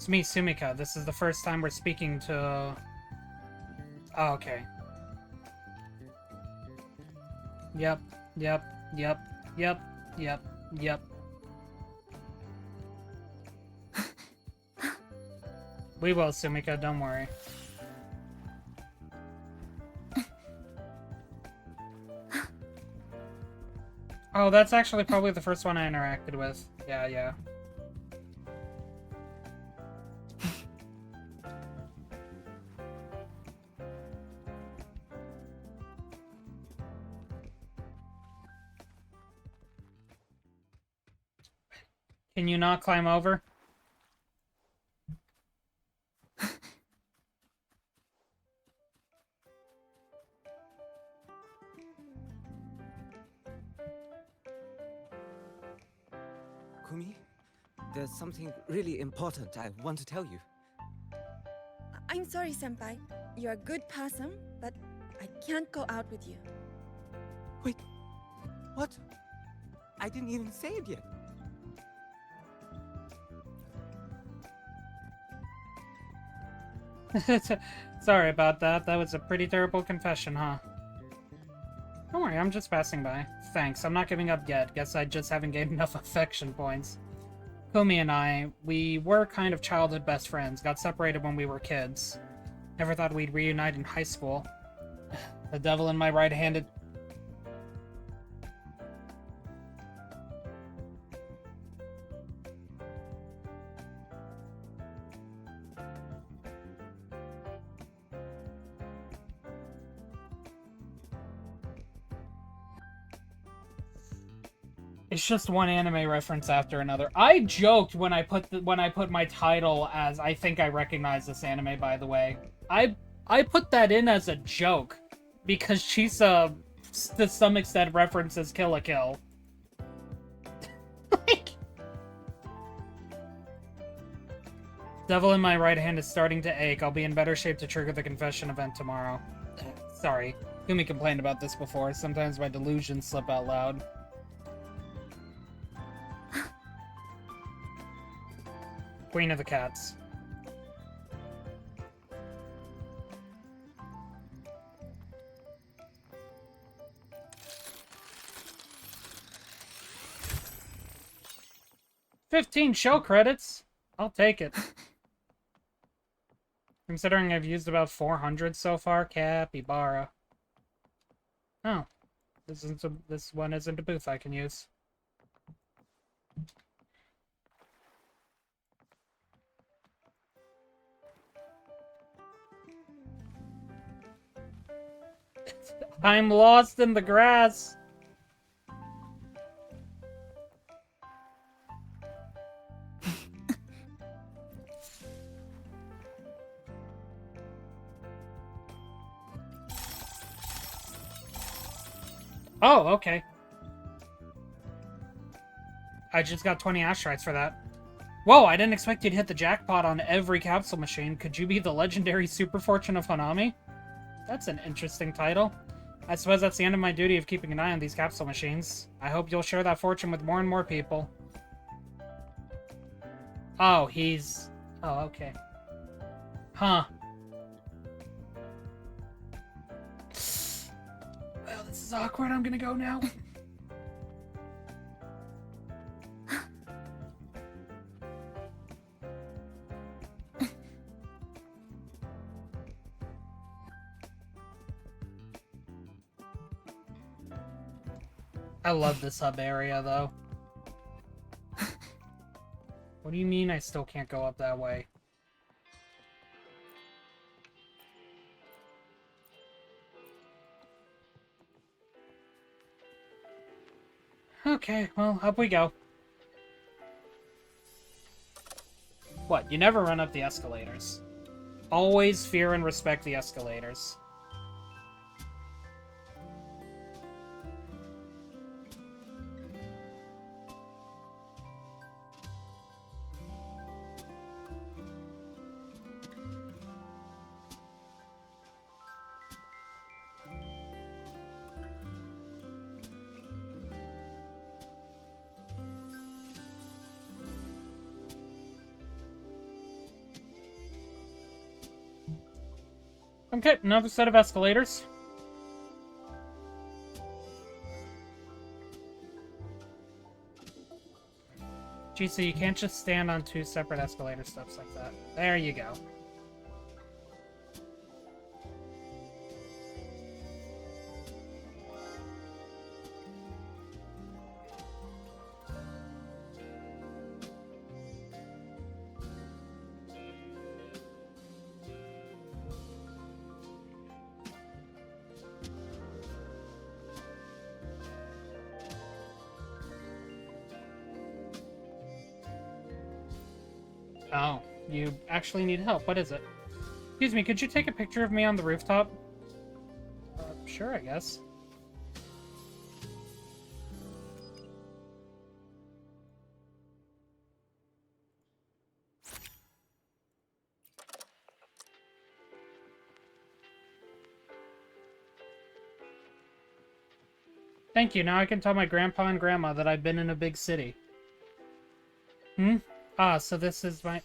It's me, Sumika. This is the first time we're speaking to... Oh, okay. Yep. We will, Sumika, don't worry. Oh, that's actually probably the first one I interacted with. Yeah. Can you not climb over? Kumi, there's something really important I want to tell you. I'm sorry, Senpai. You're a good person, but I can't go out with you. Wait, what? I didn't even say it yet. Sorry about that. That was a pretty terrible confession, huh? Don't worry, I'm just passing by. Thanks, I'm not giving up yet. Guess I just haven't gained enough affection points. Kumi and I, we were kind of childhood best friends. Got separated when we were kids. Never thought we'd reunite in high school. The devil in my right-handed... It's just one anime reference after another. I joked when I put my title as I think I recognize this anime, by the way. I put that in as a joke because Chisa to some extent references Kill la Kill. Like, devil in my right hand is starting to ache. I'll be in better shape to trigger the confession event tomorrow. Sorry. Kumi complained about this before. Sometimes my delusions slip out loud. Queen of the Cats. $15 show credits. I'll take it. Considering I've used about 400 so far, capybara. Oh, this one isn't a booth I can use. I'm lost in the grass. Oh, okay. I just got 20 asteroids for that. Whoa, I didn't expect you'd hit the jackpot on every capsule machine. Could you be the legendary Super Fortune of Hanami? That's an interesting title. I suppose that's the end of my duty of keeping an eye on these capsule machines. I hope you'll share that fortune with more and more people. Oh, he's... Oh, okay. Huh. Well, this is awkward. I'm gonna go now. I love this hub area, though. What do you mean I still can't go up that way? Okay, well, up we go. What, you never run up the escalators. Always fear and respect the escalators. Okay, another set of escalators. Gee, so you can't just stand on two separate escalator steps like that. There you go. Oh, you actually need help. What is it? Excuse me, could you take a picture of me on the rooftop? Sure, I guess. Thank you. Now I can tell my grandpa and grandma that I've been in a big city. Hmm? Ah, so this is my...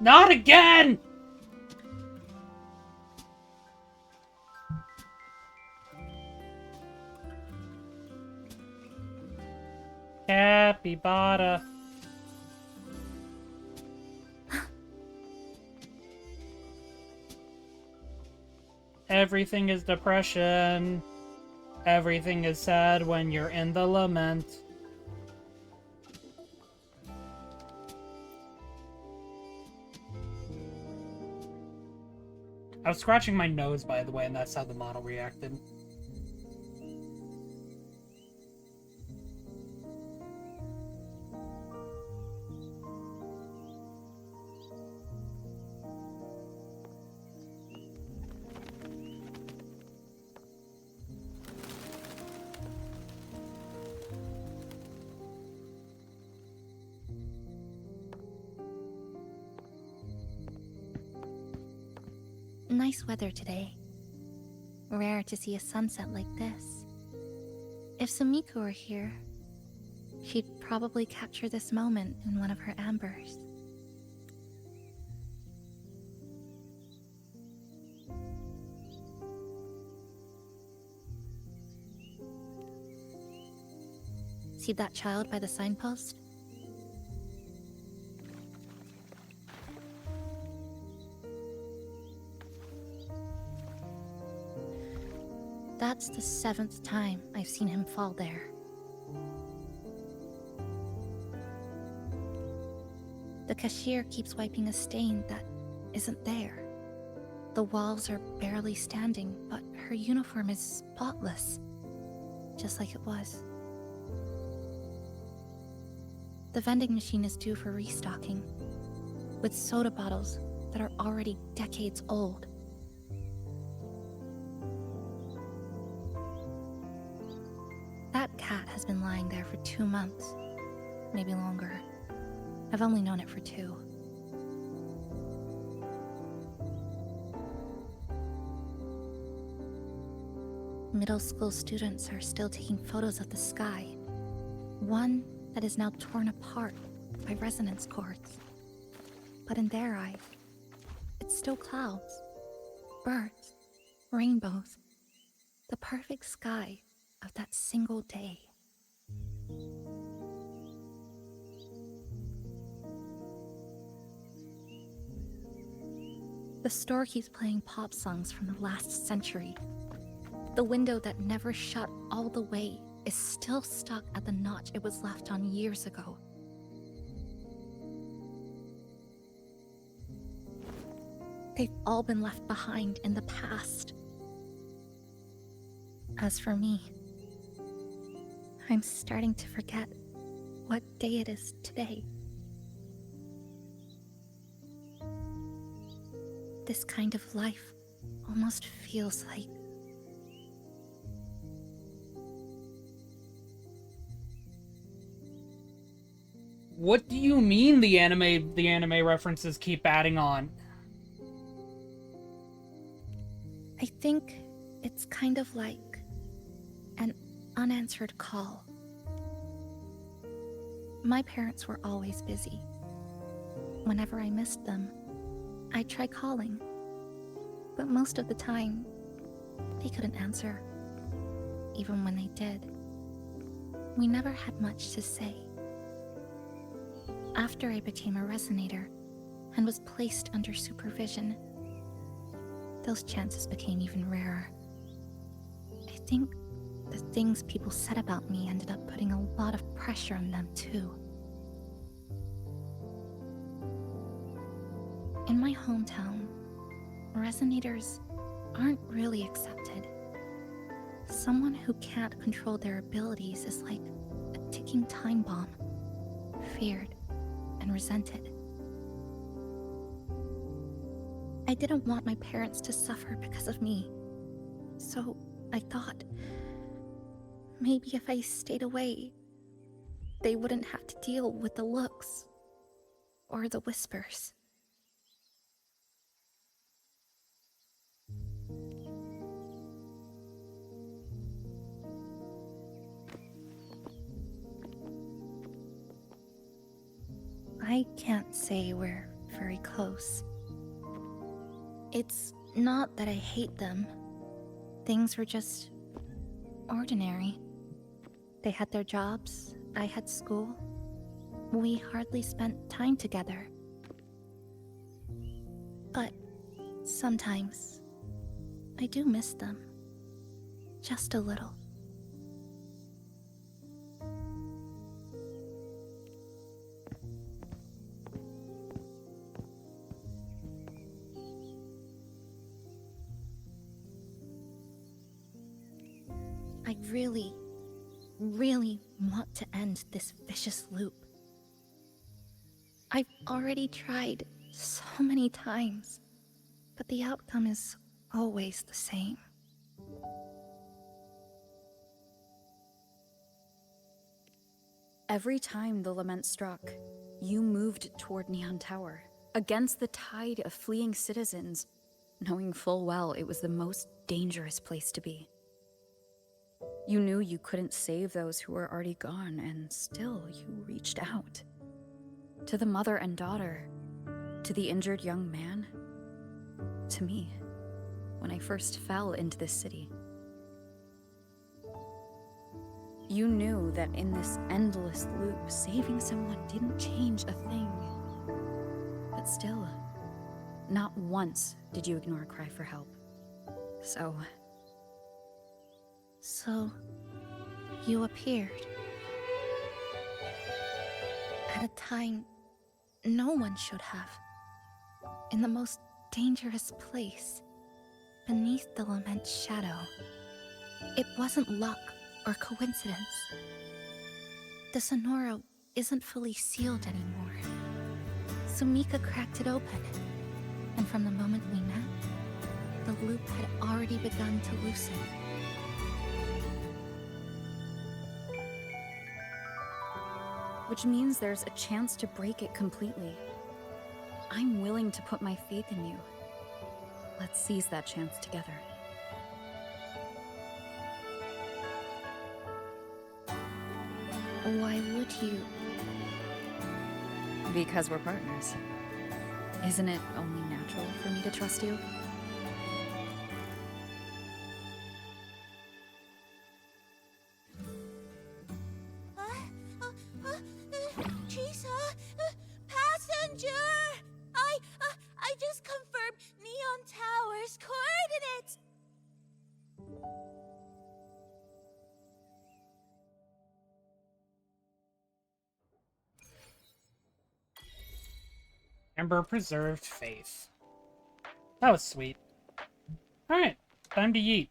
Not again! Capybara. Everything is depression. Everything is sad when you're in the lament. I was scratching my nose, by the way, and that's how the model reacted. Nice weather today. Rare to see a sunset like this. If Sumiko were here, she'd probably capture this moment in one of her ambers. See that child by the signpost? That's the 7th time I've seen him fall there. The cashier keeps wiping a stain that isn't there. The walls are barely standing, but her uniform is spotless, just like it was. The vending machine is due for restocking, with soda bottles that are already decades old. That cat has been lying there for 2 months, maybe longer. I've only known it for 2. Middle school students are still taking photos of the sky. One that is now torn apart by resonance cords. But in their eyes, it's still clouds, birds, rainbows, the perfect sky of that single day. The store keeps playing pop songs from the last century. The window that never shut all the way is still stuck at the notch it was left on years ago. They've all been left behind in the past. As for me, I'm starting to forget what day it is today. This kind of life almost feels like... What do you mean the anime references keep adding on? I think it's kind of like an unanswered call. My parents were always busy. Whenever I missed them, I'd try calling. But most of the time, they couldn't answer. Even when they did, we never had much to say. After I became a resonator and was placed under supervision, those chances became even rarer. I think the things people said about me ended up putting a lot of pressure on them too. In my hometown, resonators aren't really accepted. Someone who can't control their abilities is like a ticking time bomb, feared and resented. I didn't want my parents to suffer because of me, so I thought maybe if I stayed away, they wouldn't have to deal with the looks or the whispers. I can't say we're very close. It's not that I hate them. Things were just ordinary. They had their jobs, I had school. We hardly spent time together. But sometimes I do miss them. Just a little. I really want to end this vicious loop. I've already tried so many times, but the outcome is always the same. Every time the lament struck, you moved toward Neon Tower, against the tide of fleeing citizens, knowing full well it was the most dangerous place to be. You knew you couldn't save those who were already gone, and still you reached out. To the mother and daughter, to the injured young man, to me, when I first fell into this city. You knew that in this endless loop, saving someone didn't change a thing. But still, not once did you ignore a cry for help. So, you appeared. At a time no one should have. In the most dangerous place, beneath the lament's shadow. It wasn't luck or coincidence. The Sonoro isn't fully sealed anymore. Sumika cracked it open, and from the moment we met, the loop had already begun to loosen. which means there's a chance to break it completely. I'm willing to put my faith in you. Let's seize that chance together. Why would you? Because we're partners. Isn't it only natural for me to trust you? Chisa, passenger! I just confirmed Neon Tower's coordinates! Amber preserved faith. That was sweet. Alright, time to yeet.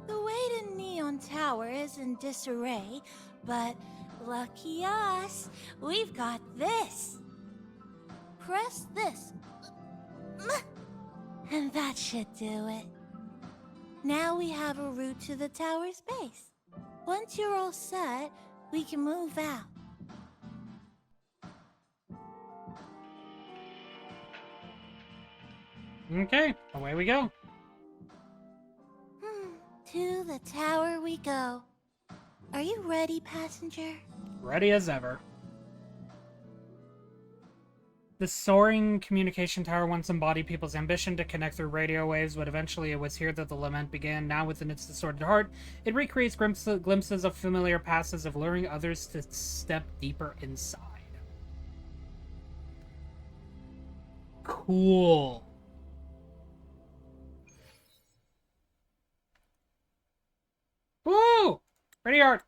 The way to Neon Tower is in disarray, but lucky us, we've got this. Press this. And that should do it. Now we have a route to the tower's base. Once you're all set, we can move out. Okay, away we go. To the tower we go. Are you ready, passenger? Ready as ever. The soaring communication tower once embodied people's ambition to connect through radio waves, but eventually it was here that the lament began. Now, within its distorted heart, it recreates glimpses of familiar pasts of luring others to step deeper inside. Cool. Woo! Pretty art.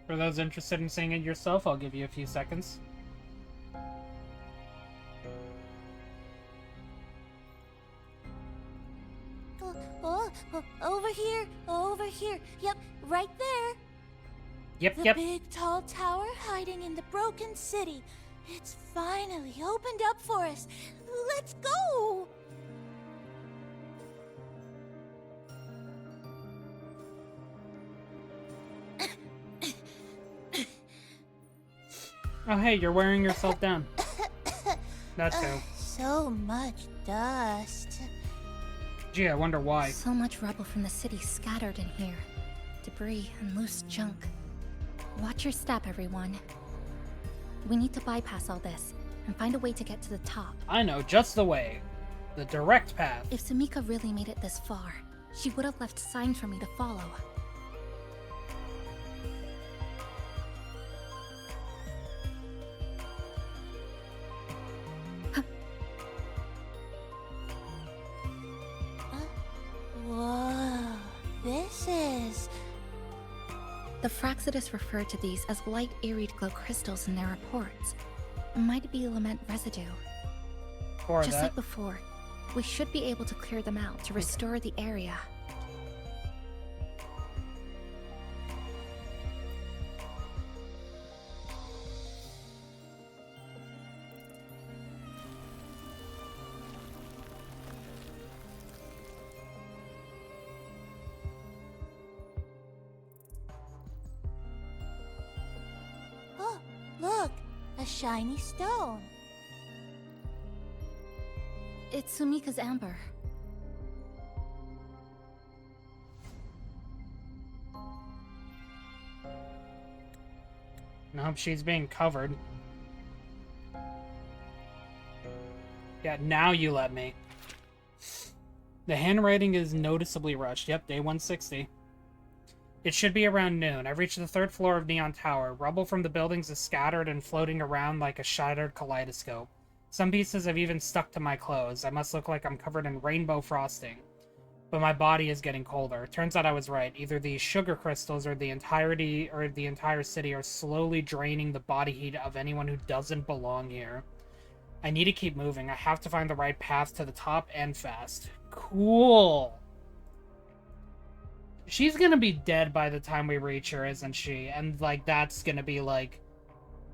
For those interested in seeing it yourself, I'll give you a few seconds. Over here, over here. Yep, right there. Yep, the yep. big tall tower hiding in the broken city. It's finally opened up for us. Let's go! Oh, hey, you're wearing yourself down. That's too. So much dust. Gee, I wonder why. So much rubble from the city scattered in here. Debris and loose junk. Watch your step, everyone. We need to bypass all this and find a way to get to the top. I know just the way. The direct path. If Sumika really made it this far, she would have left signs for me to follow. Whoa, this is... The Fraxidus refer to these as light iried glow crystals in their reports. Might be lament residue. Or Just that. like before, we should be able to clear them out to restore the area. Oh, look, a shiny stone. It's Sumika's amber. Nope, she's being covered. Yeah, now you let me. The handwriting is noticeably rushed. Yep, day 160. It should be around noon. I've reached the 3rd floor of Neon Tower. Rubble from the buildings is scattered and floating around like a shattered kaleidoscope. Some pieces have even stuck to my clothes. I must look like I'm covered in rainbow frosting. But my body is getting colder. Turns out I was right. Either these sugar crystals or the entire city are slowly draining the body heat of anyone who doesn't belong here. I need to keep moving. I have to find the right path to the top and fast. Cool. She's gonna be dead by the time we reach her, isn't she? And like that's gonna be like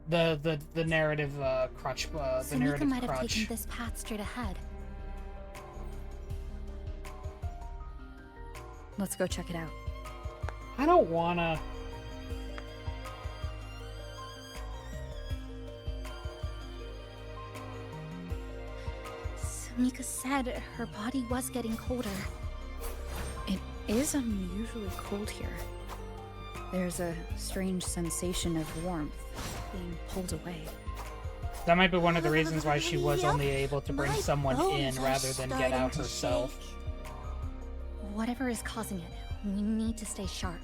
the narrative crutch. The Sumika narrative might have crutch. taken this path straight ahead. Let's go check it out. I don't wanna. Sumika said her body was getting colder. It is unusually cold here. There's a strange sensation of warmth being pulled away. That might be one of the reasons why she was Yep. only able to bring My someone in bones are rather than get out starting to herself. shake. Whatever is causing it, we need to stay sharp.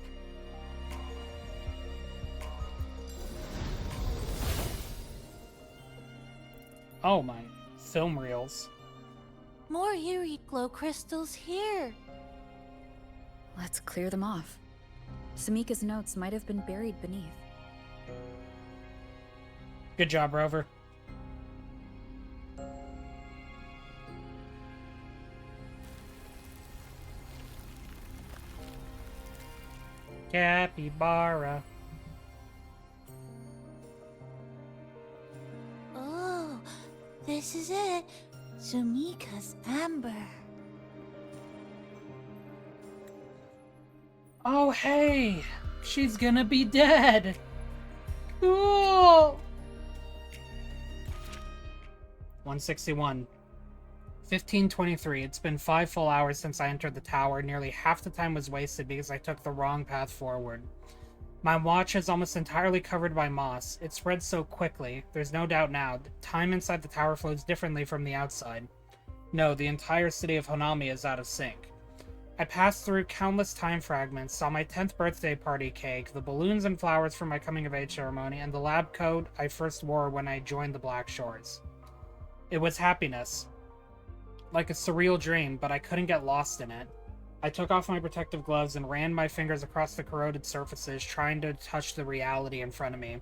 Oh my film reels. More eerie glow crystals here. Let's clear them off. Sumika's notes might have been buried beneath. Good job, Rover. Capybara. Oh, this is it. Sumika's amber. Oh, hey! She's gonna be dead! Cool! 161. 15:23. It's been 5 full hours since I entered the tower. Nearly half the time was wasted because I took the wrong path forward. My watch is almost entirely covered by moss. It spreads so quickly. There's no doubt now. Time inside the tower flows differently from the outside. No, the entire city of Honami is out of sync. I passed through countless time fragments, saw my 10th birthday party cake, the balloons and flowers for my coming-of-age ceremony, and the lab coat I first wore when I joined the Black Shores. It was happiness. Like a surreal dream, but I couldn't get lost in it. I took off my protective gloves and ran my fingers across the corroded surfaces, trying to touch the reality in front of me.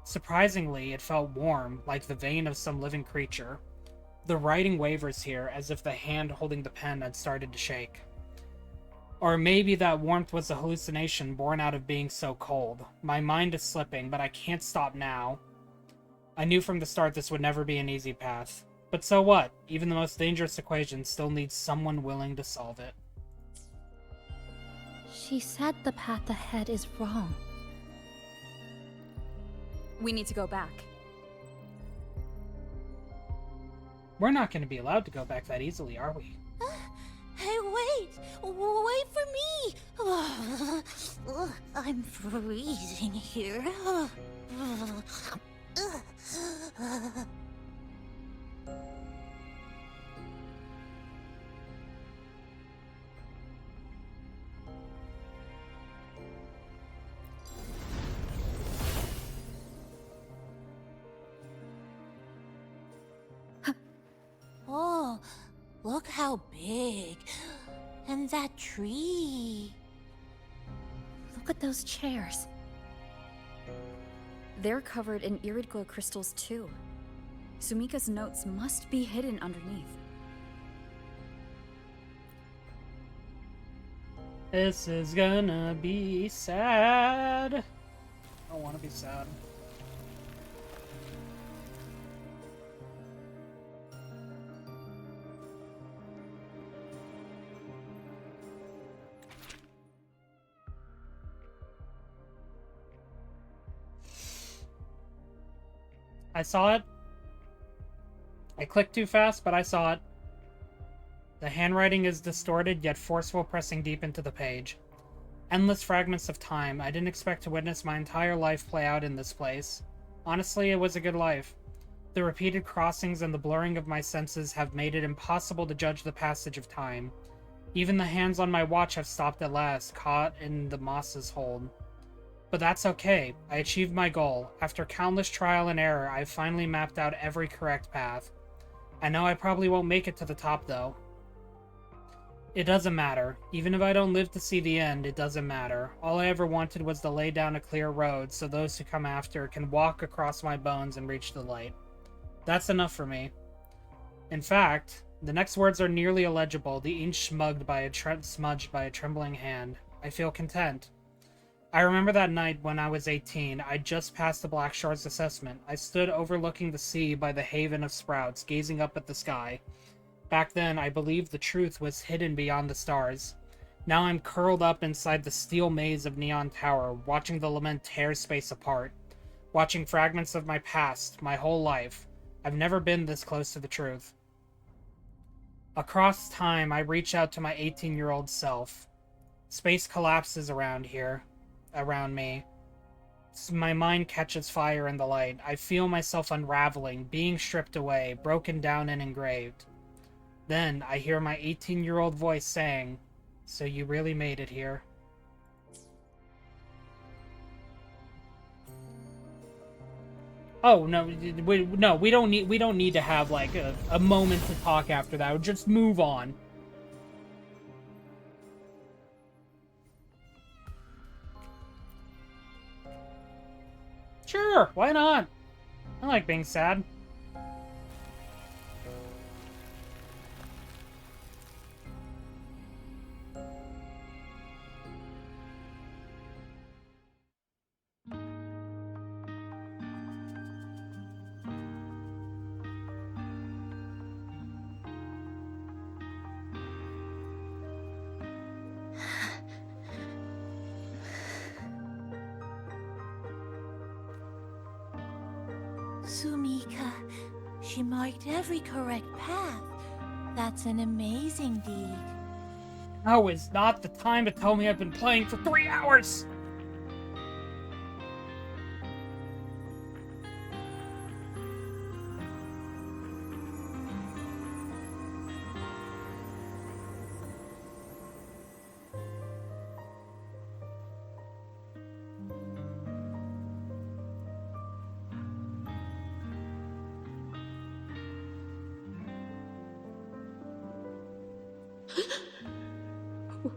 Surprisingly, it felt warm, like the vein of some living creature. The writing wavers here, as if the hand holding the pen had started to shake. Or maybe that warmth was a hallucination born out of being so cold. My mind is slipping, but I can't stop now. I knew from the start this would never be an easy path. But so what? Even the most dangerous equation still needs someone willing to solve it. She said the path ahead is wrong. We need to go back. We're not going to be allowed to go back that easily, are we? Hey, wait! Wait for me! I'm freezing here. Oh, look how big. And that tree. Look at those chairs. They're covered in irid glow crystals too. Sumika's notes must be hidden underneath. This is gonna be sad. I don't want to be sad. I saw it. I clicked too fast, but I saw it. The handwriting is distorted, yet forceful, pressing deep into the page. Endless fragments of time. I didn't expect to witness my entire life play out in this place. Honestly, it was a good life. The repeated crossings and the blurring of my senses have made it impossible to judge the passage of time. Even the hands on my watch have stopped at last, caught in the moss's hold. But that's okay. I achieved my goal. After countless trial and error, I've finally mapped out every correct path. I know I probably won't make it to the top, though. It doesn't matter. Even if I don't live to see the end, it doesn't matter. All I ever wanted was to lay down a clear road so those who come after can walk across my bones and reach the light. That's enough for me. In fact, the next words are nearly illegible, the ink smudged by a trembling hand. I feel content. I remember that night when I was 18. I'd just passed the Black Shores assessment. I stood overlooking the sea by the haven of sprouts, gazing up at the sky. Back then, I believed the truth was hidden beyond the stars. Now I'm curled up inside the steel maze of Neon Tower, watching the lament tear space apart. Watching fragments of my past, my whole life. I've never been this close to the truth. Across time, I reach out to my 18-year-old self. Space collapses around me. My mind catches fire in the light. I feel myself unraveling, being stripped away, broken down and engraved. Then I hear my 18-year-old voice saying, "So you really made it here." Oh no, we don't need to have like a moment to talk after that. Just move on. Sure, why not? I like being sad. Sumika, she marked every correct path. That's an amazing deed. Now is not the time to tell me I've been playing for 3 hours!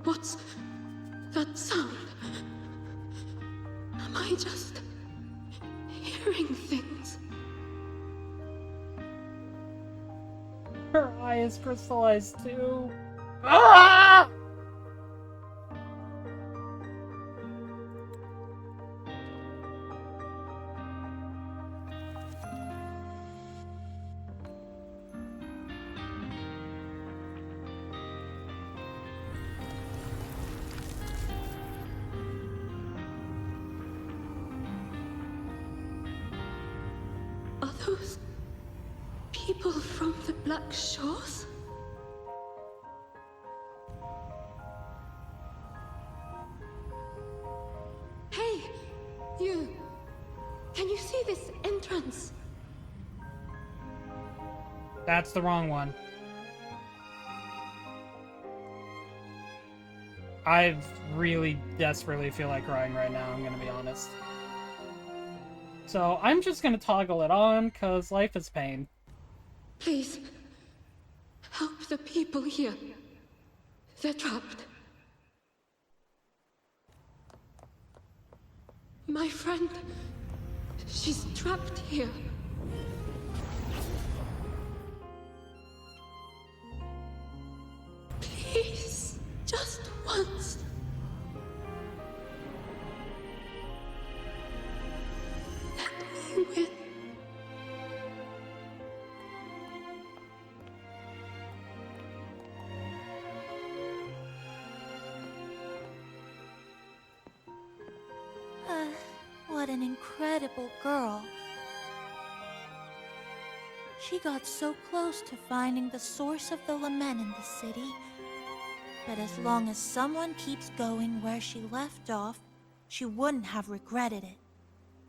What's that sound? Am I just hearing things? Her eye is crystallized too. Ah! Are those people from the Black Shores? Hey, you! Can you see this entrance? That's the wrong one. I really desperately feel like crying right now, I'm gonna be honest. So I'm just gonna toggle it on, cause life is pain. Please, help the people here. They're trapped. My friend, she's trapped here. Please, just once. Let me win. What an incredible girl. She got so close to finding the source of the lament in the city. But as long as someone keeps going where she left off, she wouldn't have regretted it.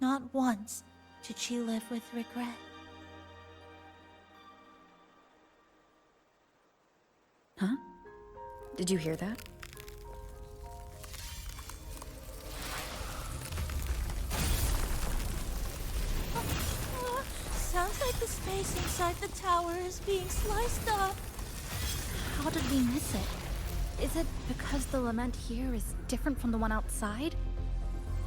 Not once did she live with regret. Huh? Did you hear that? Sounds like the space inside the tower is being sliced up. How did we miss it? Is it because the lament here is different from the one outside?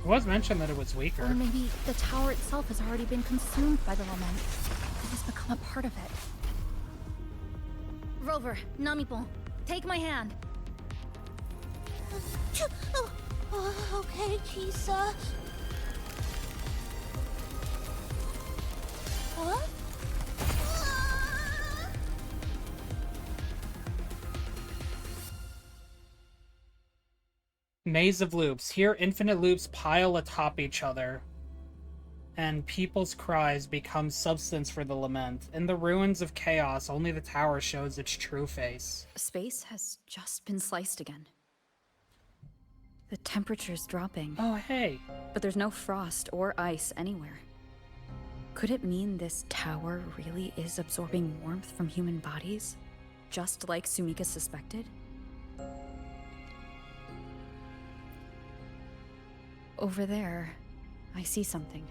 It was mentioned that it was weaker. Or maybe the tower itself has already been consumed by the lament. It has become a part of it. Rover, Namipon, take my hand. Okay, Kisa. Huh? Maze of loops. Here, infinite loops pile atop each other, and people's cries become substance for the lament. In the ruins of chaos, only the tower shows its true face. Space has just been sliced again. The temperature's dropping. Oh, hey. But there's no frost or ice anywhere. Could it mean this tower really is absorbing warmth from human bodies? Just like Sumika suspected? Over there, I see something.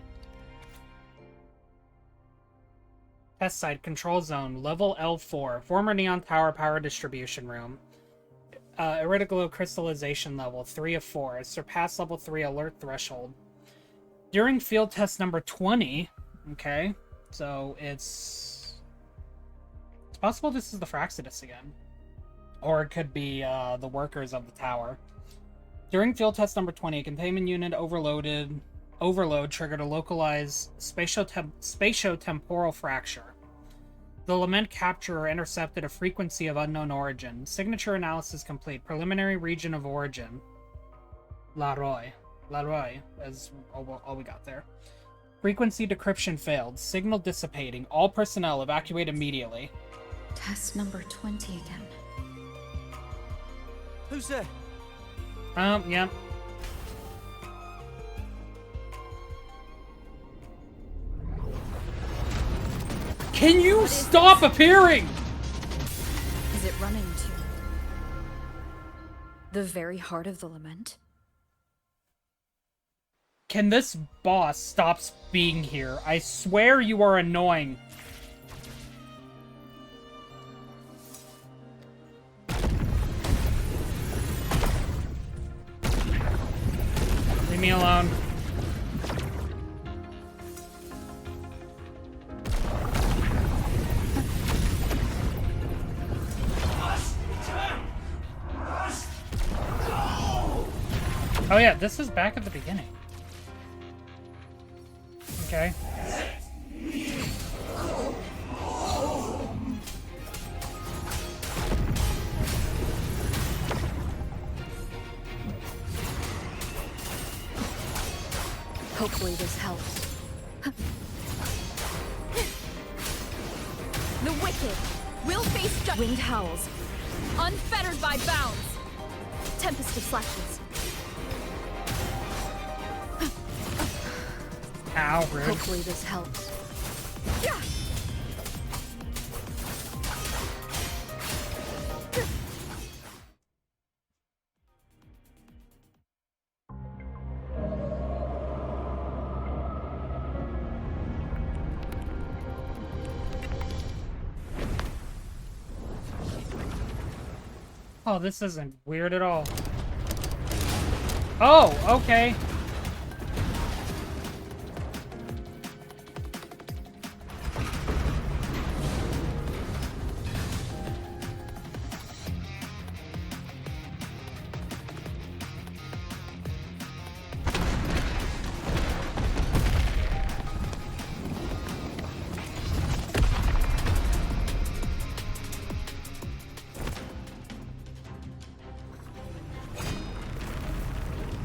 Test site control zone, level L4, former Neon Tower power distribution room. Iridoglow crystallization level 3 of 4, surpass level 3 alert threshold. During field test number 20, okay, so it's possible this is the Fraxidus again. Or it could be the workers of the tower. During field test number 20, a containment unit overload triggered a localized spatio-temporal fracture. The lament capturer intercepted a frequency of unknown origin. Signature analysis complete. Preliminary region of origin. La Roy is all we got there. Frequency decryption failed. Signal dissipating. All personnel evacuate immediately. Test number 20 again. Who's there? Yeah. Can you stop appearing? Is it running to the very heart of the lament? Can this boss stop being here? I swear you are annoying. Leave me alone. Oh yeah, this is back at the beginning. Okay. Hopefully this helps. The wicked will face justice. Wind howls, Unfettered by bounds. tempest of slashes. Ow, rude. Hopefully this helps. Oh, this isn't weird at all. Oh, okay.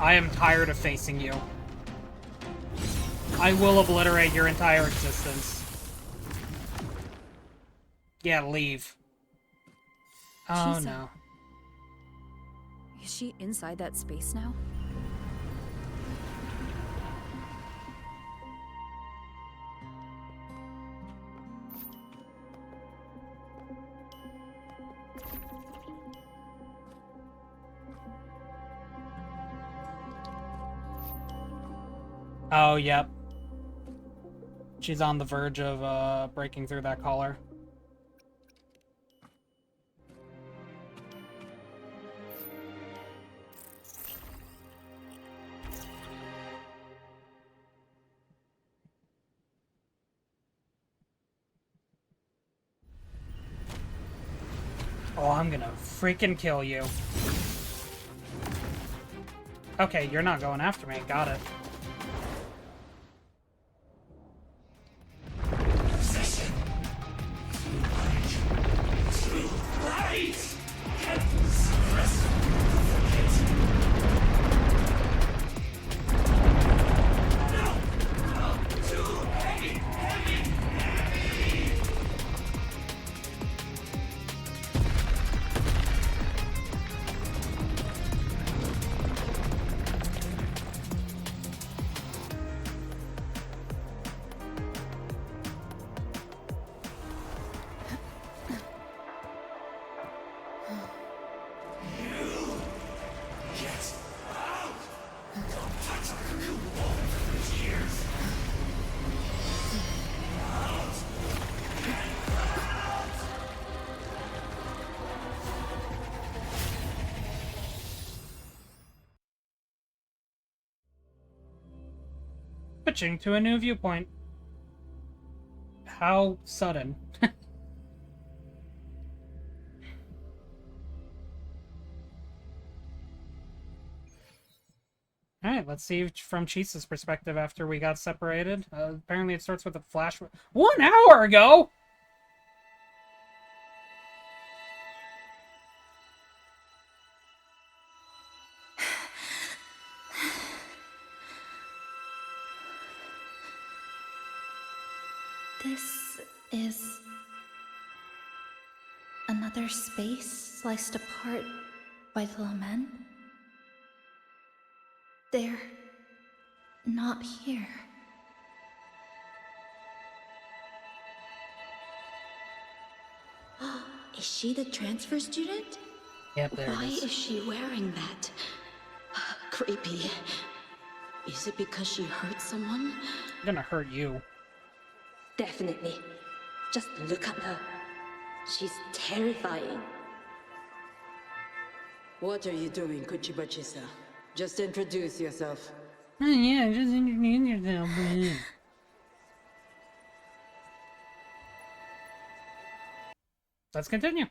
I am tired of facing you. I will obliterate your entire existence. Yeah, leave. Oh no. Is she inside that space now? Oh, yep. She's on the verge of breaking through that collar. Oh, I'm gonna freaking kill you. Okay, you're not going after me. Got it. Switching to a new viewpoint. How sudden. Alright, let's see from Chisa's perspective after we got separated. Apparently it starts with a flash... 1 hour ago?! This is another space sliced apart by the lament. They're not here. Is she the transfer student? Yep, there Why it is. is she wearing that? Creepy. Is it because she hurt someone? I'm gonna hurt you. Definitely. Just look at her. She's terrifying. What are you doing, Kuchiba-chisa? Just introduce yourself. Oh yeah, just introduce yourself, please. Let's continue.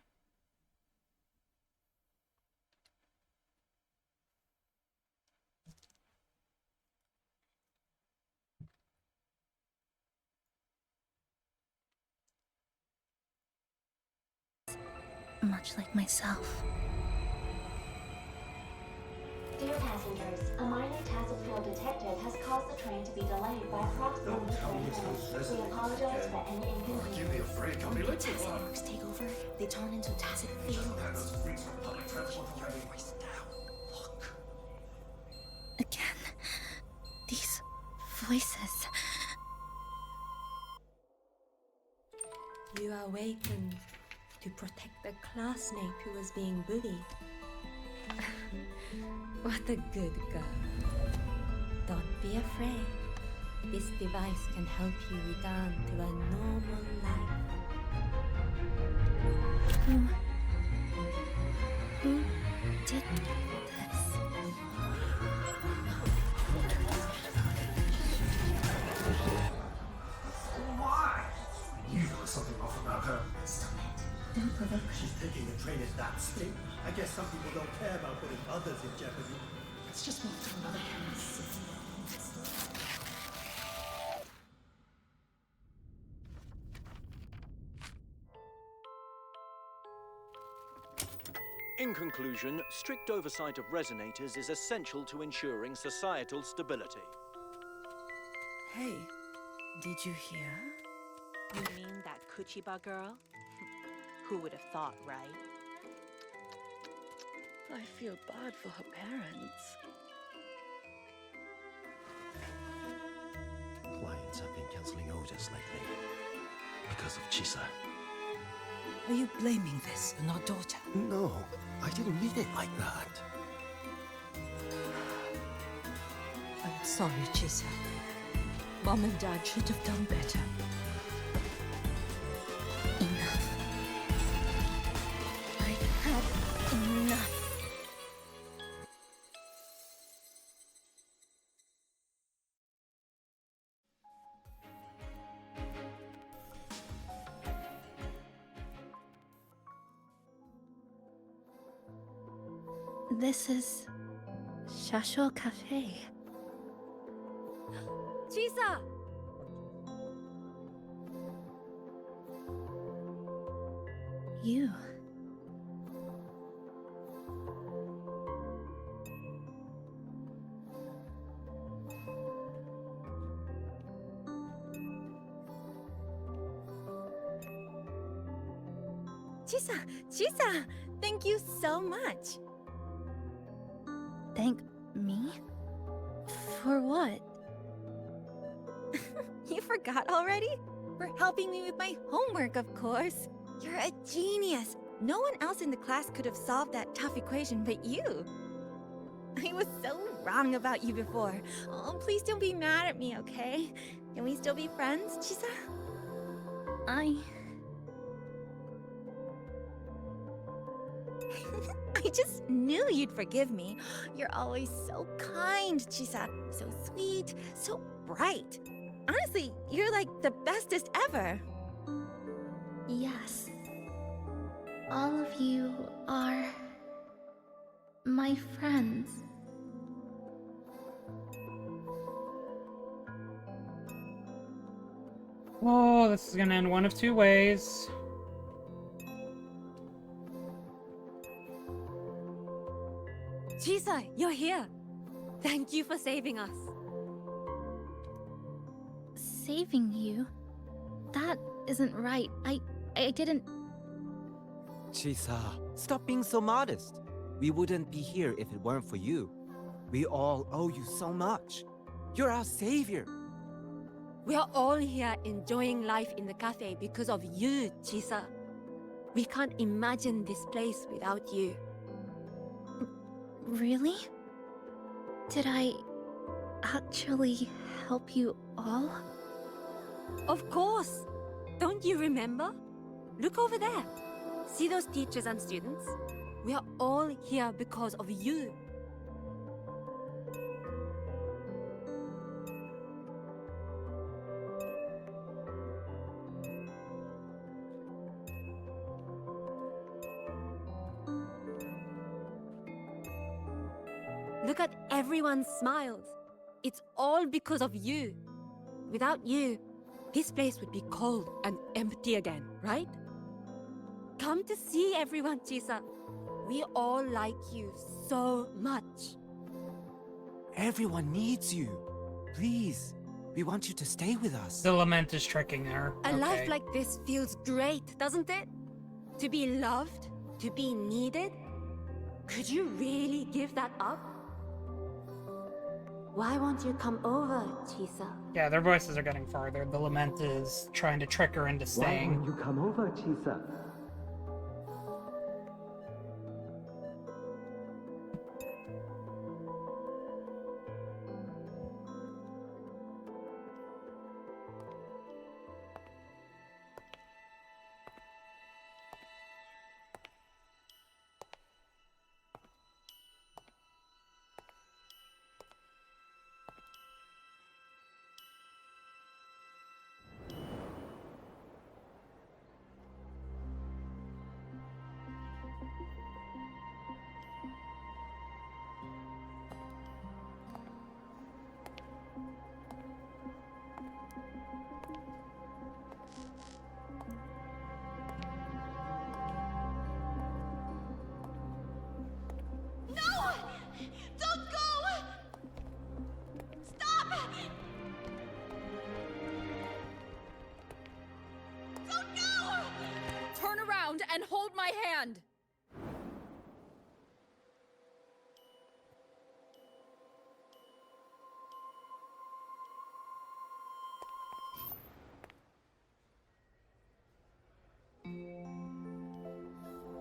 Much like myself. Dear passengers, a minor tassel field detected has caused the train to be delayed by approximately 30 minutes. We apologize for any inconvenience. Give me a break, I'll be late. Tacit marks take over, they turn into tacit fields. Again. These voices. You awakened to protect the classmate who was being bullied. What a good girl. Don't be afraid. This device can help you return to a normal life. Who did this? Why? You know something off about her. Stop it. Don't provoke her. She's taking the train at that speed. I guess some people don't care about putting others in jeopardy. Let's just move to another campus. In conclusion, strict oversight of resonators is essential to ensuring societal stability. Hey, did you hear? You mean that Kuchiba girl? Who would have thought, right? I feel bad for her parents. Clients have been canceling orders lately because of Chisa. Are you blaming this on our daughter? No, I didn't mean it like that. I'm sorry, Chisa. Mom and Dad should have done better. Enough. I've had enough. This is Shasho Cafe. Chisa! You. Chisa! Chisa! Thank you so much! Thank me? For what? You forgot already? For helping me with my homework, of course. You're a genius. No one else in the class could have solved that tough equation but you. I was so wrong about you before. Oh, please don't be mad at me, okay? Can we still be friends, Chisa? I just knew you'd forgive me. You're always so kind, Chisa. So sweet, so bright. Honestly, you're like the bestest ever. Yes. All of you are my friends. Oh, this is gonna end one of two ways. Chisa, you're here. Thank you for saving us. Saving you? That isn't right. I didn't... Chisa, stop being so modest. We wouldn't be here if it weren't for you. We all owe you so much. You're our savior. We are all here enjoying life in the cafe because of you, Chisa. We can't imagine this place without you. Really? Did I actually help you all? Of course! Don't you remember? Look over there. See those teachers and students? We are all here because of you. Look at everyone's smiles. It's all because of you. Without you, this place would be cold and empty again, right? Come to see everyone, Chisa. We all like you so much. Everyone needs you. Please, we want you to stay with us. The lament is tricking her. A life like this feels great, doesn't it? To be loved, to be needed. Could you really give that up? Why won't you come over, Chisa? Yeah, their voices are getting farther. The lament is trying to trick her into staying. Why won't you come over, Chisa? And hold my hand!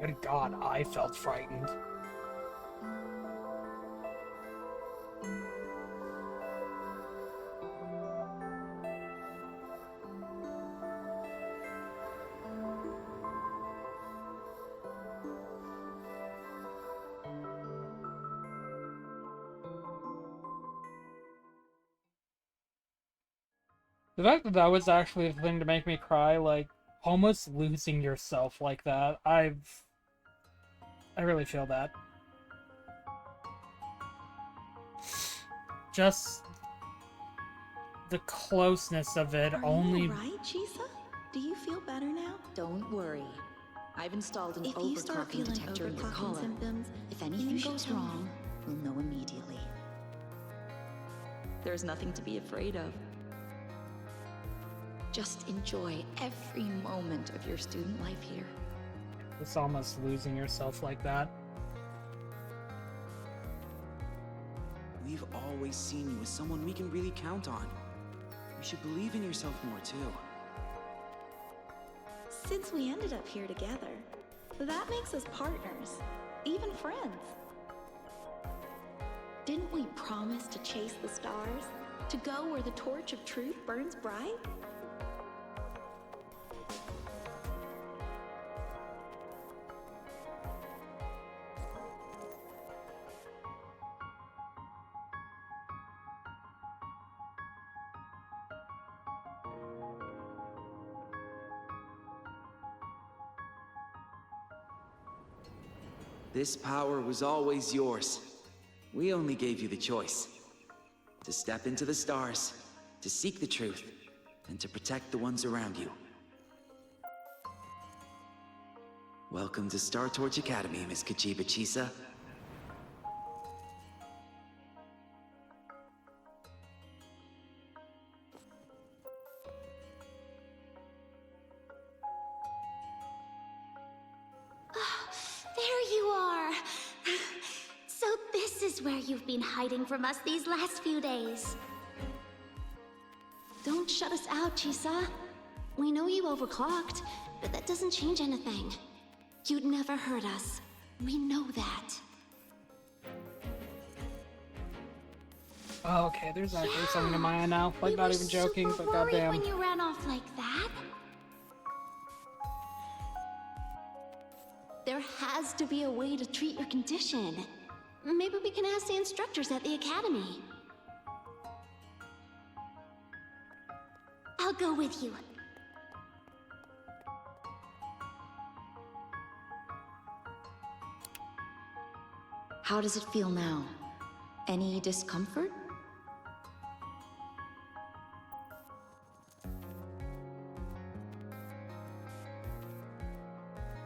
Good God, I felt frightened. The fact that that was actually the thing to make me cry, like, almost losing yourself like that, I really feel that. Just the closeness of it only... Are you all right, Chisa? Do you feel better now? Don't worry. I've installed an overclocking detector in your collar. Symptoms, if anything goes wrong, we'll know immediately. There's nothing to be afraid of. Just enjoy every moment of your student life here. It's almost losing yourself like that. We've always seen you as someone we can really count on. You should believe in yourself more, too. Since we ended up here together, that makes us partners, even friends. Didn't we promise to chase the stars? To go where the torch of truth burns bright? This power was always yours. We only gave you the choice. To step into the stars, to seek the truth, and to protect the ones around you. Welcome to Star Torch Academy, Miss Kachiba Chisa. is where you've been hiding from us these last few days. Don't shut us out, Chisa. We know you overclocked, but that doesn't change anything. You'd never hurt us. We know that. Oh, okay, there's actually something in my eye now. Like, not even joking, but goddamn. When you ran off like that. There has to be a way to treat your condition. Maybe we can ask the instructors at the academy. I'll go with you. How does it feel now? Any discomfort?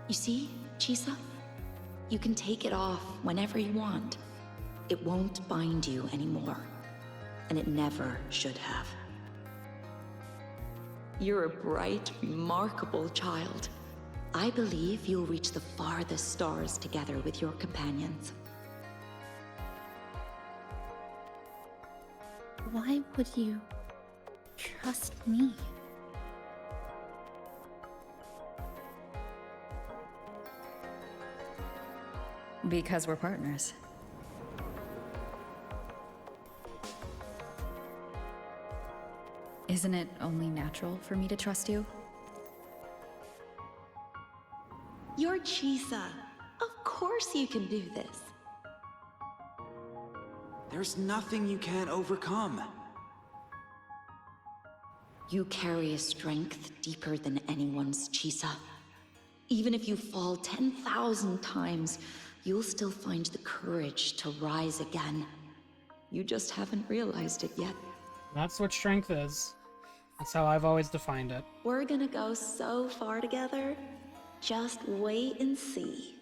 You see, Chisa? You can take it off whenever you want. It won't bind you anymore. And it never should have. You're a bright, remarkable child. I believe you'll reach the farthest stars together with your companions. Why would you trust me? Because we're partners. Isn't it only natural for me to trust you? You're Chisa. Of course you can do this. There's nothing you can't overcome. You carry a strength deeper than anyone's, Chisa. Even if you fall 10,000 times, you'll still find the courage to rise again. You just haven't realized it yet. That's what strength is. That's how I've always defined it. We're gonna go so far together. Just wait and see.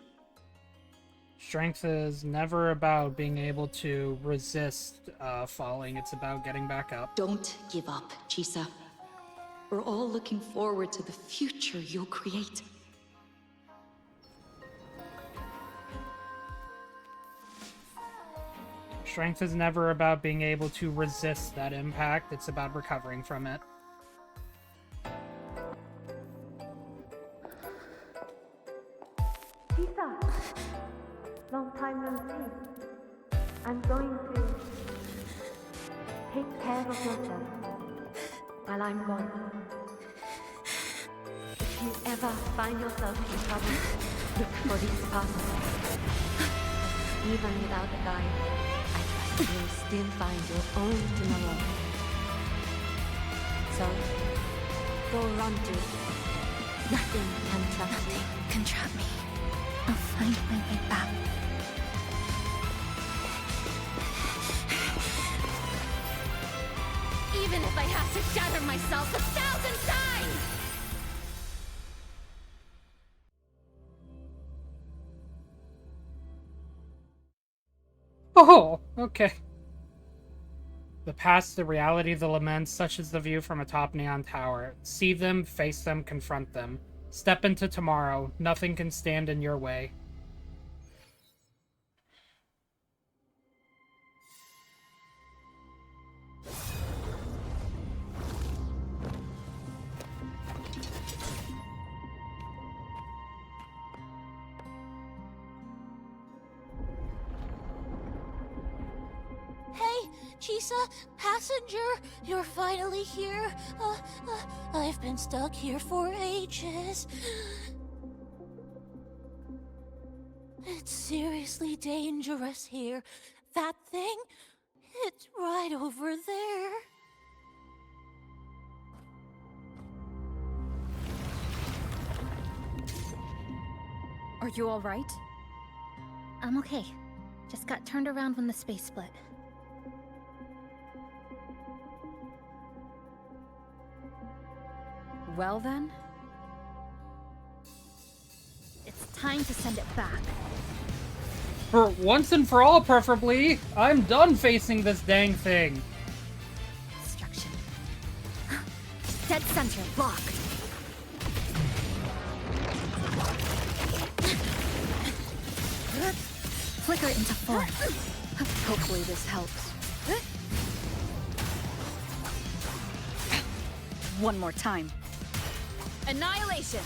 Strength is never about being able to resist falling. It's about getting back up. Don't give up, Chisa. We're all looking forward to the future you'll create. Strength is never about being able to resist that impact. It's about recovering from it. Chisa! Long time no see. I'm going to take care of yourself while I'm gone. If you ever find yourself in trouble, look for these passes. Even without a guide, I trust you'll still find your own tomorrow. So, go run to it. Nothing can trap you. Nothing can trap me. I'll find my way back. Even if I have to shatter myself 1,000 times! Oh, okay. The past, the reality, the laments, such as the view from atop Neon Tower. See them, face them, confront them. Step into tomorrow. Nothing can stand in your way. Hey, Chisa, passenger, you're finally here. I've been stuck here for ages. It's seriously dangerous here. That thing, it's right over there. Are you all right? I'm okay. Just got turned around when the space split. Well then? It's time to send it back. For once and for all, preferably. I'm done facing this dang thing. Destruction. Dead center locked. Flicker into form. Hopefully this helps. One more time. Annihilation!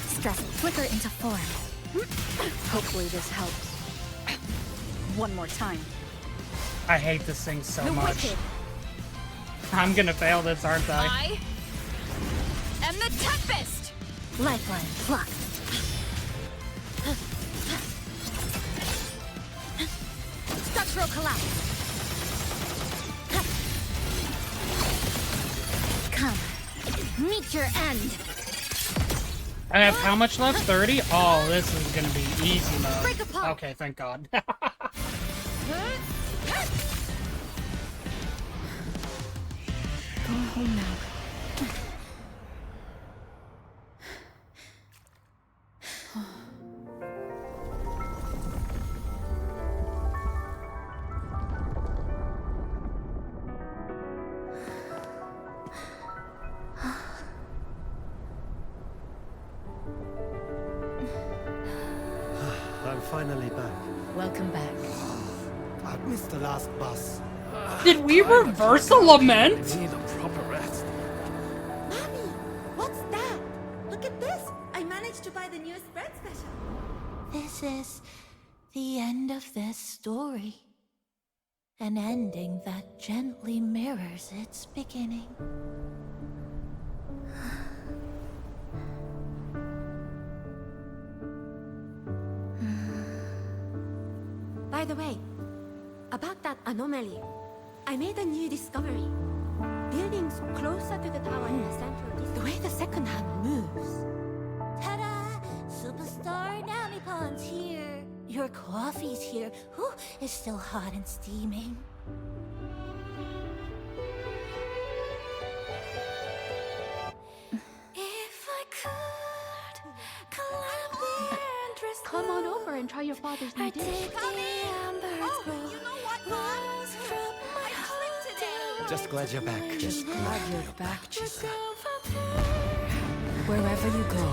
Stress flicker into form. Hopefully this helps. One more time. I hate this thing so The much. Wicked. I'm gonna fail this, aren't I? I am the Tempest! Lifeline plucked. Structural collapse. Come, meet your end. I have how much left? 30? Oh, this is gonna be easy Break mode. apart. Okay, thank God. Go home now. I'm finally back. Welcome back. I missed the last bus. Did we reverse a lament? I need a proper rest. Mommy, what's that? Look at this. I managed to buy the new spread special. This is the end of this story. An ending that gently mirrors its beginning. By the way, about that anomaly, I made a new discovery. Buildings closer to the tower in the central district. The way the second hand moves. Ta-da! Superstar Namipon's here. Your coffee's here. Whew, it's still hot and steaming. If I could climb the entrance. Come on over and try your father's new dish. You know what, Mom? Just glad you're back. Just glad you're back, Chisa. Wherever you go,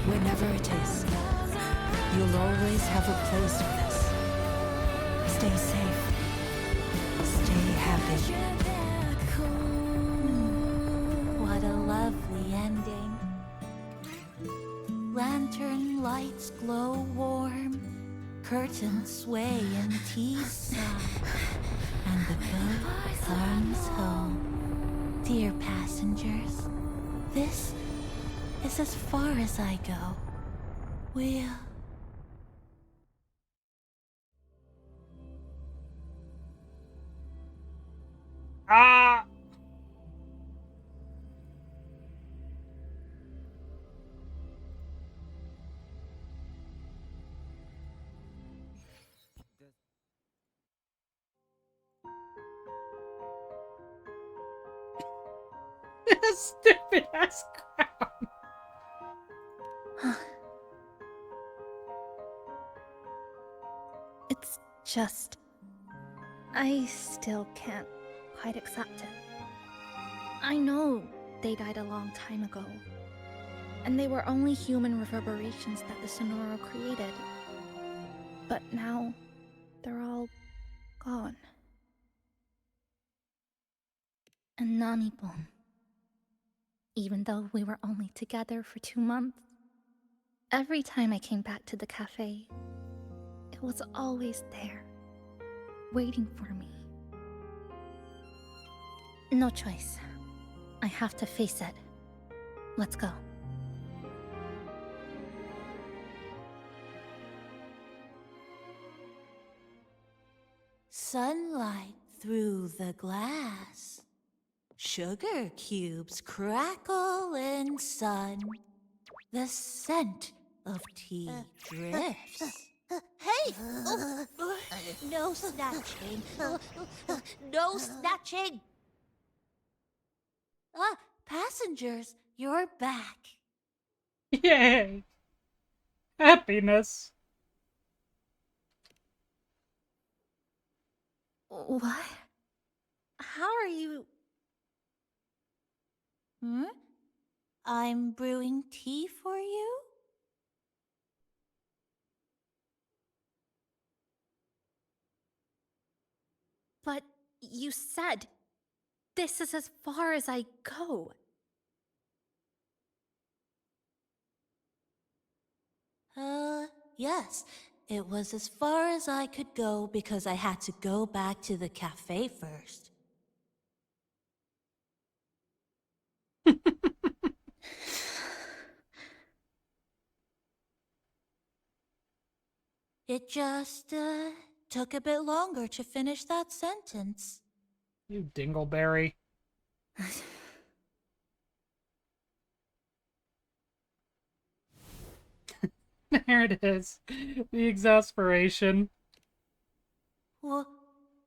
whenever it is, you'll always have a place with us. Stay safe. Stay happy. What a lovely ending. Lantern lights glow warm. Curtains sway in tea sun. And the boat comes home. Dear passengers, this is as far as I go. We'll... Ah! Stupid ass crown. It's just... I still can't quite accept it. I know they died a long time ago, and they were only human reverberations that the Sonoro created. But now, they're all gone. And Namipon. Even though we were only together for 2 months, every time I came back to the cafe, it was always there, waiting for me. No choice. I have to face it. Let's go. Sunlight through the glass. Sugar cubes crackle in sun. The scent of tea drifts. Hey! No snatching. No snatching! Ah, passengers, you're back. Yay! Happiness. What? How are you? I'm brewing tea for you? But you said this is as far as I go. Yes. It was as far as I could go because I had to go back to the cafe first. It just, took a bit longer to finish that sentence. You dingleberry. There it is. The exasperation.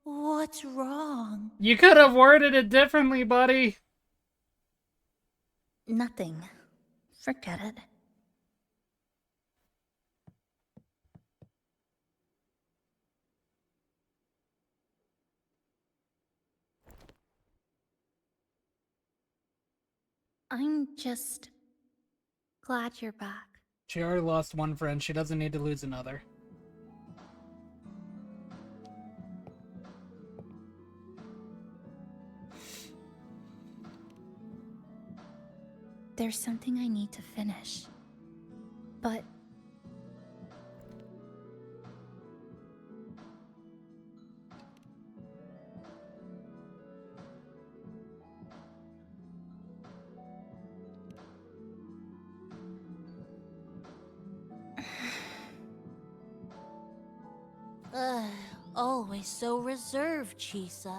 What's wrong? You could have worded it differently, buddy. Nothing. Forget it. I'm just glad you're back. She already lost one friend. She doesn't need to lose another. There's something I need to finish. But Always so reserved, Chisa.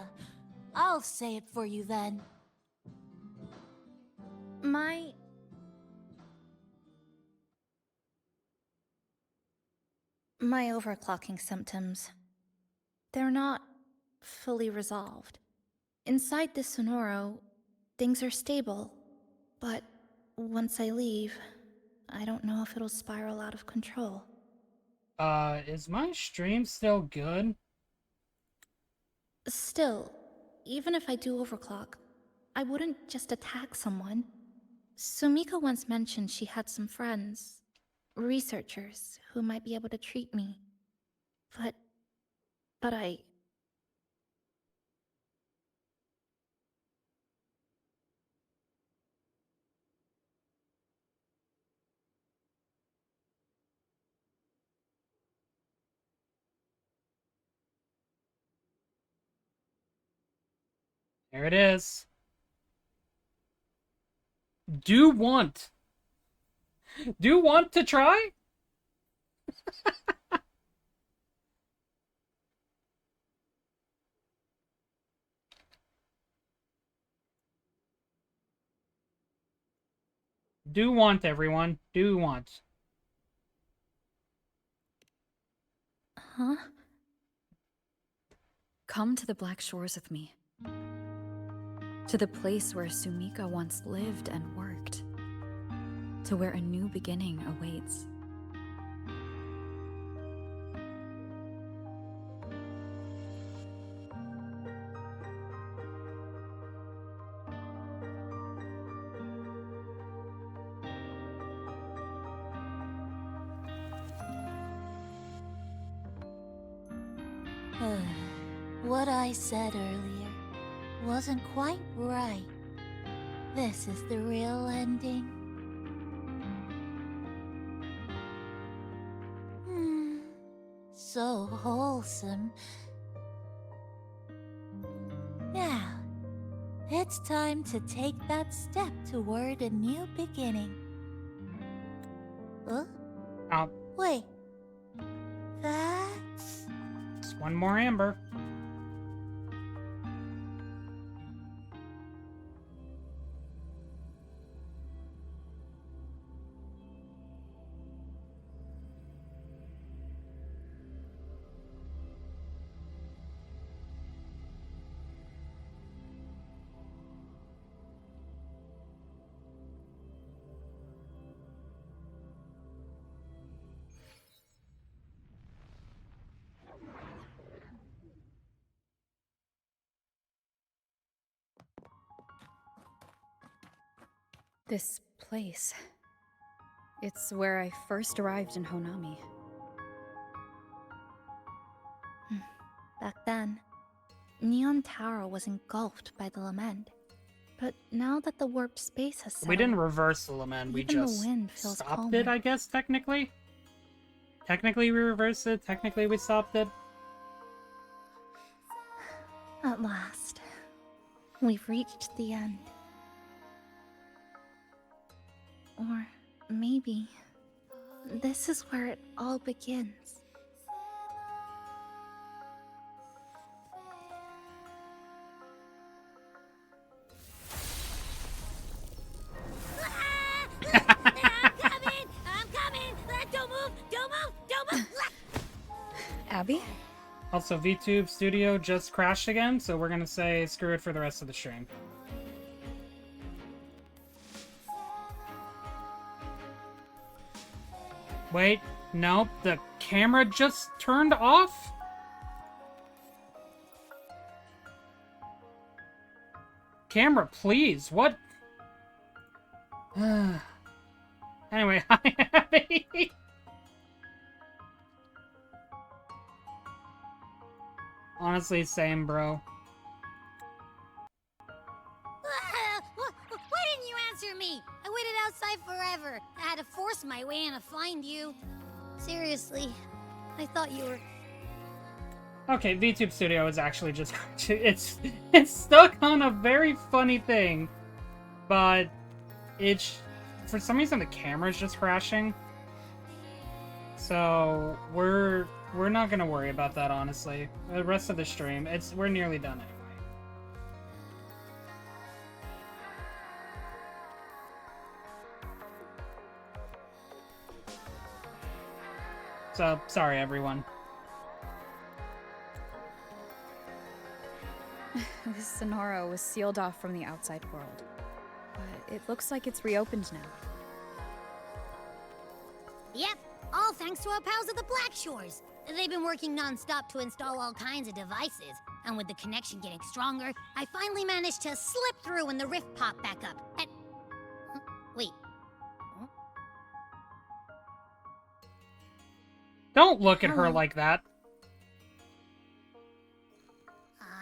I'll say it for you then. my overclocking symptoms, they're not fully resolved. Inside this Sonoro, things are stable, but once I leave, I don't know if it'll spiral out of control. Is my stream still good? Still, even if I do overclock, I wouldn't just attack someone. Sumika once mentioned she had some friends, researchers, who might be able to treat me. But I... There it is. Do want to try? Do want, everyone. Do want. Huh? Come to the Black Shores with me. To the place where Sumika once lived and worked. To where a new beginning awaits. What I said earlier wasn't quite right. This is the real ending. So wholesome. Now, it's time to take that step toward a new beginning. Oh. Wait. That's... Just one more amber. This place. It's where I first arrived in Back then, Neon Tower was engulfed by the lament. But now that the warped space has settled, We didn't reverse the lament, we even just the wind feels stopped calmer. it, I guess, technically? Technically we reversed it, technically we stopped it. At last, we've reached the end. Or maybe this is where it all begins. Abby? Also, VTube Studio just crashed again, so we're gonna say screw it for the rest of the stream. Wait, nope, the camera just turned off? Camera, please, what? Anyway, hi, Abby! Honestly, same, bro. Why didn't you answer me? I waited outside forever. I had to force my way in to find you. Seriously, I thought you were... Okay, VTube Studio is actually just... it's stuck on a very funny thing. But it's... for some reason the camera's just crashing. So, we're not gonna worry about that, honestly. The rest of the stream, we're nearly done anyway. So, sorry everyone. This Sonoro was sealed off from the outside world. But it looks like it's reopened now. Yep, all thanks to our pals at the Black Shores. They've been working non-stop to install all kinds of devices. And with the connection getting stronger, I finally managed to slip through when the rift popped back up. And... wait. Don't look at her like that.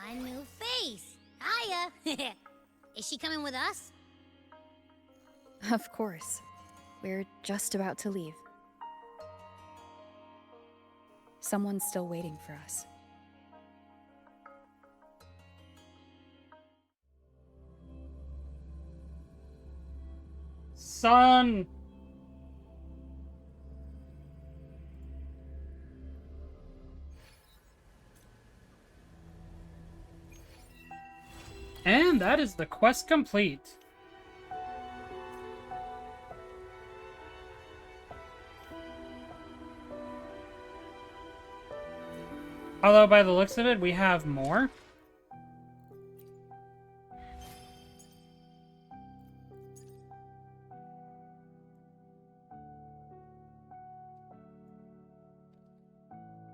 A new face. Hiya. Is she coming with us? Of course. We're just about to leave. Someone's still waiting for us. Son! And that is the quest complete. Although, by the looks of it, we have more.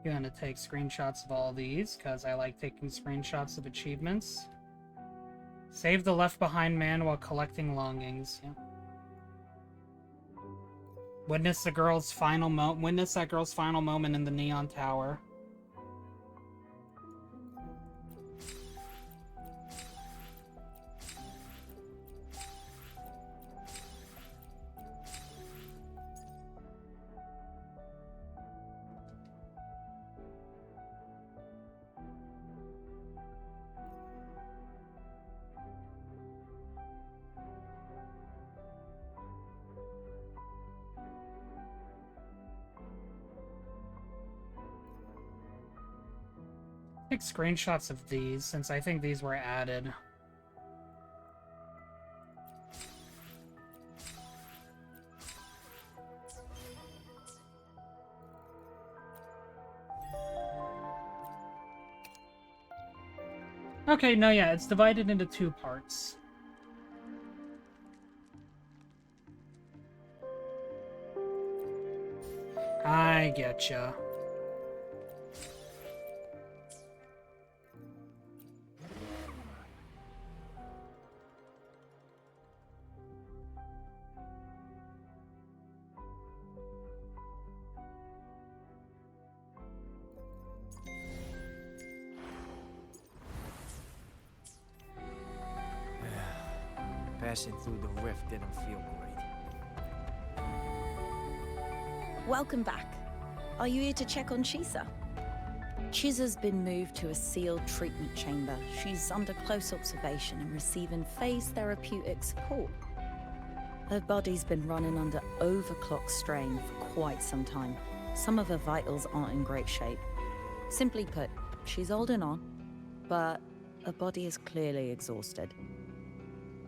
Gonna take screenshots of all these, because I like taking screenshots of achievements. Save the left behind man while collecting longings. Yeah. Witness that girl's final moment in the Neon Tower. Take screenshots of these, since I think these were added. Okay, no, yeah, it's divided into 2 parts. I getcha. smashing through the rift didn't feel great. Welcome back. Are you here to check on Chisa? Chisa's been moved to a sealed treatment chamber. She's under close observation and receiving phase therapeutic support. Her body's been running under overclock strain for quite some time. Some of her vitals aren't in great shape. Simply put, she's holding on, but her body is clearly exhausted.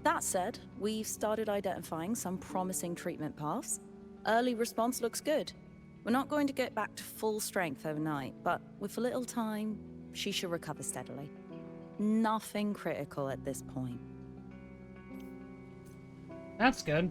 That said, we've started identifying some promising treatment paths. Early response looks good. We're not going to get back to full strength overnight, but with a little time, she should recover steadily. Nothing critical at this point. That's good.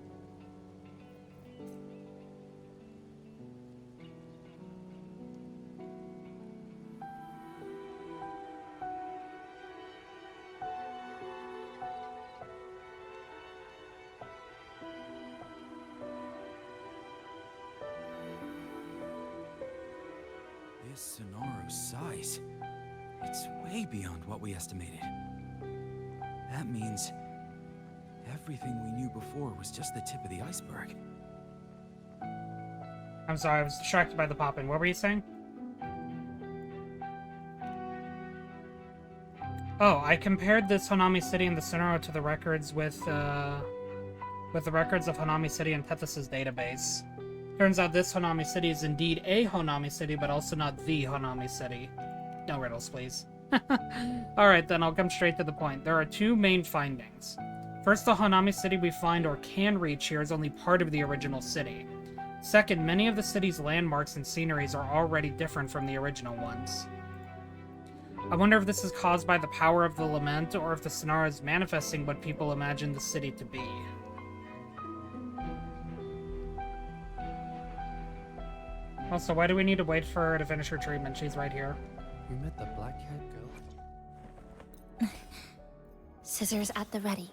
This Sonoru's size, it's way beyond what we estimated. That means everything we knew before was just the tip of the iceberg. I'm sorry, I was distracted by the pop-in. What were you saying? Oh, I compared this Hanami City and the Sonoro to the records with the records of Hanami City in Tethys' database. Turns out this Hanami City is indeed a Hanami City, but also not the Hanami City. No riddles, please. Alright then, I'll come straight to the point. There are two main findings. First, the Hanami City we find or can reach here is only part of the original city. Second, many of the city's landmarks and sceneries are already different from the original ones. I wonder if this is caused by the power of the lament, or if the Sonara is manifesting what people imagine the city to be. Also, why do we need to wait for her to finish her treatment? She's right here. You met the black-haired girl? Scissors at the ready.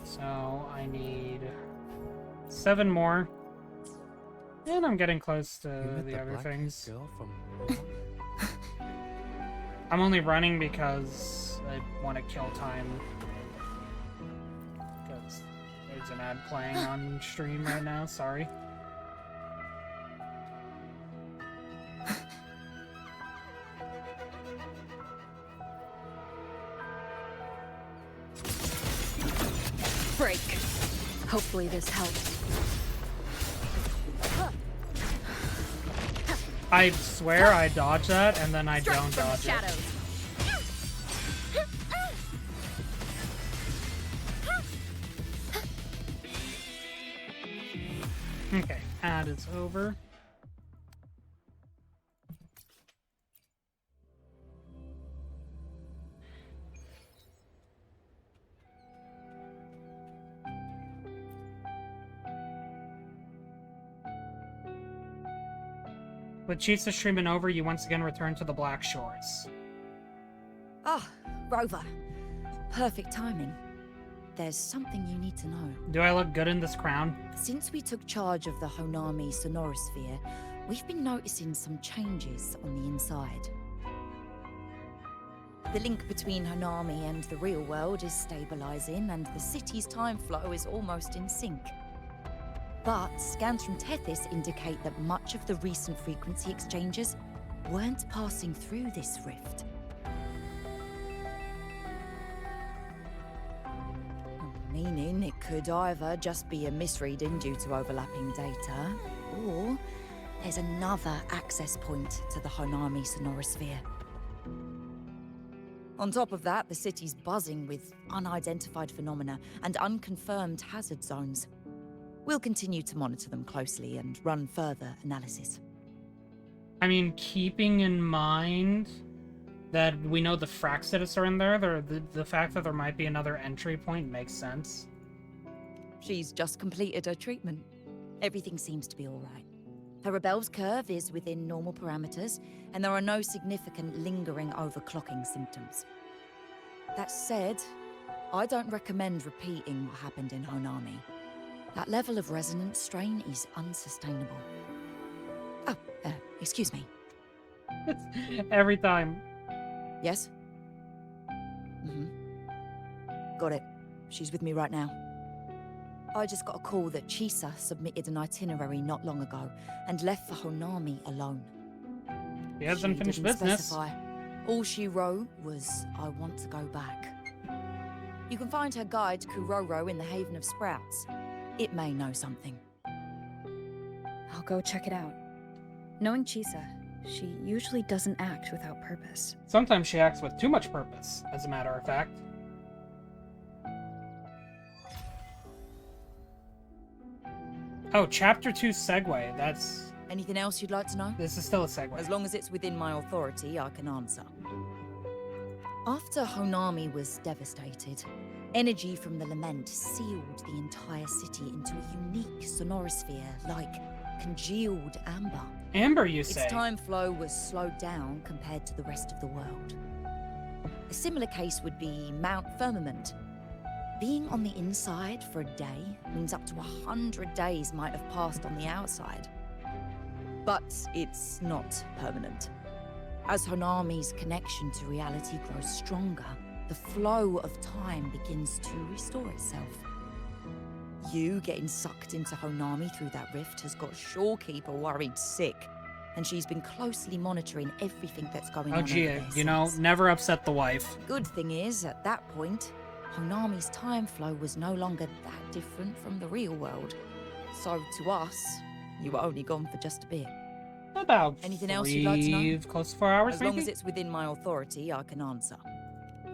So, I need 7 more. And I'm getting close to the other things. Girl from I'm only running because I want to kill time. Because there's an ad playing on stream right now, sorry. Break. Hopefully this helps. I swear I dodge that, and then I don't dodge it. Okay, ad is over. With Chisa's treatment over, you once again return to the Black Shores. Ah, Rover. Perfect timing. There's something you need to know. Do I look good in this crown? Since we took charge of the Honami Sonorosphere, we've been noticing some changes on the inside. The link between Honami and the real world is stabilizing, and the city's time flow is almost in sync. But scans from Tethys indicate that much of the recent frequency exchanges weren't passing through this rift. Meaning it could either just be a misreading due to overlapping data, or there's another access point to the Honami Sonorosphere. On top of that, the city's buzzing with unidentified phenomena and unconfirmed hazard zones. We'll continue to monitor them closely and run further analysis. I mean, keeping in mind that we know the Fraxidus are in there, the fact that there might be another entry point makes sense. She's just completed her treatment. Everything seems to be all right. Her Rebel's curve is within normal parameters, and there are no significant lingering overclocking symptoms. That said, I don't recommend repeating what happened in Honami. That level of resonance strain is unsustainable. Oh, excuse me. Every time. Yes? Got it. She's with me right now. I just got a call that Chisa submitted an itinerary not long ago and left for Honami alone. He has unfinished business. Specify. All she wrote was, I want to go back. You can find her guide to Kuroro in the Haven of Sprouts. It may know something. I'll go check it out. Knowing Chisa, she usually doesn't act without purpose. Sometimes she acts with too much purpose, as a matter of fact. Oh, Chapter 2 segue. That's... Anything else you'd like to know? This is still a segue. As long as it's within my authority, I can answer. After Honami was devastated, energy from the lament sealed the entire city into a unique sonorosphere, like congealed amber. Amber, you say? Its time flow was slowed down compared to the rest of the world. A similar case would be Mount Firmament. Being on the inside for a day means up to 100 days might have passed on the outside. But it's not permanent. As Honami's connection to reality grows stronger, the flow of time begins to restore itself. You getting sucked into Honami through that rift has got Shorekeeper worried sick, and she's been closely monitoring everything that's going on. Oh gee, over there you know, since. never upset the wife. Good thing is, at that point, Honami's time flow was no longer that different from the real world. So to us, you were only gone for just a bit. About anything else you'd like to know? Close to 4 hours, As maybe? long as it's within my authority, I can answer.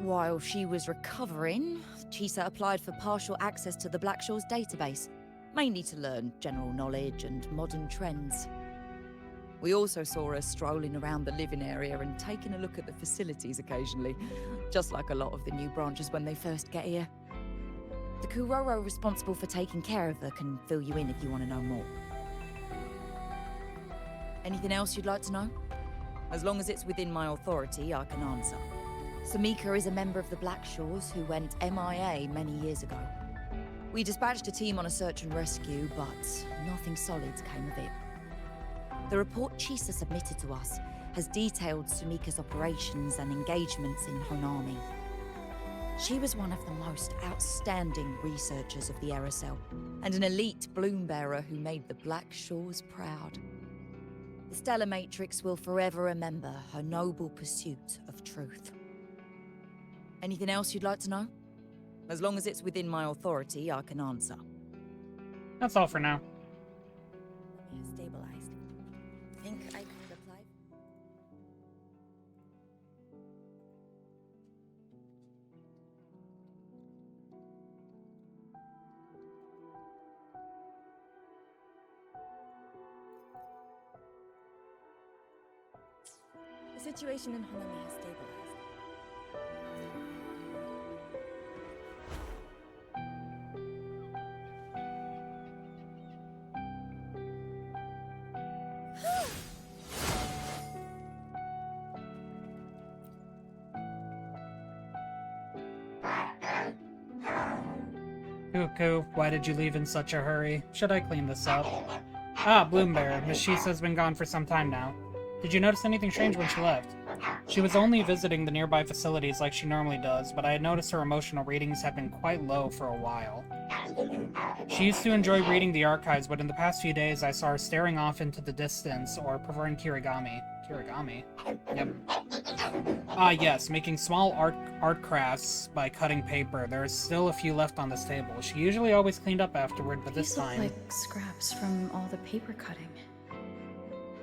While she was recovering, Chisa applied for partial access to the Blackshaws database, mainly to learn general knowledge and modern trends. We also saw her strolling around the living area and taking a look at the facilities occasionally, just like a lot of the new branches when they first get here. The Kuroro responsible for taking care of her can fill you in if you want to know more. Anything else you'd like to know? As long as it's within my authority, I can answer. Samika is a member of the Blackshaws who went MIA many years ago. We dispatched a team on a search and rescue, but nothing solid came of it. The report Chisa submitted to us has detailed Sumika's operations and engagements in Honami. She was one of the most outstanding researchers of the Aerosol, and an elite bloom bearer who made the Blackshaws proud. The Stellar Matrix will forever remember her noble pursuit of truth. Anything else you'd like to know? As long as it's within my authority, I can answer. That's all for now. Stabilized. Think I could reply? The situation in Honami has stabilized. Cuckoo, why did you leave in such a hurry? Should I clean this up? Ah, Bloombear. Miss Shisa's been gone for some time now. Did you notice anything strange when she left? She was only visiting the nearby facilities like she normally does, but I had noticed her emotional readings have been quite low for a while. She used to enjoy reading the archives, but in the past few days I saw her staring off into the distance, or preferring kirigami. Kirigami? Yep. Ah, yes, making small art crafts by cutting paper. There is still a few left on this table. She usually always cleaned up afterward, but this time... These look like scraps from all the paper cutting.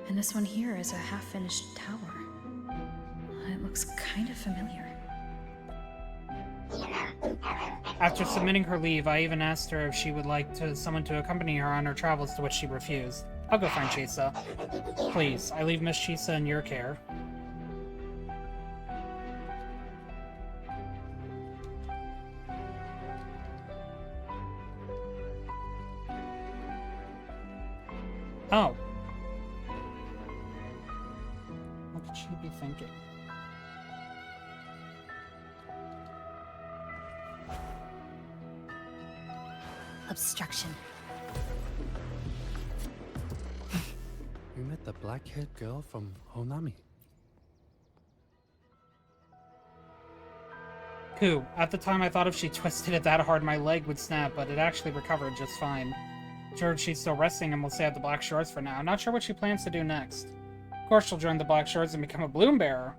And this one here is a half-finished tower. It looks kind of familiar. After submitting her leave, I even asked her if she would like someone to accompany her on her travels, to which she refused. I'll go find Chisa. Please, I leave Miss Chisa in your care. Oh. What could she be thinking? Obstruction. You met the black-haired girl from Honami. Who? At the time I thought if she twisted it that hard my leg would snap, but it actually recovered just fine. Sure, she's still resting and will stay at the Black Shores for now. Not sure what she plans to do next. Of course she'll join the Black Shores and become a Bloom Bearer.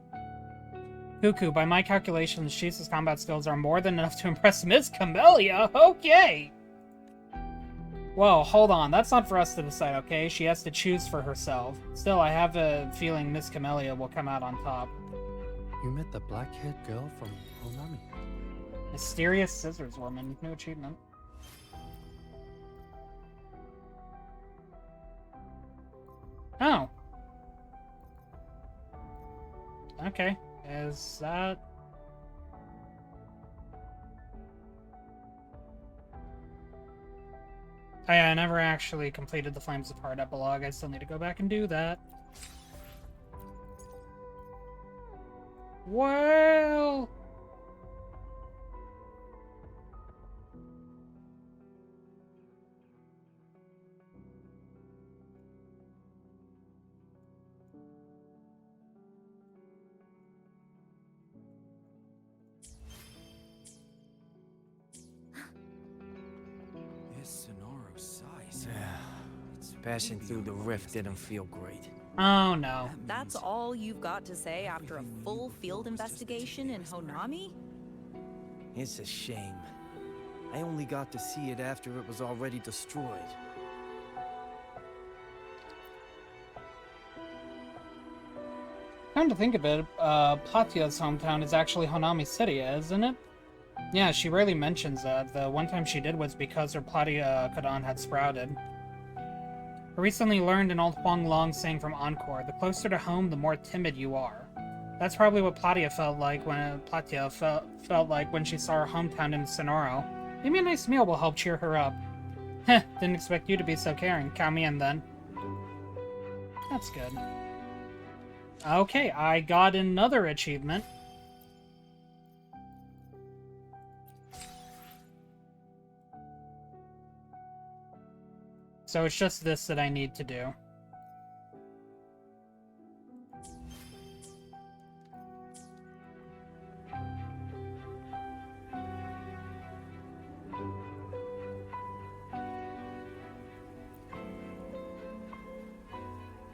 Cuckoo, by my calculations, Chisa's combat skills are more than enough to impress Miss Camellia. Okay! Whoa, hold on. That's not for us to decide, okay? She has to choose for herself. Still, I have a feeling Miss Camellia will come out on top. You met the black-haired girl from Honami. Mysterious Scissors Woman. New achievement. Oh. Okay. Is that... Oh yeah, I never actually completed the Flames Apart epilogue. I still need to go back and do that. Well... This Sonora's size. Passing through the rift didn't feel great. Oh no. That's all you've got to say after a full field investigation in Honami? It's a shame. I only got to see it after it was already destroyed. Come to think of it, Platya's hometown is actually Honami City, isn't it? Yeah, she rarely mentions that. The one time she did was because her Platya Kadan had sprouted. I recently learned an old Huanglong saying from Encore, the closer to home, the more timid you are. That's probably what Platya felt like when she saw her hometown in Sonoro. Maybe a nice meal will help cheer her up. Heh, didn't expect you to be so caring. Count me in then. That's good. Okay, I got another achievement. So it's just this that I need to do.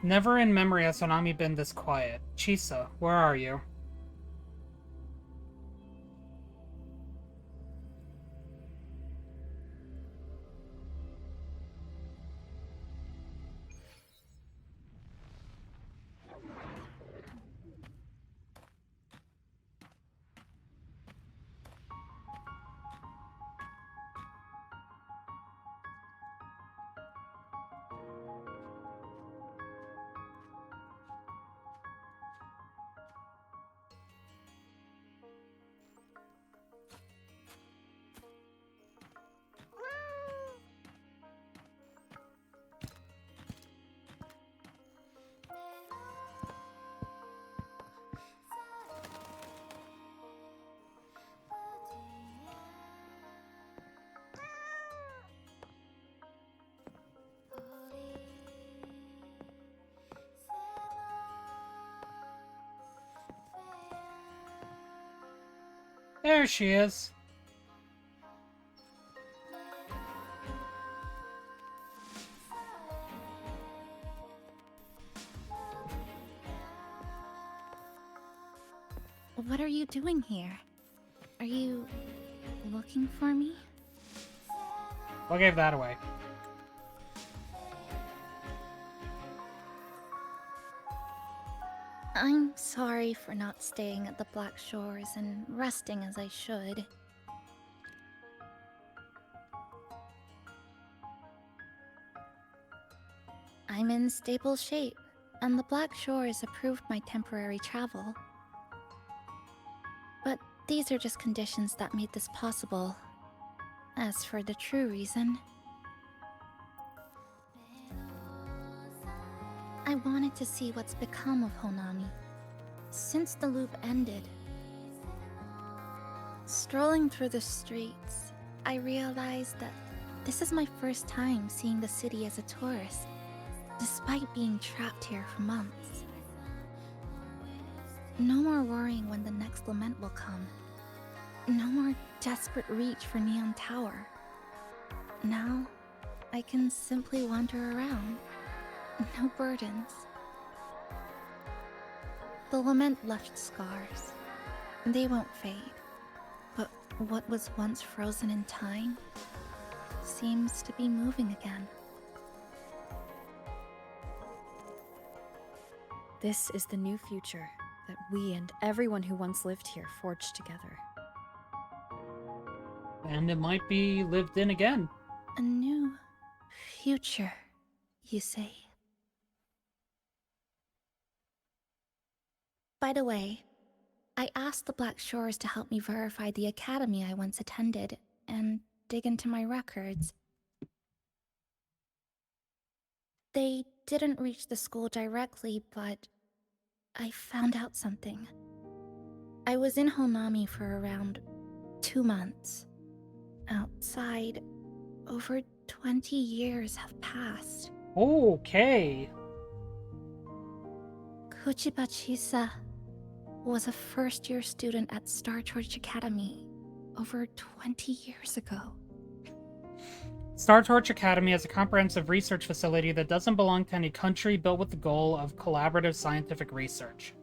Never in memory has Honami been this quiet. Chisa, where are you? There she is. What are you doing here? Are you looking for me? What gave that away? I'm sorry for not staying at the Black Shores and resting as I should. I'm in stable shape, and the Black Shores approved my temporary travel. But these are just conditions that made this possible. As for the true reason, I wanted to see what's become of Honami. Since the loop ended, strolling through the streets, I realized that this is my first time seeing the city as a tourist, despite being trapped here for months. No more worrying when the next lament will come. No more desperate reach for Neon Tower. Now, I can simply wander around. No burdens. The lament left scars. They won't fade. But what was once frozen in time seems to be moving again. This is the new future that we and everyone who once lived here forged together. And it might be lived in again. A new future, you say? By the way, I asked the Black Shores to help me verify the academy I once attended and dig into my records. They didn't reach the school directly, but I found out something. I was in Honami for around 2 months. Outside, over 20 years have passed. Okay. Kuchiba Chisa was a first-year student at Star Torch Academy over 20 years ago. Star Torch Academy is a comprehensive research facility that doesn't belong to any country, built with the goal of collaborative scientific research.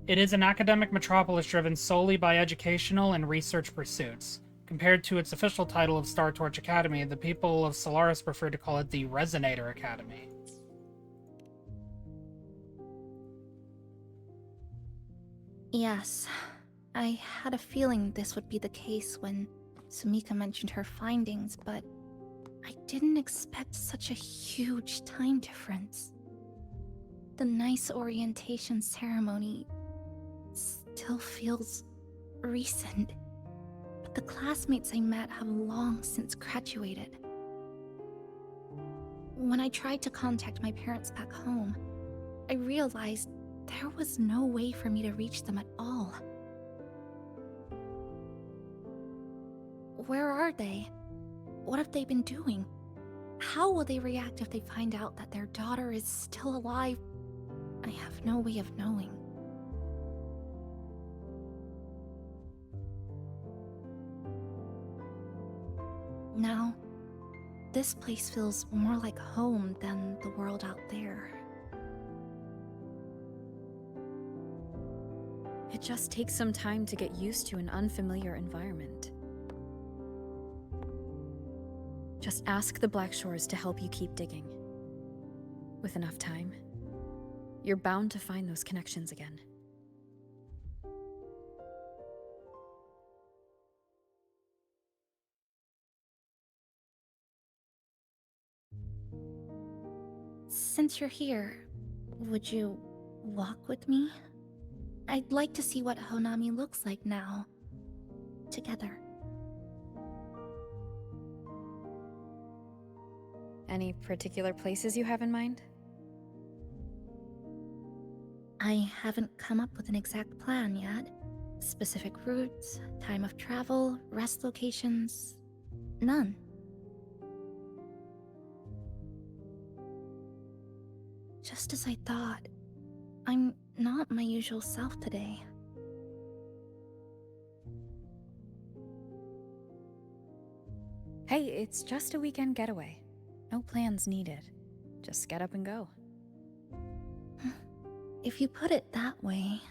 It is an academic metropolis driven solely by educational and research pursuits. Compared to its official title of Star Torch Academy, the people of Solaris prefer to call it the Resonator Academy. Yes, I had a feeling this would be the case when Sumika mentioned her findings, but I didn't expect such a huge time difference. The nice orientation ceremony still feels recent, but the classmates I met have long since graduated. When I tried to contact my parents back home, I realized there was no way for me to reach them at all. Where are they? What have they been doing? How will they react if they find out that their daughter is still alive? I have no way of knowing. Now, this place feels more like home than the world out there. It just takes some time to get used to an unfamiliar environment. Just ask the Black Shores to help you keep digging. With enough time, you're bound to find those connections again. Since you're here, would you walk with me? I'd like to see what Honami looks like now. Together. Any particular places you have in mind? I haven't come up with an exact plan yet. Specific routes, time of travel, rest locations, none. Just as I thought, I'm not my usual self today. Hey, it's just a weekend getaway. No plans needed. Just get up and go. If you put it that way...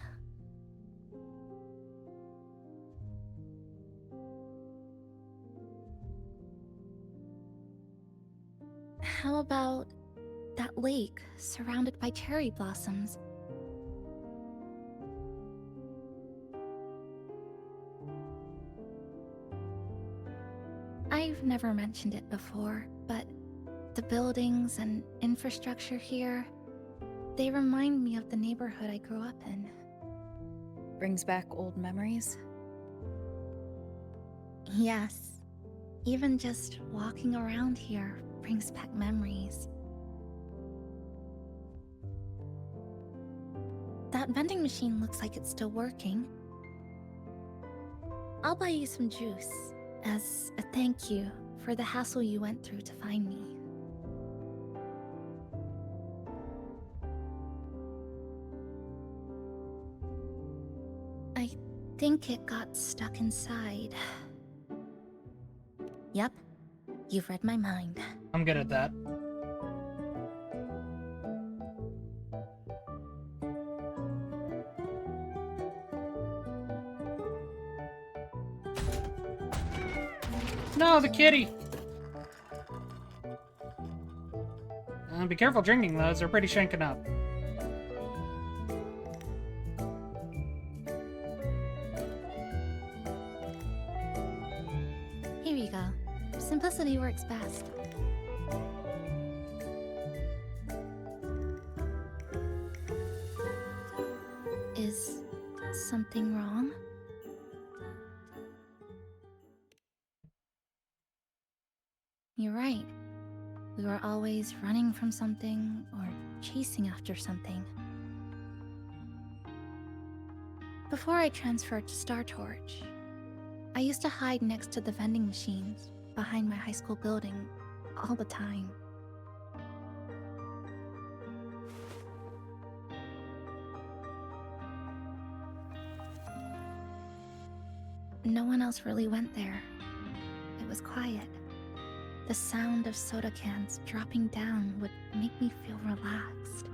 How about that lake surrounded by cherry blossoms? I've never mentioned it before, but the buildings and infrastructure here, they remind me of the neighborhood I grew up in. Brings back old memories? Yes. Even just walking around here brings back memories. That vending machine looks like it's still working. I'll buy you some juice as a thank you for the hassle you went through to find me. I think it got stuck inside. Yep, you've read my mind. I'm good at that. No, the kitty! Be careful drinking those, they're pretty shanking up. Here you go. Simplicity works best. Is something wrong? You're right. We were always running from something or chasing after something. Before I transferred to Star Torch, I used to hide next to the vending machines behind my high school building all the time. No one else really went there. It was quiet. The sound of soda cans dropping down would make me feel relaxed.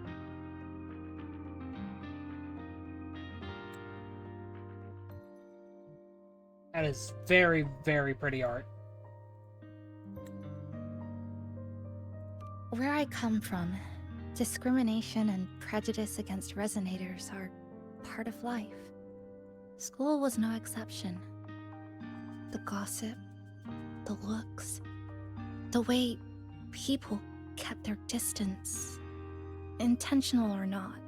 That is very, very pretty art. Where I come from, discrimination and prejudice against resonators are part of life. School was no exception. The gossip, the looks, the way people kept their distance, intentional or not,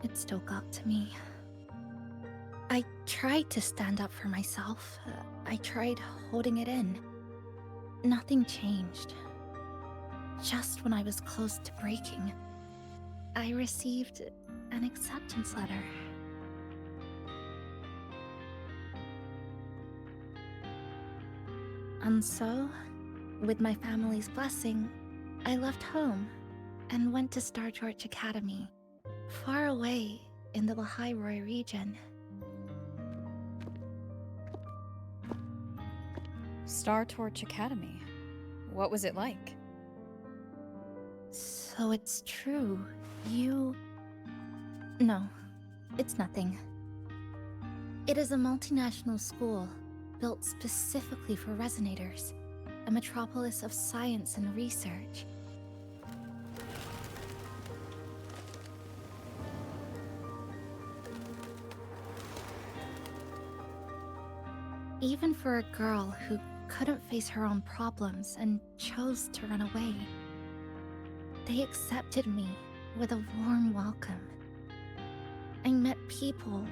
it still got to me. I tried to stand up for myself. I tried holding it in. Nothing changed. Just when I was close to breaking, I received an acceptance letter. And so, with my family's blessing, I left home and went to Star Torch Academy, far away in the Lahairoi region. Star Torch Academy. What was it like? So it's true. You... No, it's nothing. It is a multinational school built specifically for resonators, a metropolis of science and research. Even for a girl who couldn't face her own problems and chose to run away, they accepted me with a warm welcome. I met people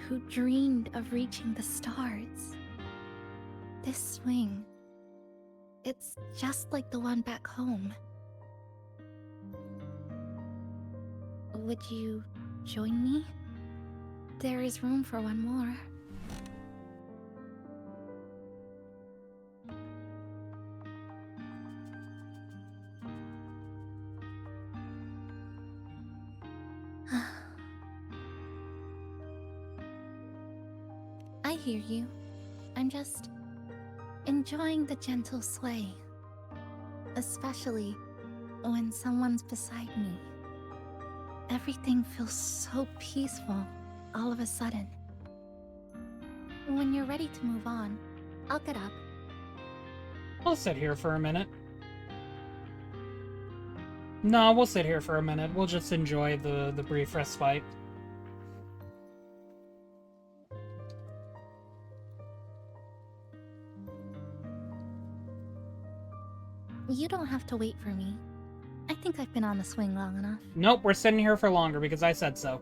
who dreamed of reaching the stars. This swing, it's just like the one back home. Would you join me? There is room for one more. I hear you. I'm just enjoying the gentle sway. Especially when someone's beside me. Everything feels so peaceful all of a sudden. When you're ready to move on, I'll get up. I'll sit here for a minute. No, we'll sit here for a minute. We'll just enjoy the brief respite. You don't have to wait for me. I think I've been on the swing long enough. Nope, we're sitting here for longer because I said so.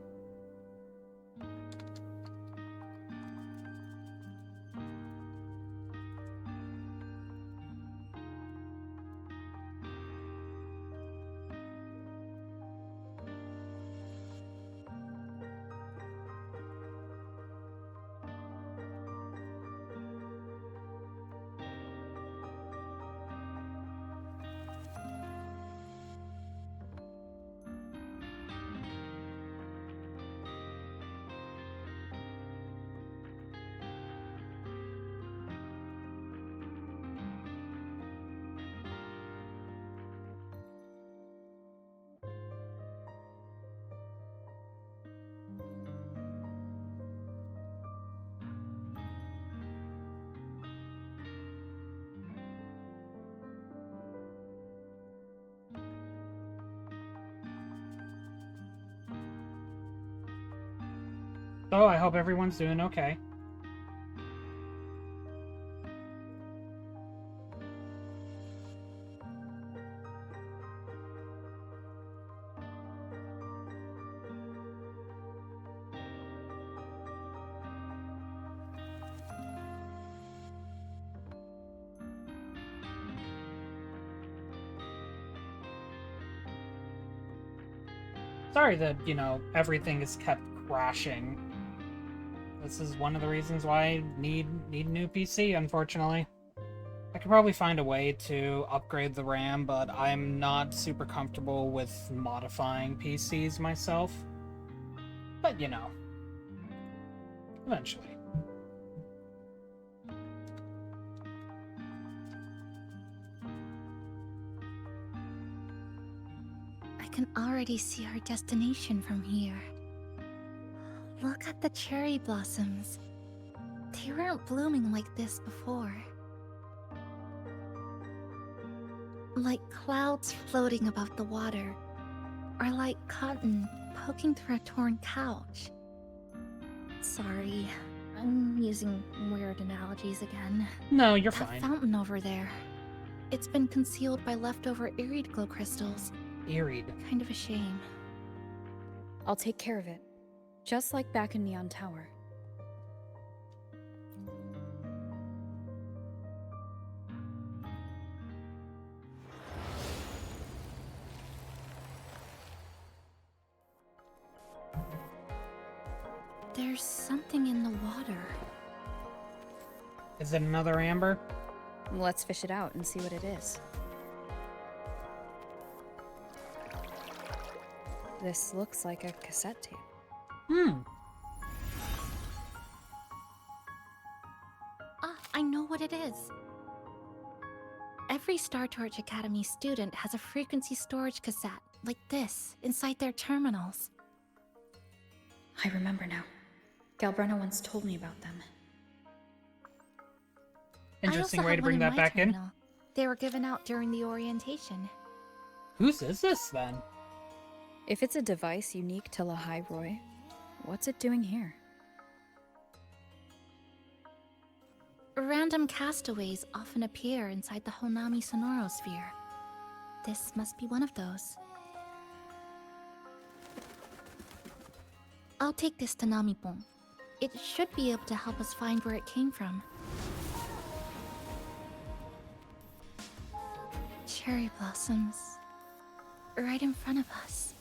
So I hope everyone's doing okay. Sorry that, everything is kept crashing. This is one of the reasons why I need a new PC, unfortunately. I could probably find a way to upgrade the RAM, but I'm not super comfortable with modifying PCs myself. But, eventually. I can already see our destination from here. Look at the cherry blossoms. They weren't blooming like this before. Like clouds floating above the water, or like cotton poking through a torn couch. Sorry, I'm using weird analogies again. No, you're that fine. Fountain over there. It's been concealed by leftover Iried glow crystals. Iried. Kind of a shame. I'll take care of it. Just like back in Neon Tower. There's something in the water. Is it another amber? Let's fish it out and see what it is. This looks like a cassette tape. I know what it is. Every Star Torch Academy student has a frequency storage cassette, like this, inside their terminals. I remember now. Galbrena once told me about them. Interesting I also way had to one bring that my back in. terminal. They were given out during the orientation. Whose is this, then? If it's a device unique to Lahai Roy, what's it doing here? Random castaways often appear inside the Honami sonorosphere. This must be one of those. I'll take this to Namipon. It should be able to help us find where it came from. Cherry blossoms. Right in front of us.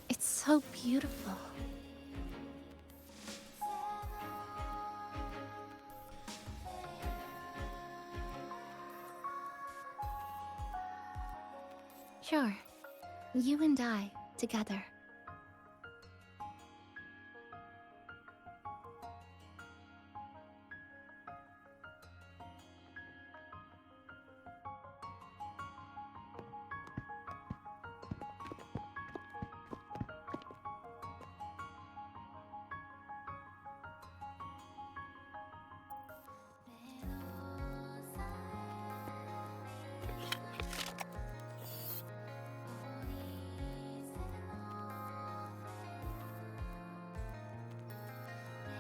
It's so beautiful. Sure. You and I, together.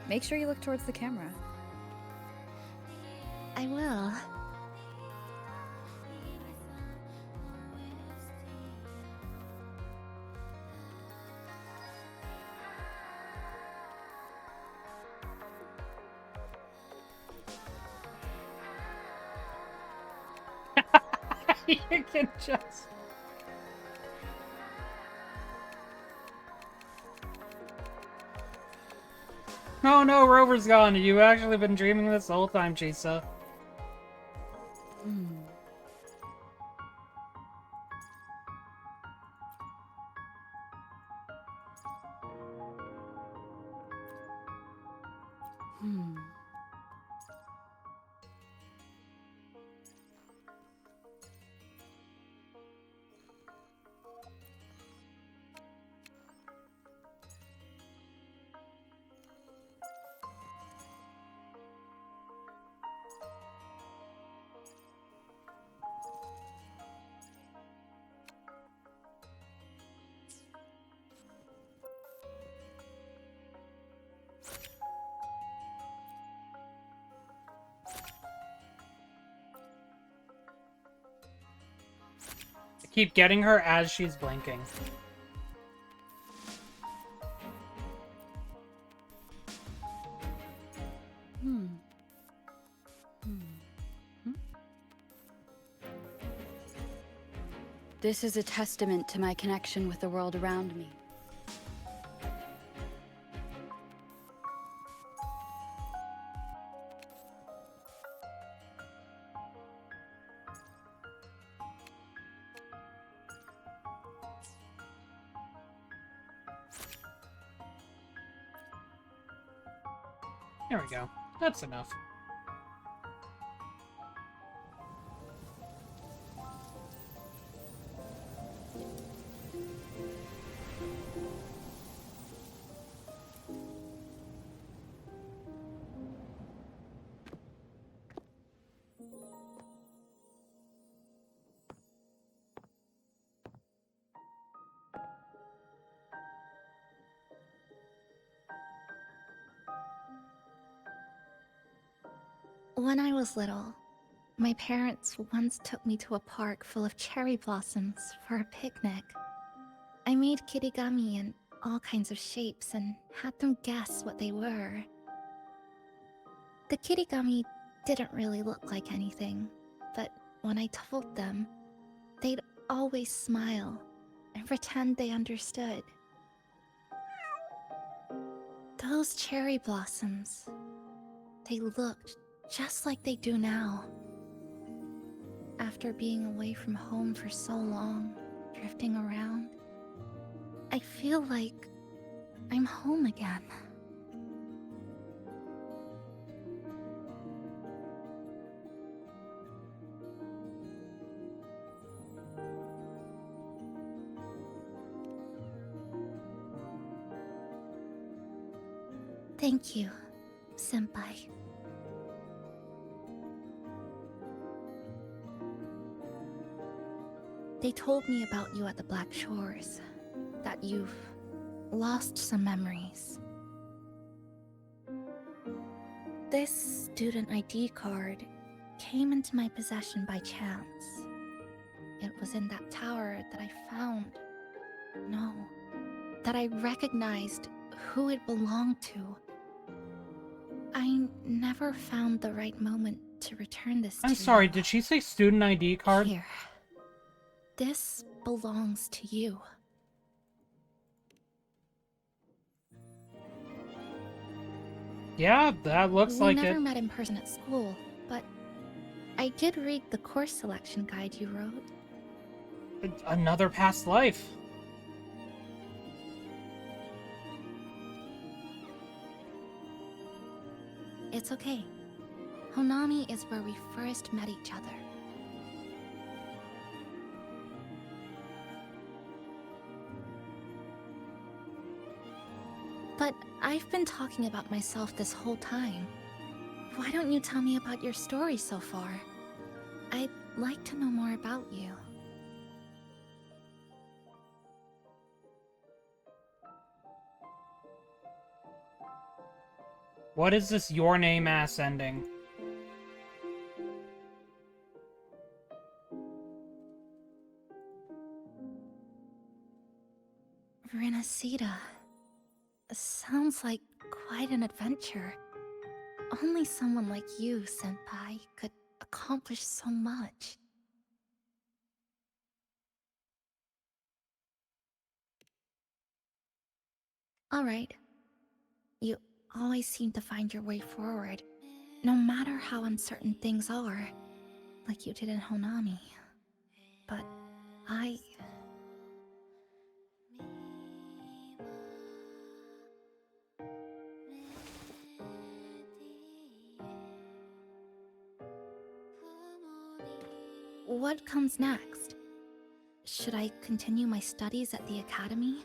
Make sure you look towards the camera. I will. You can just... Oh no, Rover's gone. You've actually been dreaming this the whole time, Chisa. keep getting her as she's blinking. This is a testament to my connection with the world around me. There we go. That's enough. When I was little, my parents once took me to a park full of cherry blossoms for a picnic. I made kirigami in all kinds of shapes and had them guess what they were. The kirigami didn't really look like anything, but when I told them, they'd always smile and pretend they understood. Those cherry blossoms, they looked just like they do now. After being away from home for so long, drifting around, I feel like I'm home again. Thank you, Senpai. They told me about you at the Black Shores, that you've lost some memories. This student ID card came into my possession by chance. It was in that tower that I found. No, that I recognized who it belonged to. I never found the right moment to return this to I'm you. sorry, did she say student ID card? Here. This belongs to you. Yeah, that looks like We never it. met in person at school, but I did read the course selection guide you wrote. Another past life. It's okay. Honami is where we first met each other. But I've been talking about myself this whole time. Why don't you tell me about your story so far? I'd like to know more about you. What is this your name ass ending? Renacida. Sounds like quite an adventure. Only someone like you, Senpai, could accomplish so much. Alright. You always seem to find your way forward, no matter how uncertain things are, like you did in Honami. But what comes next? Should I continue my studies at the academy?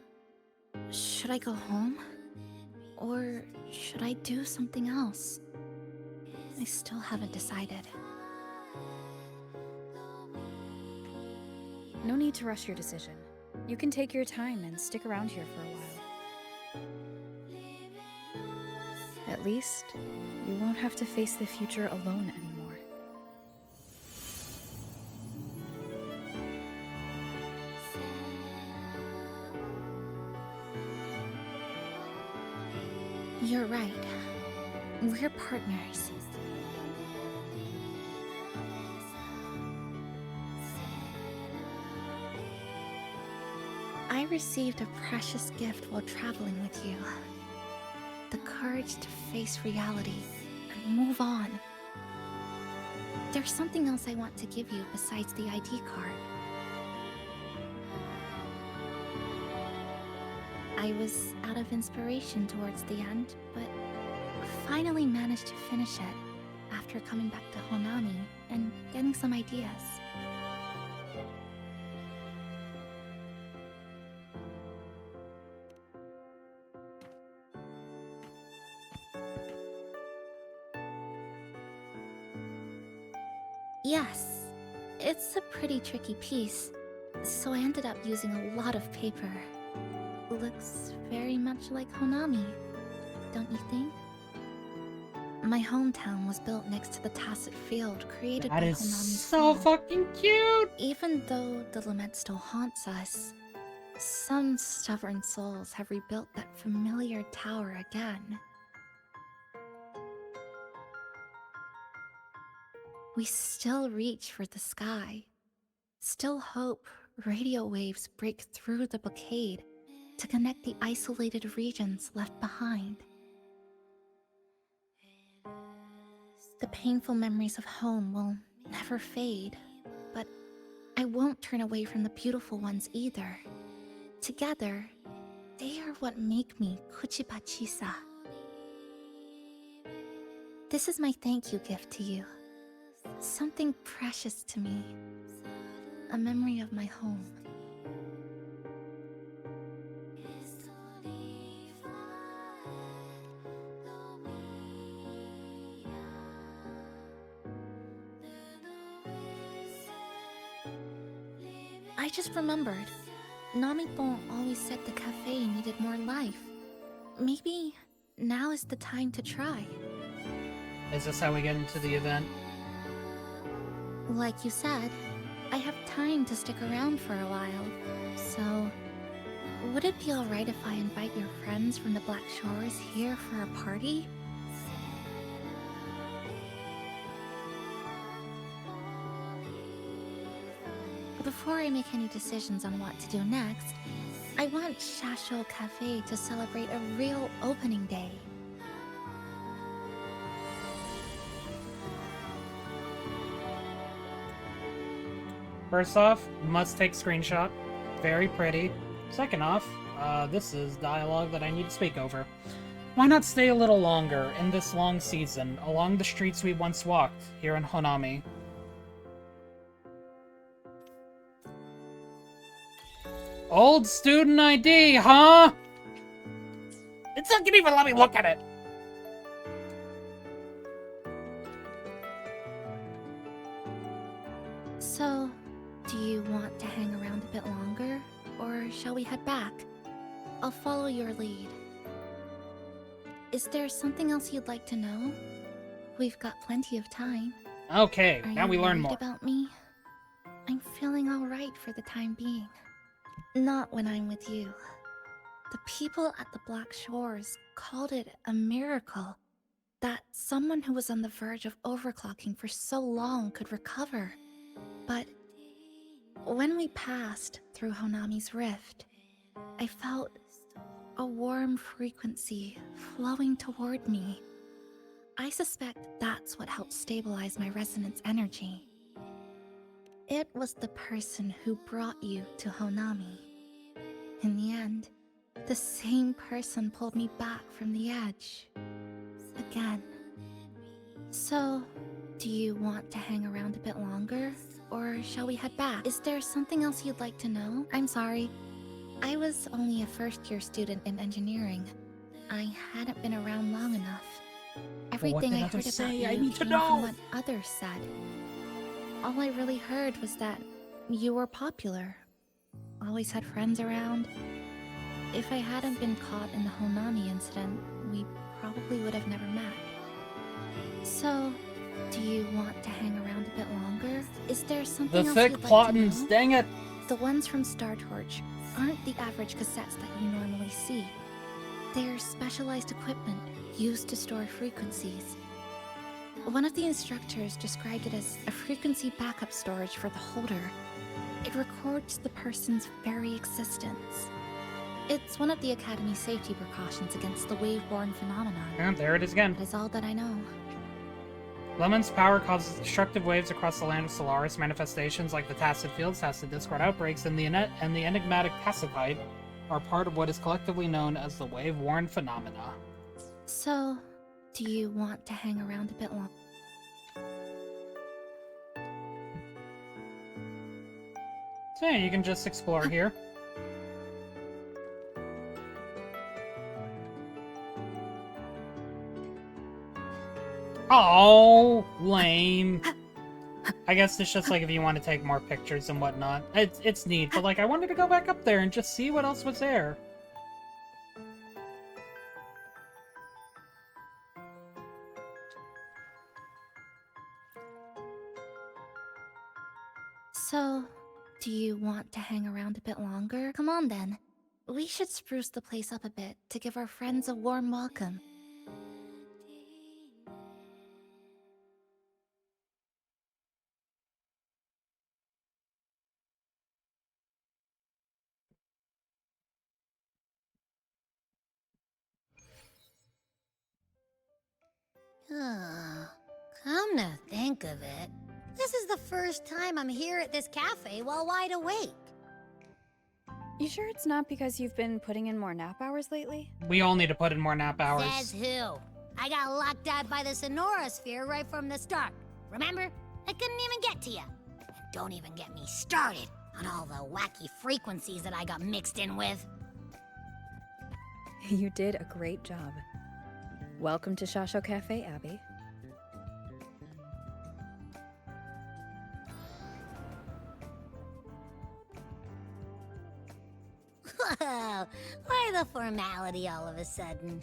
Should I go home? Or should I do something else? I still haven't decided. No need to rush your decision. You can take your time and stick around here for a while. At least, you won't have to face the future alone anymore. You're right. We're partners. I received a precious gift while traveling with you. The courage to face reality and move on. There's something else I want to give you besides the ID card. I was out of inspiration towards the end, but finally managed to finish it after coming back to Honami and getting some ideas. Yes, it's a pretty tricky piece, so I ended up using a lot of paper. Looks very much like Honami, don't you think? My hometown was built next to the tacit field created by Honami's so fall. fucking cute! Even though the lament still haunts us, some stubborn souls have rebuilt that familiar tower again. We still reach for the sky, still hope radio waves break through the blockade to connect the isolated regions left behind. The painful memories of home will never fade, but I won't turn away from the beautiful ones either. Together, they are what make me Kuchiba Chisa. This is my thank you gift to you. Something precious to me. A memory of my home. I just remembered. Namipon always said the cafe needed more life. Maybe now is the time to try. Is this how we get into the event? Like you said, I have time to stick around for a while, so would it be alright if I invite your friends from the Black Shores here for a party? Before I make any decisions on what to do next, I want Shasho Cafe to celebrate a real opening day. First off, must take screenshot. Very pretty. Second off, this is dialogue that I need to speak over. Why not stay a little longer in this long season along the streets we once walked here in Honami? Old student ID, huh? It's not gonna even let me look at it. So, do you want to hang around a bit longer, or shall we head back? I'll follow your lead. Is there something else you'd like to know? We've got plenty of time. Okay, now we learn Are you more. worried about me? I'm feeling alright for the time being. Not when I'm with you. The people at the Black Shores called it a miracle that someone who was on the verge of overclocking for so long could recover. But when we passed through Honami's rift, I felt a warm frequency flowing toward me. I suspect that's what helped stabilize my resonance energy. It was the person who brought you to Honami. In the end, the same person pulled me back from the edge. Again. So, do you want to hang around a bit longer? Or shall we head back? Is there something else you'd like to know? I'm sorry. I was only a first-year student in engineering. I hadn't been around long enough. Everything I heard about you came from what others said. All I really heard was that you were popular. Always had friends around. If I hadn't been caught in the Honami incident, we probably would have never met. So, do you want to hang around a bit longer? Is there something The else thick you'd like plottins, to know? dang it! The ones from Star Torch aren't the average cassettes that you normally see. They're specialized equipment used to store frequencies. One of the instructors described it as a frequency backup storage for the holder. It records the person's very existence. It's one of the Academy's safety precautions against the wave-borne phenomenon. And there it is again. That is all that I know. Lemon's power causes destructive waves across the land of Solaris. Manifestations like the Tacit Fields, Tacit Discord outbreaks, and the enigmatic Tacitite are part of what is collectively known as the wave-worn phenomena. So, do you want to hang around a bit longer? So yeah, you can just explore here. Oh, lame. I guess it's just like if you want to take more pictures and whatnot. It's neat, but like I wanted to go back up there and just see what else was there. So, do you want to hang around a bit longer? Come on then. We should spruce the place up a bit to give our friends a warm welcome. Come to think of it, this is the first time I'm here at this cafe while wide awake. You sure it's not because you've been putting in more nap hours lately? We all need to put in more nap hours. Says who? I got locked out by the Sonora Sphere right from the start. Remember? I couldn't even get to you. Don't even get me started on all the wacky frequencies that I got mixed in with. You did a great job. Welcome to Shasho Cafe, Abby. Whoa, why the formality all of a sudden?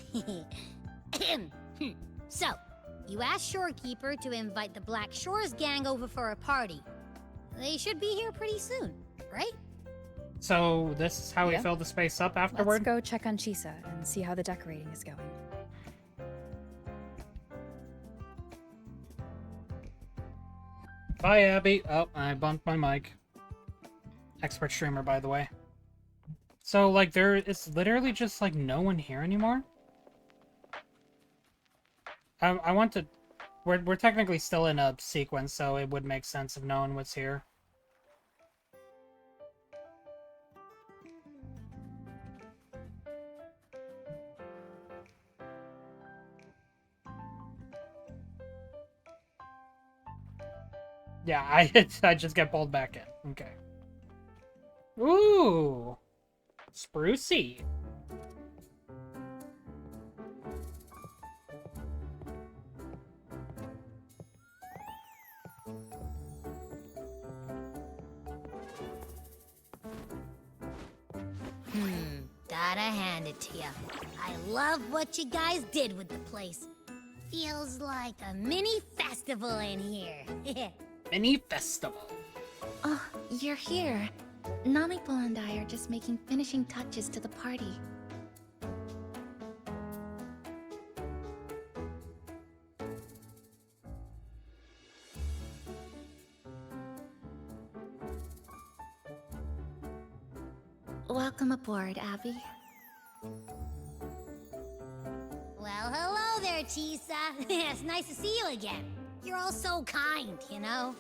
So, you asked Shorekeeper to invite the Black Shores gang over for a party. They should be here pretty soon, right? So this is how we fill the space up afterward? Let's go check on Chisa and see how the decorating is going. Bye, Abby. Oh, I bumped my mic. Expert streamer, by the way. So, like, there is literally just, like, no one here anymore? I want to... We're technically still in a sequence, so it would make sense if no one was here. Yeah, I just get pulled back in. Okay. Ooh! Sprucey. Gotta hand it to you. I love what you guys did with the place. Feels like a mini festival in here. Mini festival. Oh, you're here. Namipo and I are just making finishing touches to the party. Welcome aboard, Abby. Well, hello there, Chisa. It's nice to see you again. You're all so kind, you know?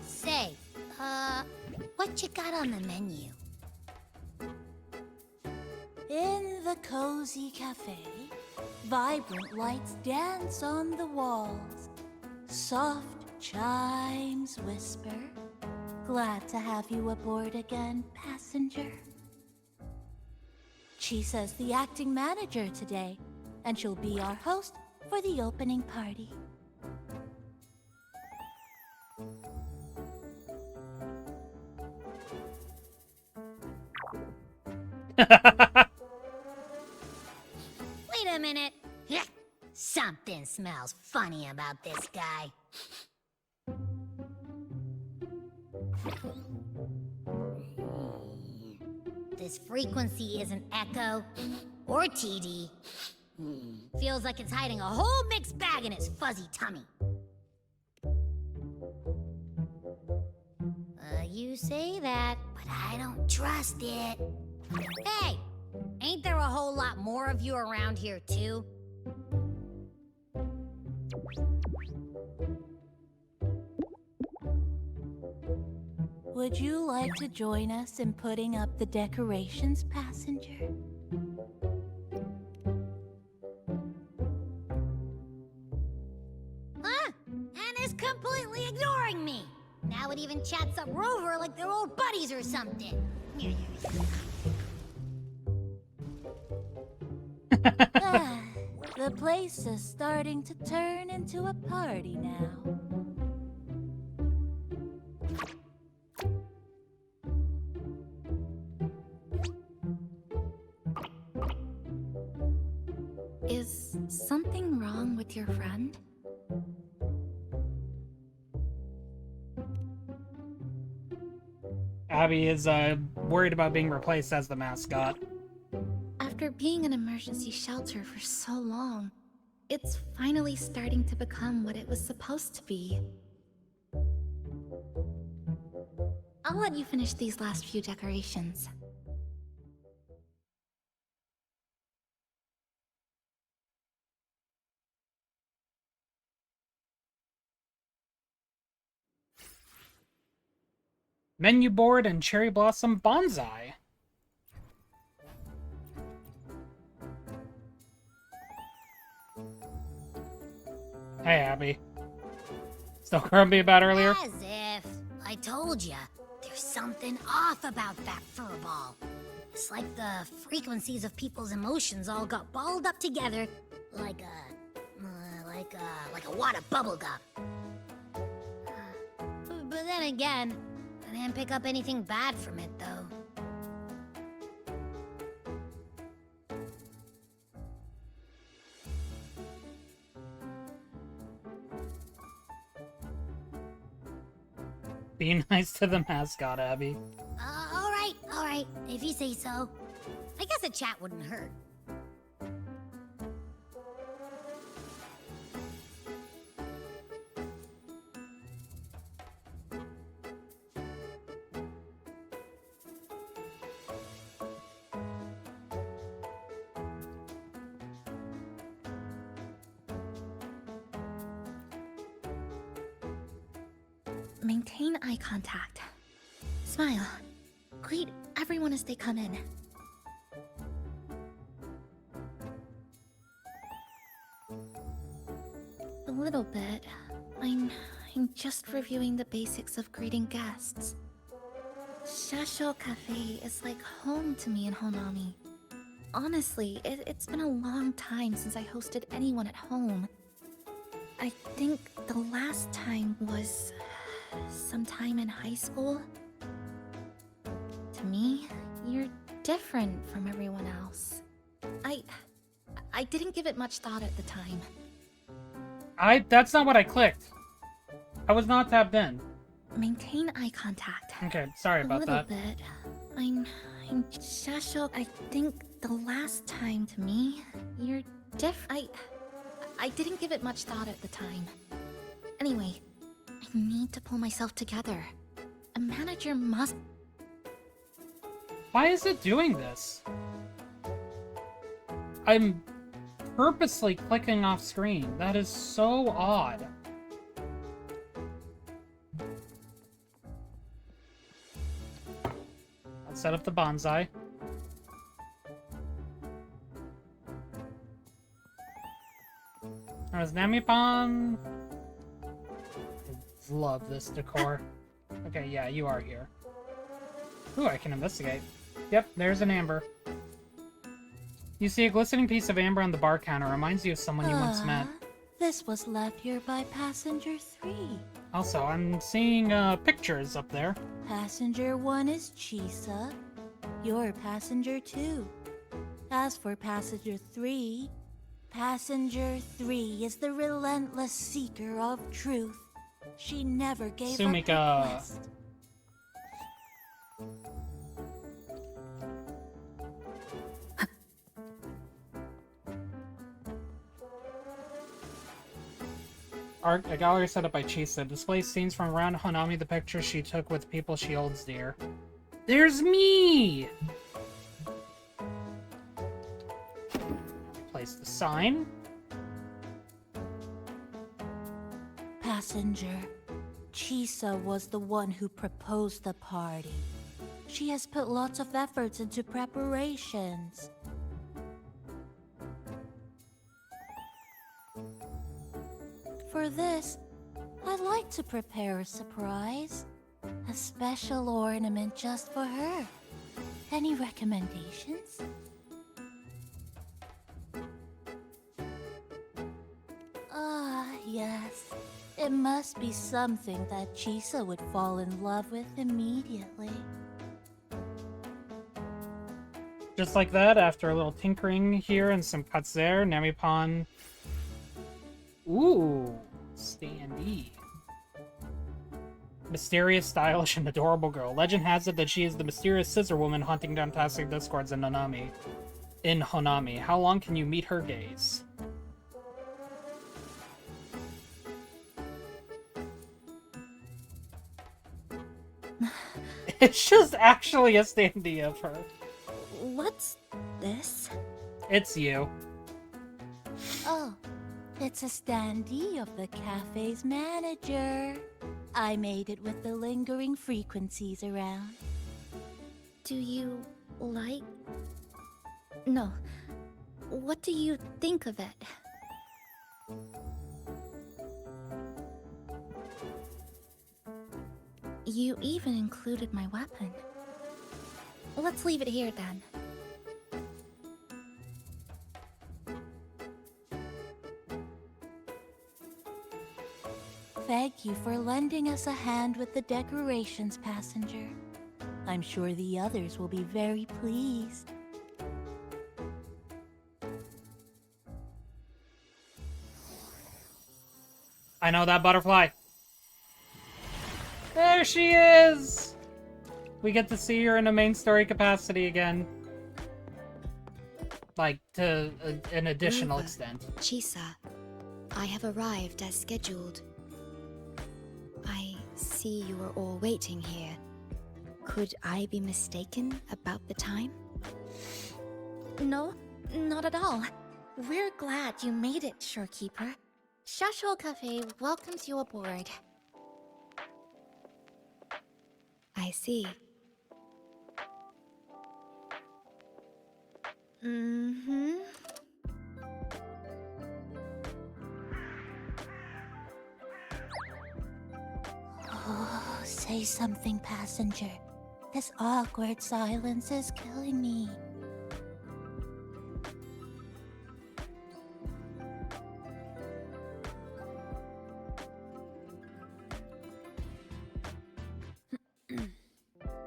Say, what you got on the menu? In the cozy cafe, vibrant lights dance on the walls. Soft chimes whisper. Glad to have you aboard again, passenger. Chisa's the acting manager today, and she'll be our host for the opening party. Wait a minute. Something smells funny about this guy. This frequency isn't echo Or TD. Feels like it's hiding a whole mixed bag in its fuzzy tummy. You say that, but I don't trust it. Hey! Ain't there a whole lot more of you around here, too? Would you like to join us in putting up the decorations, passenger? Huh? Anna's completely ignoring me. Now it even chats up Rover like they're old buddies or something. The place is starting to turn into a party now. Is something wrong with your friend? Abby is worried about being replaced as the mascot. After being an emergency shelter for so long, it's finally starting to become what it was supposed to be. I'll let you finish these last few decorations. Menu board and cherry blossom bonsai. Hey, Abby. Still grumpy about earlier? As if. I told ya. There's something off about that furball. It's like the frequencies of people's emotions all got balled up together like a wad of bubble gum. But then again, I didn't pick up anything bad from it, though. Be nice to the mascot, Abby. Alright, if you say so. I guess a chat wouldn't hurt. Maintain eye contact. Smile. Greet everyone as they come in. A little bit. I'm just reviewing the basics of greeting guests. Shasho Cafe is like home to me in Honami. Honestly, it's been a long time since I hosted anyone at home. I think the last time was sometime in high school. To me, you're different from everyone else. I didn't give it much thought at the time. That's not what I clicked. I was not tapped in. Maintain eye contact. Okay, sorry about that. A little bit. I'm Shasho. I think the last time to me, you're different. I didn't give it much thought at the time. Anyway, I need to pull myself together. A manager must... Why is it doing this? I'm purposely clicking off screen. That is so odd. Let's set up the bonsai. There's Namipan. I love this decor. Okay, yeah, you are here. Ooh, I can investigate. Yep, there's an amber. You see a glistening piece of amber on the bar counter. Reminds you of someone you once met. This was left here by Passenger 3. Also, I'm seeing pictures up there. Passenger 1 is Chisa. You're Passenger 2. As for Passenger 3, Passenger 3 is the relentless seeker of truth. She never gave up her quest. Art, a gallery set up by Chisa displays scenes from around Hanami, the pictures she took with people she holds dear. There's me! Place the sign. Passenger, Chisa was the one who proposed the party. She has put lots of efforts into preparations. For this, I'd like to prepare a surprise. A special ornament just for her. Any recommendations? Ah, yes. It must be something that Chisa would fall in love with immediately. Just like that, after a little tinkering here and some cuts there, Namipan... Ooh, standee. Mysterious, stylish, and adorable girl. Legend has it that she is the mysterious scissor woman hunting down toxic discords in Honami. How long can you meet her gaze? It's just actually a standee of her. What's this? It's you. Oh, it's a standee of the cafe's manager. I made it with the lingering frequencies around. Do you like... No. What do you think of it? You even included my weapon. Let's leave it here then. Thank you for lending us a hand with the decorations, passenger. I'm sure the others will be very pleased. I know that butterfly. There she is! We get to see her in a main story capacity again. Like, to an additional extent. Chisa, I have arrived as scheduled. I see you are all waiting here. Could I be mistaken about the time? No, not at all. We're glad you made it, Shorekeeper. Shasho Cafe welcomes you aboard. I see. Mm-hmm. Oh, say something, passenger. This awkward silence is killing me.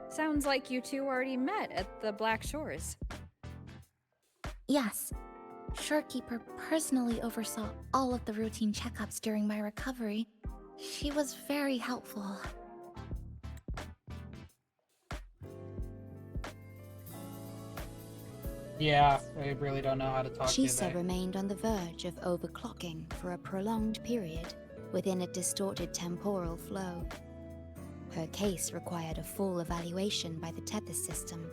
Sounds like you two already met at the Black Shores. Yes. Shorekeeper personally oversaw all of the routine checkups during my recovery. She was very helpful. Yeah, I really don't know how to talk to you Chisa there. remained on the verge of overclocking for a prolonged period within a distorted temporal flow. Her case required a full evaluation by the tether system.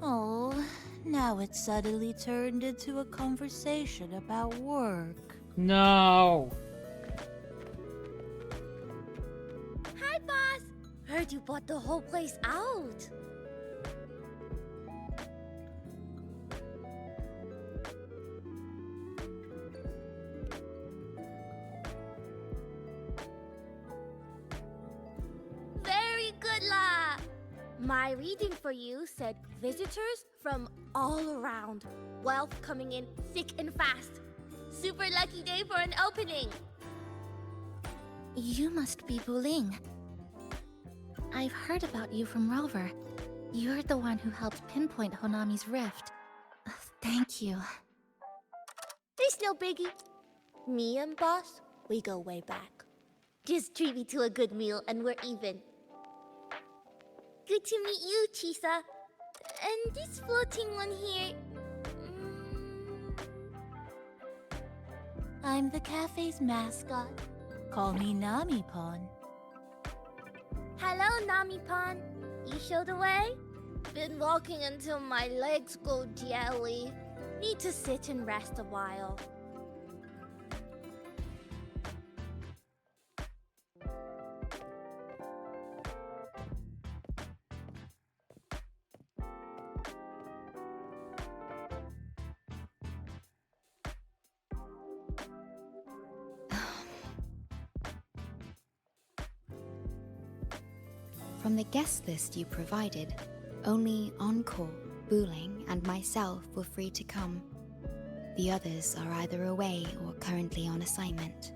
Oh, now it's suddenly turned into a conversation about work. No! Hi, boss! Heard you bought the whole place out. Very good, La! My reading for you said visitors from all around. Wealth coming in thick and fast. Super lucky day for an opening. You must be Buling. I've heard about you from Rover. You're the one who helped pinpoint Honami's rift. Thank you. It's no biggie. Me and boss, we go way back. Just treat me to a good meal and we're even. Good to meet you, Chisa. And this floating one here... I'm the cafe's mascot. Call me Nami-pon. Hello, Nami-pon. You show the way? Been walking until my legs go jelly. Need to sit and rest a while. From the guest list you provided, only Encore, Booling, and myself were free to come. The others are either away or currently on assignment.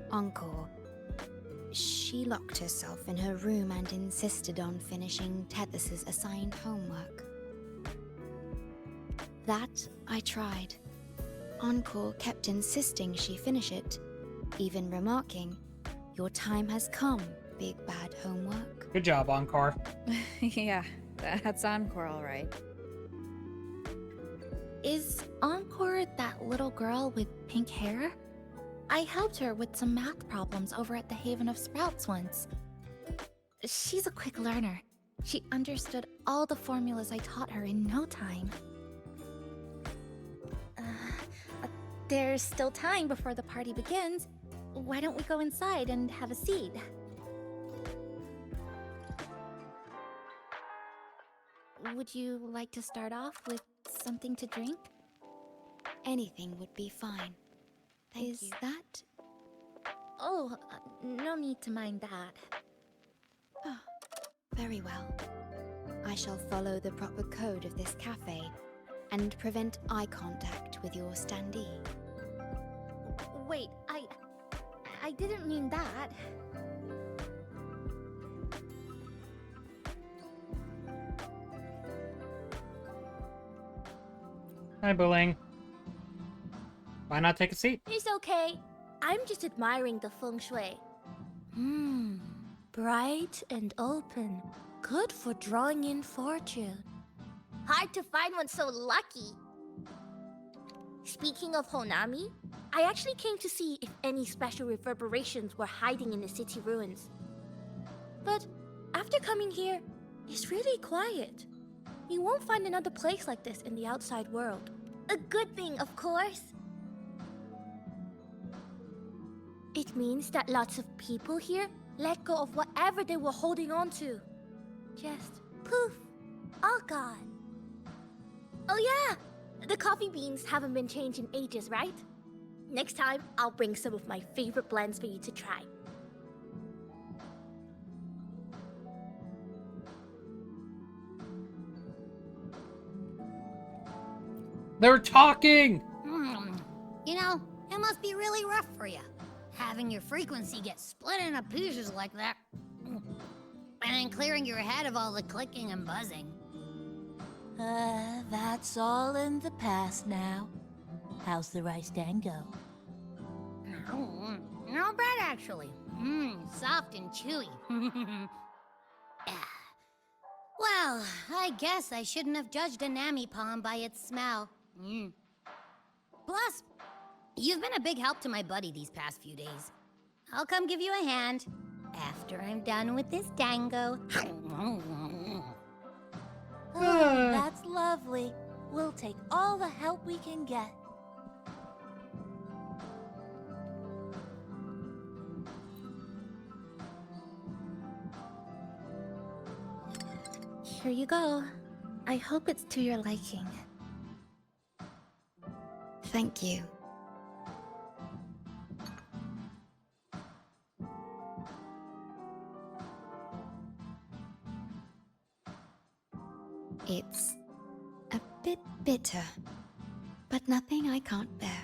Encore. She locked herself in her room and insisted on finishing Tethys's assigned homework. That I tried. Encore kept insisting she finish it, even remarking, "Your time has come, big bad homework." Good job, Encore. Yeah, that's Encore, all right. Is Encore that little girl with pink hair? I helped her with some math problems over at the Haven of Sprouts once. She's a quick learner. She understood all the formulas I taught her in no time. There's still time before the party begins. Why don't we go inside and have a seat? Would you like to start off with something to drink? Anything would be fine. Thank you. that? Oh, no need to mind that. Oh, very well. I shall follow the proper code of this cafe and prevent eye contact with your standee. Wait, I didn't mean that. Hi, Booling. Why not take a seat? It's okay. I'm just admiring the feng shui. Bright and open. Good for drawing in fortune. Hard to find one so lucky. Speaking of Honami, I actually came to see if any special reverberations were hiding in the city ruins. But after coming here, it's really quiet. You won't find another place like this in the outside world. A good thing, of course. It means that lots of people here let go of whatever they were holding on to. Just poof, all gone. Oh yeah, the coffee beans haven't been changed in ages, right? Next time, I'll bring some of my favorite blends for you to try. They're talking! You know, it must be really rough for you, having your frequency get split into pieces like that. And then clearing your head of all the clicking and buzzing. That's all in the past now. How's the rice dango? Not bad, actually. Soft and chewy. Well, I guess I shouldn't have judged a Nami-pon by its smell. Plus, you've been a big help to my buddy these past few days. I'll come give you a hand after I'm done with this dango. Oh, that's lovely. We'll take all the help we can get. Here you go. I hope it's to your liking. Thank you. It's a bit bitter, but nothing I can't bear.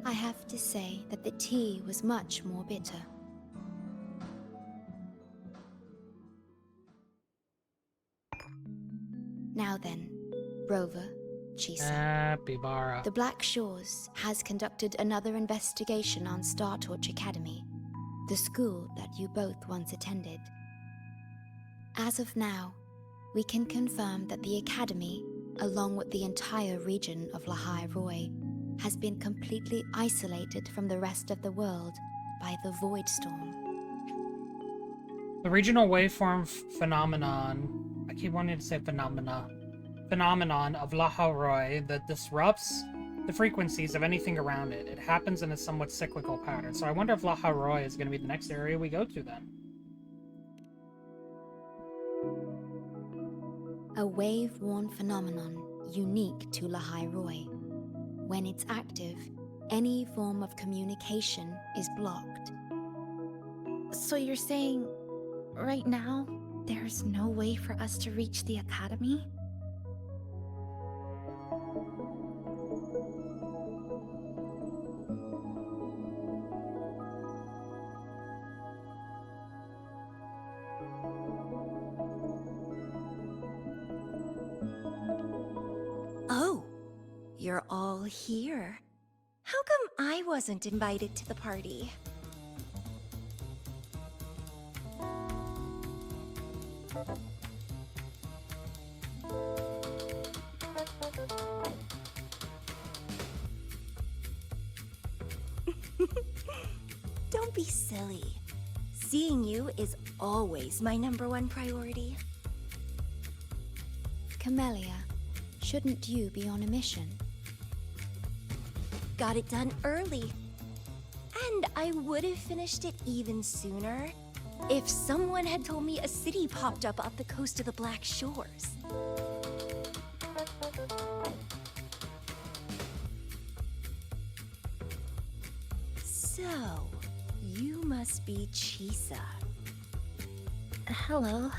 I have to say that the tea was much more bitter. Now then, Rover, Chisa. Bibara. The Black Shores has conducted another investigation on Star Torch Academy, the school that you both once attended. As of now, we can confirm that the Academy, along with the entire region of Lahai Roi, has been completely isolated from the rest of the world by the Void Storm. The regional waveform phenomenon, I keep wanting to say phenomenon of Lahai Roi that disrupts the frequencies of anything around it. It happens in a somewhat cyclical pattern. So I wonder if Lahai Roi is going to be the next area we go to then. A wave-worn phenomenon unique to Lahai Roi. When it's active, any form of communication is blocked. So you're saying, right now, there's no way for us to reach the Academy? Oh, you're all here. How come I wasn't invited to the party? Don't be silly. Seeing you is always my #1 priority. Camellia, shouldn't you be on a mission? Got it done early. And I would have finished it even sooner if someone had told me a city popped up off the coast of the Black Shores. So, you must be Chisa. Hello.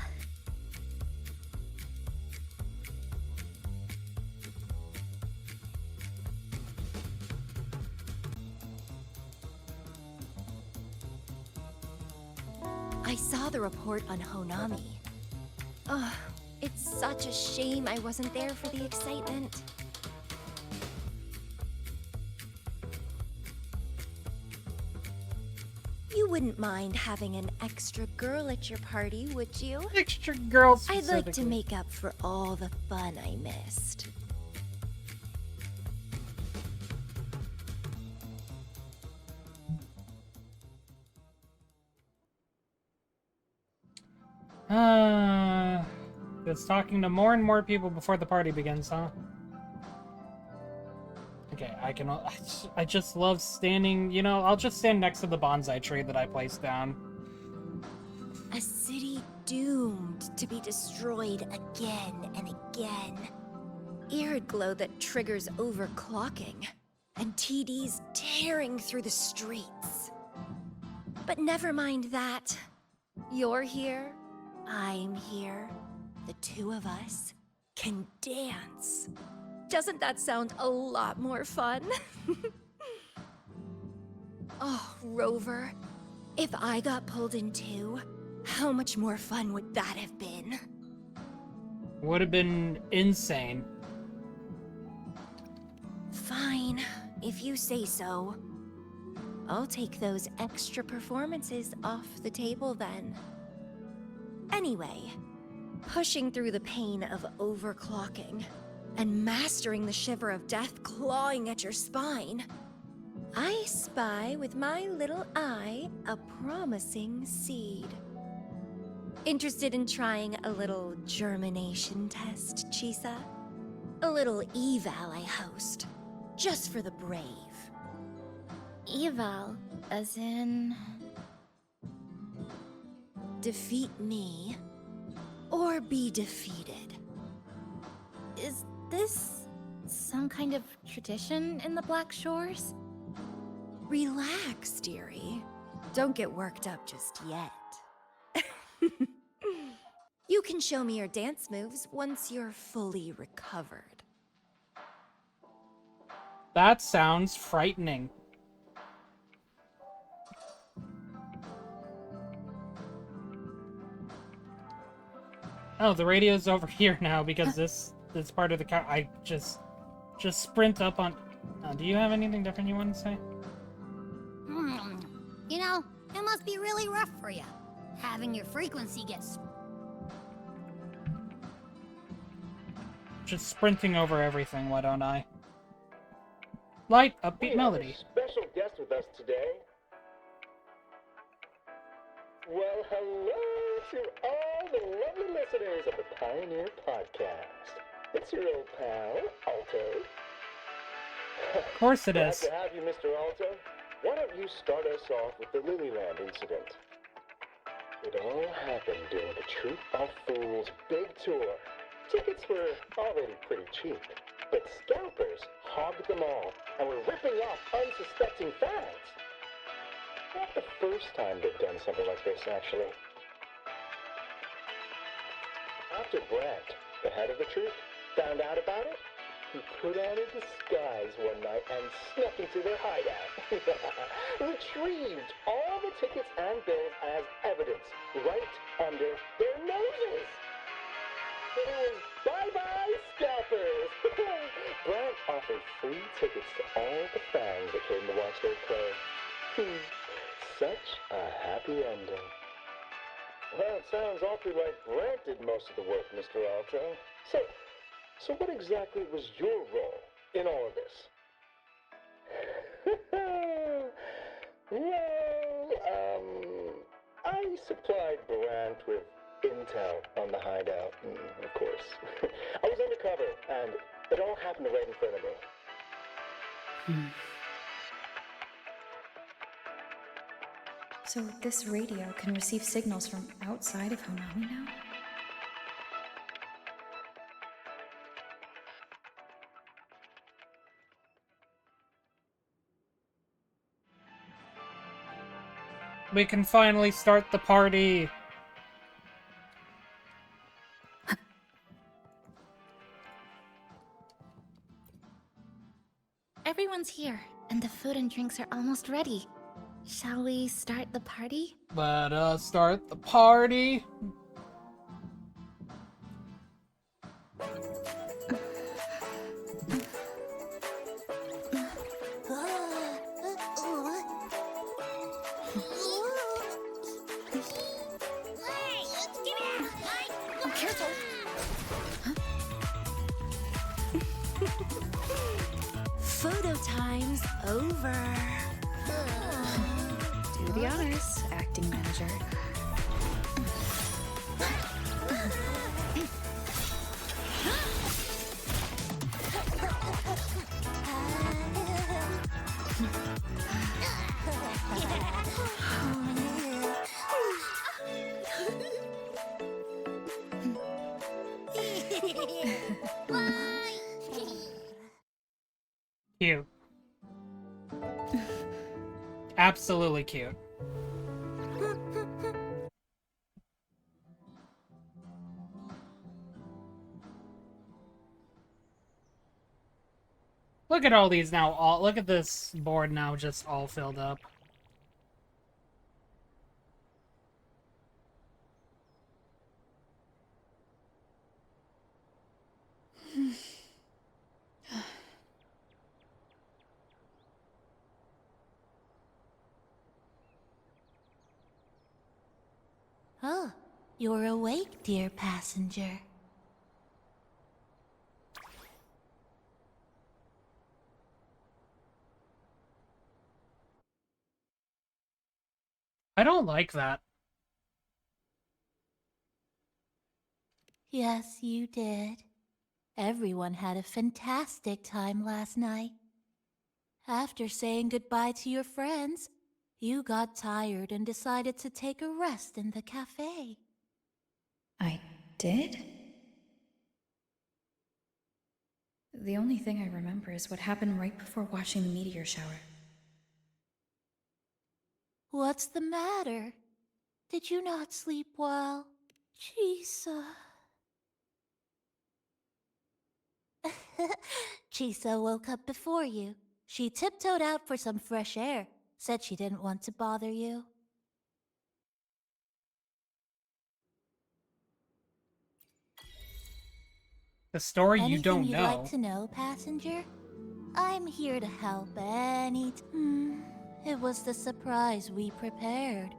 I saw the report on Honami. Ugh, it's such a shame I wasn't there for the excitement. You wouldn't mind having an extra girl at your party, would you? Extra girl I'd like to specifically. make up for all the fun I missed. It's talking to more and more people before the party begins, huh? Okay, I just love standing, you know, I'll just stand next to the bonsai tree that I placed down. A city doomed to be destroyed again and again. Eerid glow that triggers overclocking, and TDs tearing through the streets. But never mind that. You're here, I'm here. The two of us can dance. Doesn't that sound a lot more fun? Oh, Rover, if I got pulled in too, how much more fun would that have been? Would have been insane. Fine, if you say so. I'll take those extra performances off the table then. Anyway, pushing through the pain of overclocking and mastering the shiver of death clawing at your spine, I spy with my little eye a promising seed. Interested in trying a little germination test, Chisa? A little eval I host, just for the brave. Eval, as in... Defeat me, or be defeated. Is this some kind of tradition in the Black Shores? Relax, dearie. Don't get worked up just yet. You can show me your dance moves once you're fully recovered. That sounds frightening. Oh, the radio's over here now because this part of the car. I just sprint up on. Do you have anything different you want to say? You know, it must be really rough for you, having your frequency get just sprinting over everything, why don't I? Light, upbeat melody. Special guest with us today. Well, hello to all the lovely listeners of the Pioneer Podcast. It's your old pal, Alto. Of course it is. Glad to have you, Mr. Alto. Why don't you start us off with the Lilyland incident? It all happened during the Troop of Fools big tour. Tickets were already pretty cheap, but scalpers hogged them all and were ripping off unsuspecting fans. Not the first time they've done something like this, actually. After Brant, the head of the troop, found out about it, he put on a disguise one night and snuck into their hideout. Retrieved all the tickets and bills as evidence right under their noses. It was bye-bye scalpers. Brant offered free tickets to all the fans that came to watch their play. Such a happy ending. Well, it sounds awfully like Brant did most of the work, Mr. Alto. So what exactly was your role in all of this? Well, I supplied Brant with intel on the hideout, of course. I was undercover, and it all happened right in front of me. So this radio can receive signals from outside of Honami now? We can finally start the party! Everyone's here, and the food and drinks are almost ready. Shall we start the party? Let us start the party! Photo time's over. Do the honors, acting manager. Cute. Absolutely cute. Look at all these now. Look at this board now, just all filled up. Oh, you're awake, dear passenger. I don't like that. Yes, you did. Everyone had a fantastic time last night. After saying goodbye to your friends, you got tired and decided to take a rest in the cafe. I did? The only thing I remember is what happened right before watching the meteor shower. What's the matter? Did you not sleep well? Chisa. Chisa woke up before you. She tiptoed out for some fresh air. Said she didn't want to bother you. The story Anything you don't you'd know. like to know, passenger? I'm here to help any It was the surprise we prepared,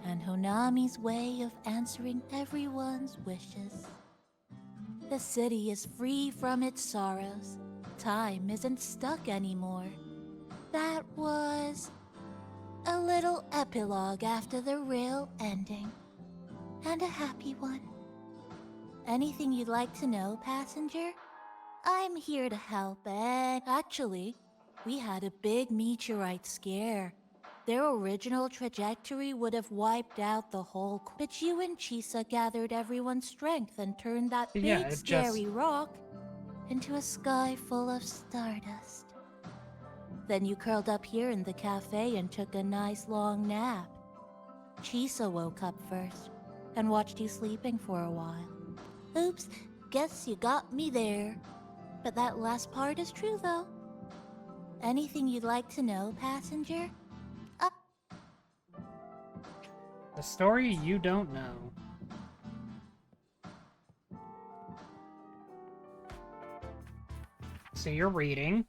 and Honami's way of answering everyone's wishes. The city is free from its sorrows. Time isn't stuck anymore. That was a little epilogue after the real ending. And a happy one. Anything you'd like to know, passenger? I'm here to help, and actually, we had a big meteorite scare. Their original trajectory would have wiped out the whole but you and Chisa gathered everyone's strength and turned that big scary rock into a sky full of stardust. Then you curled up here in the cafe and took a nice long nap. Chisa woke up first and watched you sleeping for a while. Oops, guess you got me there. But that last part is true, though. Anything you'd like to know, passenger? The story you don't know. So you're reading.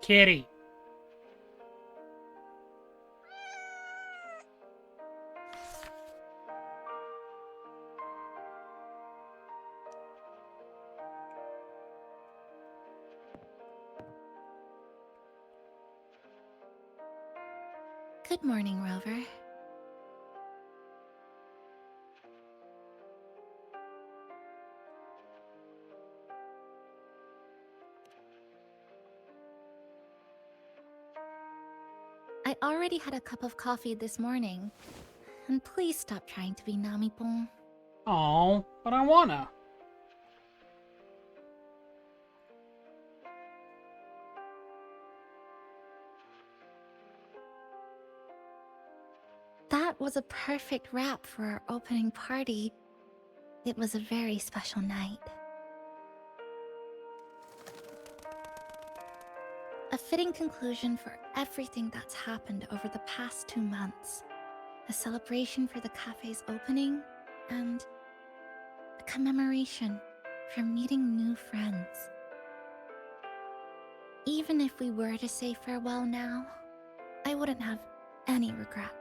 Kitty. Good morning, Rover. I already had a cup of coffee this morning. And please stop trying to be Namipon. Oh, but I wanna. That was a perfect wrap for our opening party. It was a very special night. A fitting conclusion for everything that's happened over the past 2 months. A celebration for the cafe's opening, and a commemoration for meeting new friends. Even if we were to say farewell now, I wouldn't have any regrets.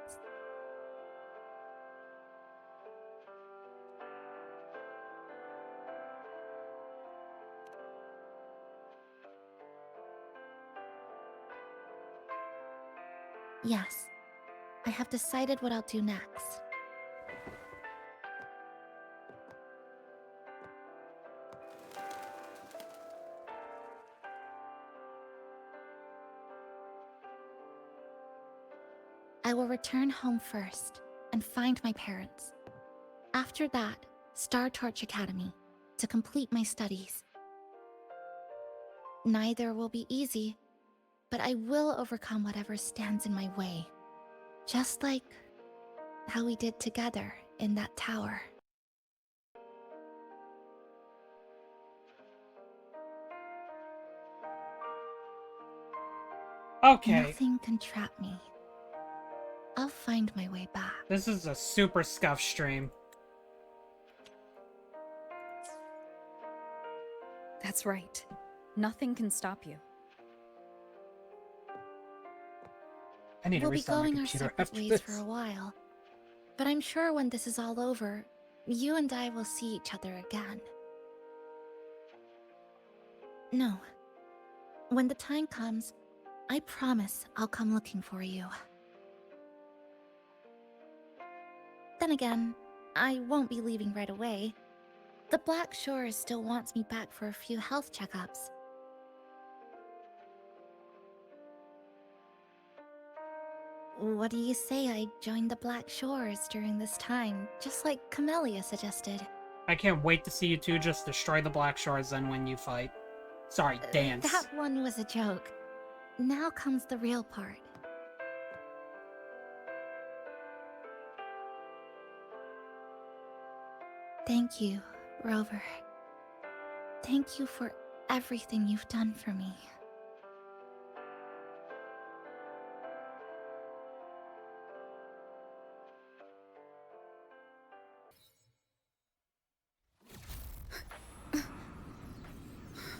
Yes, I have decided what I'll do next. I will return home first and find my parents. After that, Star Torch Academy to complete my studies. Neither will be easy, but I will overcome whatever stands in my way. Just like how we did together in that tower. Okay. Nothing can trap me. I'll find my way back. This is a super scuff stream. That's right. Nothing can stop you. I need to We'll be restart my going our computer separate after ways this. for a while. But I'm sure when this is all over, you and I will see each other again. No. When the time comes, I promise I'll come looking for you. Then again, I won't be leaving right away. The Black Shores still wants me back for a few health checkups. What do you say I join the Black Shores during this time, just like Camellia suggested? I can't wait to see you two just destroy the Black Shores then when you fight. Sorry, dance. That one was a joke. Now comes the real part. Thank you, Rover. Thank you for everything you've done for me.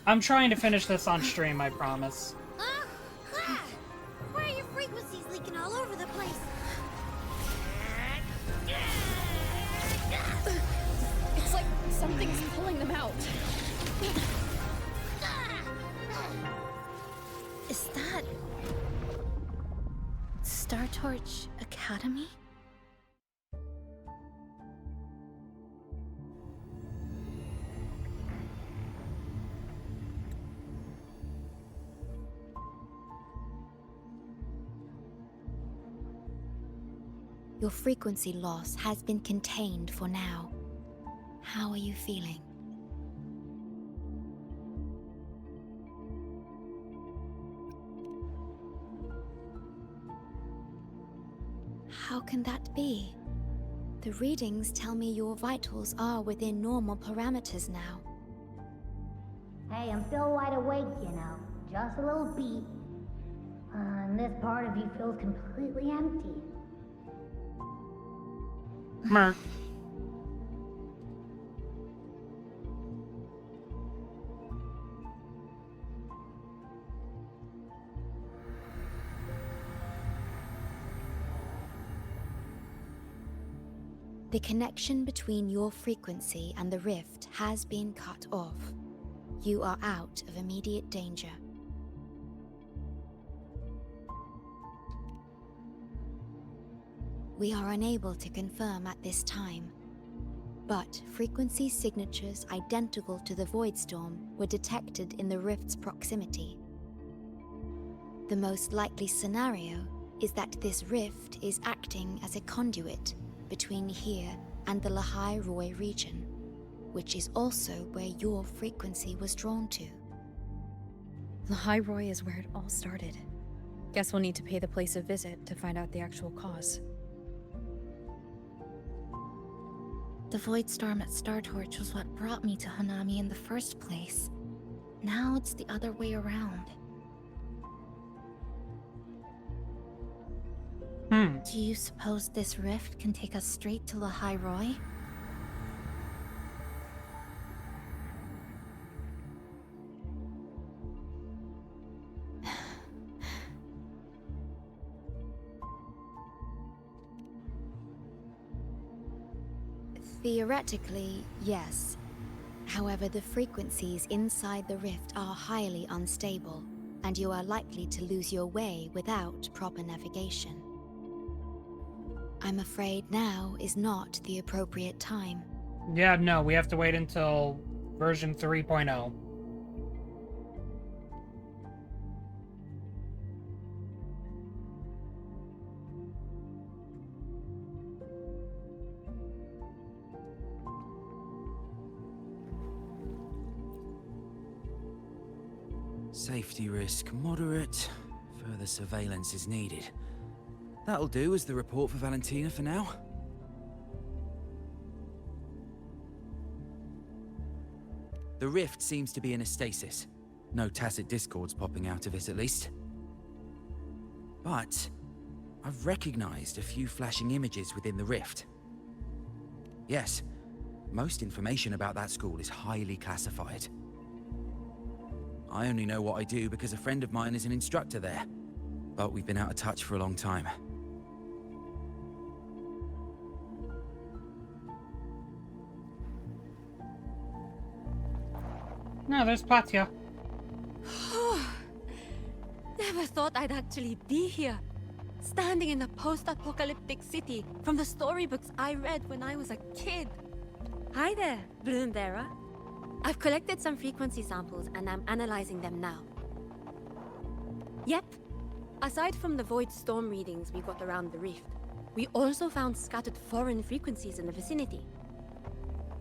I'm trying to finish this on stream, I promise. Why are your frequencies leaking all over the place? Is that... Star Torch Academy? Your frequency loss has been contained for now. How are you feeling? How can that be? The readings tell me your vitals are within normal parameters now. Hey, I'm still wide awake, you know. Just a little beat. And this part of you feels completely empty. Merc. The connection between your frequency and the rift has been cut off. You are out of immediate danger. We are unable to confirm at this time, but frequency signatures identical to the Void Storm were detected in the rift's proximity. The most likely scenario is that this rift is acting as a conduit between here and the Lehigh Roy region, which is also where your frequency was drawn to. Lehigh Roy is where it all started. Guess we'll need to pay the place a visit to find out the actual cause. The Void Storm at Star Torch was what brought me to Hanami in the first place. Now it's the other way around. Do you suppose this rift can take us straight to Lehigh Roy? Theoretically, yes. However, the frequencies inside the rift are highly unstable, and you are likely to lose your way without proper navigation. I'm afraid now is not the appropriate time. Yeah, no, we have to wait until version 3.0. Safety risk moderate. Further surveillance is needed. That'll do as the report for Valentina for now. The rift seems to be in a stasis. No tacit discords popping out of it, at least. But I've recognized a few flashing images within the rift. Yes, most information about that school is highly classified. I only know what I do because a friend of mine is an instructor there, but we've been out of touch for a long time. No, there's Patya. Never thought I'd actually be here. Standing in a post-apocalyptic city from the storybooks I read when I was a kid. Hi there, Bloom Bearer. I've collected some frequency samples and I'm analyzing them now. Yep. Aside from the Void Storm readings we got around the rift, we also found scattered foreign frequencies in the vicinity.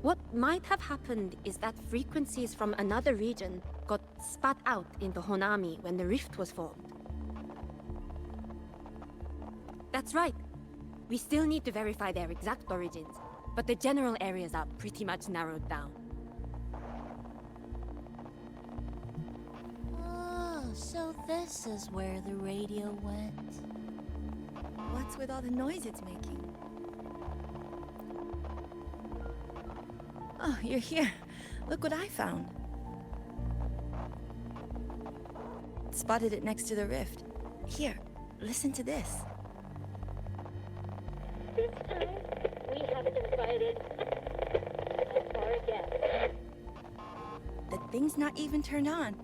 What might have happened is that frequencies from another region got spat out into Honami when the rift was formed. That's right. We still need to verify their exact origins, but the general areas are pretty much narrowed down. Oh, so this is where the radio went. What's with all the noise it's making? Oh, you're here. Look what I found. Spotted it next to the rift. Here, listen to this. This time, we haven't invited our guests. The thing's not even turned on,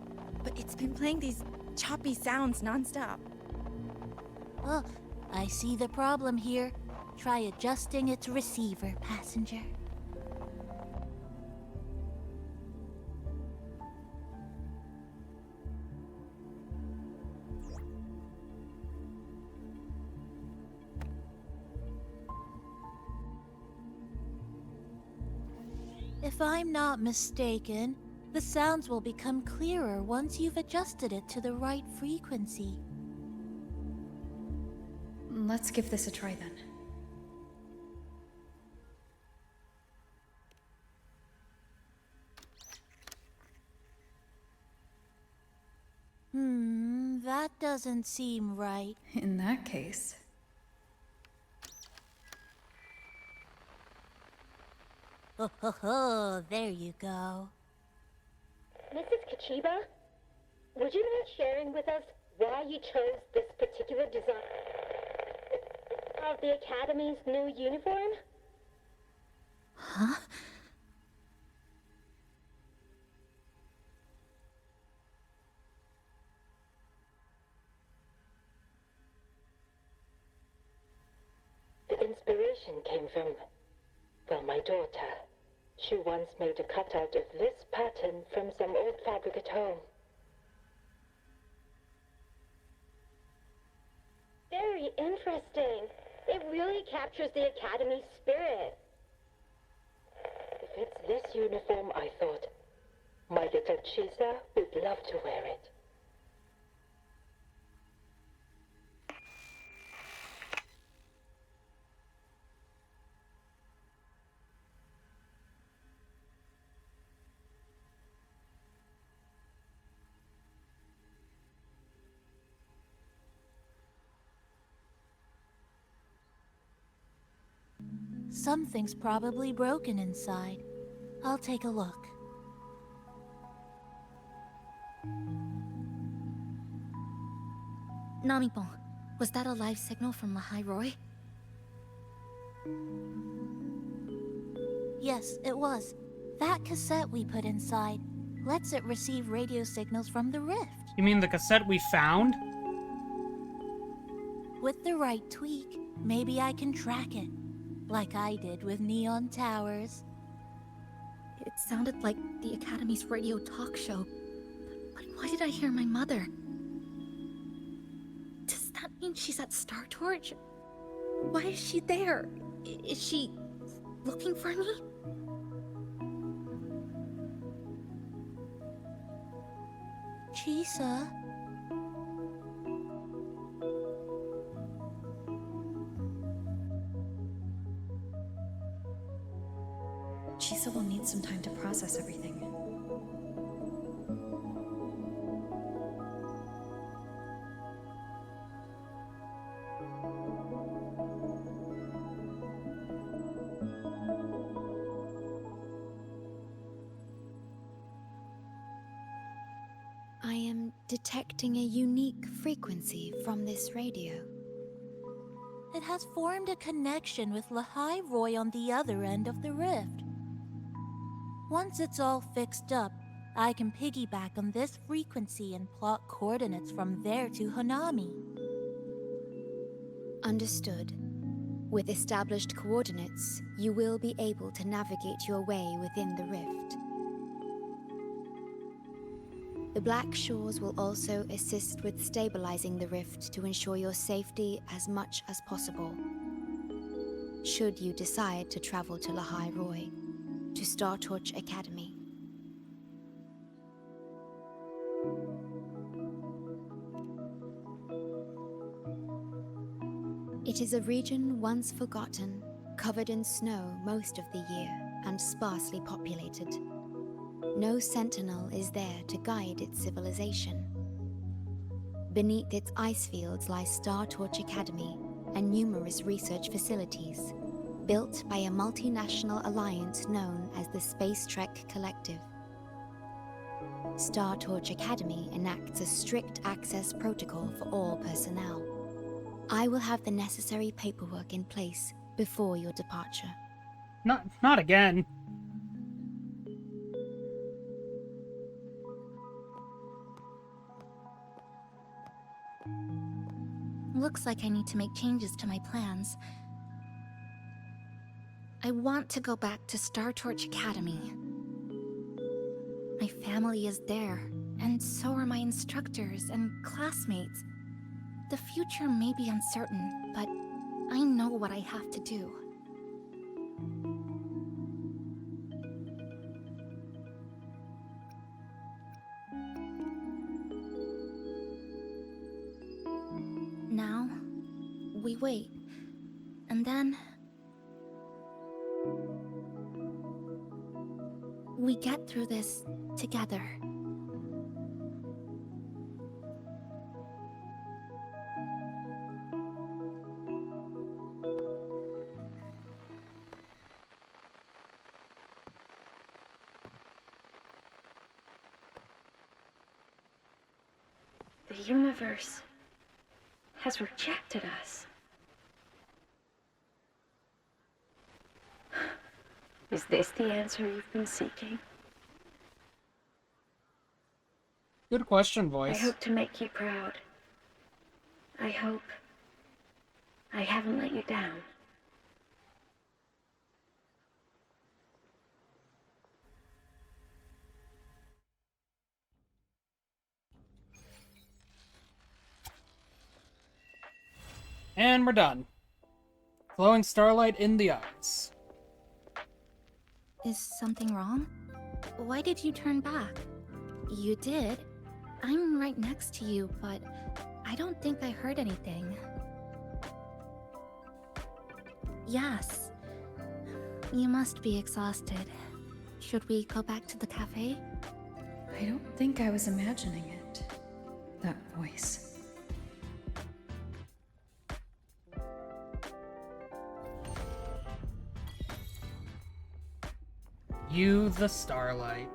but it's been playing these choppy sounds nonstop. Oh, I see the problem here. Try adjusting its receiver, passenger. If I'm not mistaken, the sounds will become clearer once you've adjusted it to the right frequency. Let's give this a try then. That doesn't seem right. In that case... Oh, there you go. Mrs. Kachiba, would you mind sharing with us why you chose this particular design of the Academy's new uniform? Huh? The inspiration came from, well, my daughter. She once made a cutout of this pattern from some old fabric at home. Very interesting. It really captures the Academy's spirit. If it's this uniform, I thought, my little Chisa would love to wear it. Something's probably broken inside. I'll take a look. Namipon, was that a live signal from Lahai Roy? Yes, it was. That cassette we put inside lets it receive radio signals from the rift. You mean the cassette we found? With the right tweak, maybe I can track it. Like I did with Neon Towers. It sounded like the Academy's radio talk show. But why did I hear my mother? Does that mean she's at Star Torch? Why is she there? Is she looking for me? Chisa? Chisa will need some time to process everything. I am detecting a unique frequency from this radio. It has formed a connection with Lahai Roy on the other end of the rift. Once it's all fixed up, I can piggyback on this frequency and plot coordinates from there to Hanami. Understood. With established coordinates, you will be able to navigate your way within the rift. The Black Shores will also assist with stabilizing the rift to ensure your safety as much as possible. Should you decide to travel to Lahai Roy, to Star Torch Academy. It is a region once forgotten, covered in snow most of the year, and sparsely populated. No sentinel is there to guide its civilization. Beneath its ice fields lies Star Torch Academy and numerous research facilities, built by a multinational alliance known as the Space Trek Collective. Star Torch Academy enacts a strict access protocol for all personnel. I will have the necessary paperwork in place before your departure. Not again. Looks like I need to make changes to my plans. I want to go back to Star Torch Academy. My family is there, and so are my instructors and classmates. The future may be uncertain, but I know what I have to do. Now, we wait, and then we get through this together. The universe has rejected us. Is this the answer you've been seeking? Good question, I voice. hope to make you proud. I hope I haven't let you down. And we're done. Glowing starlight in the eyes. Is something wrong? Why did you turn back? You did. I'm right next to you, but I don't think I heard anything. Yes. You must be exhausted. Should we go back to the cafe? I don't think I was imagining it. That voice. You, the starlight.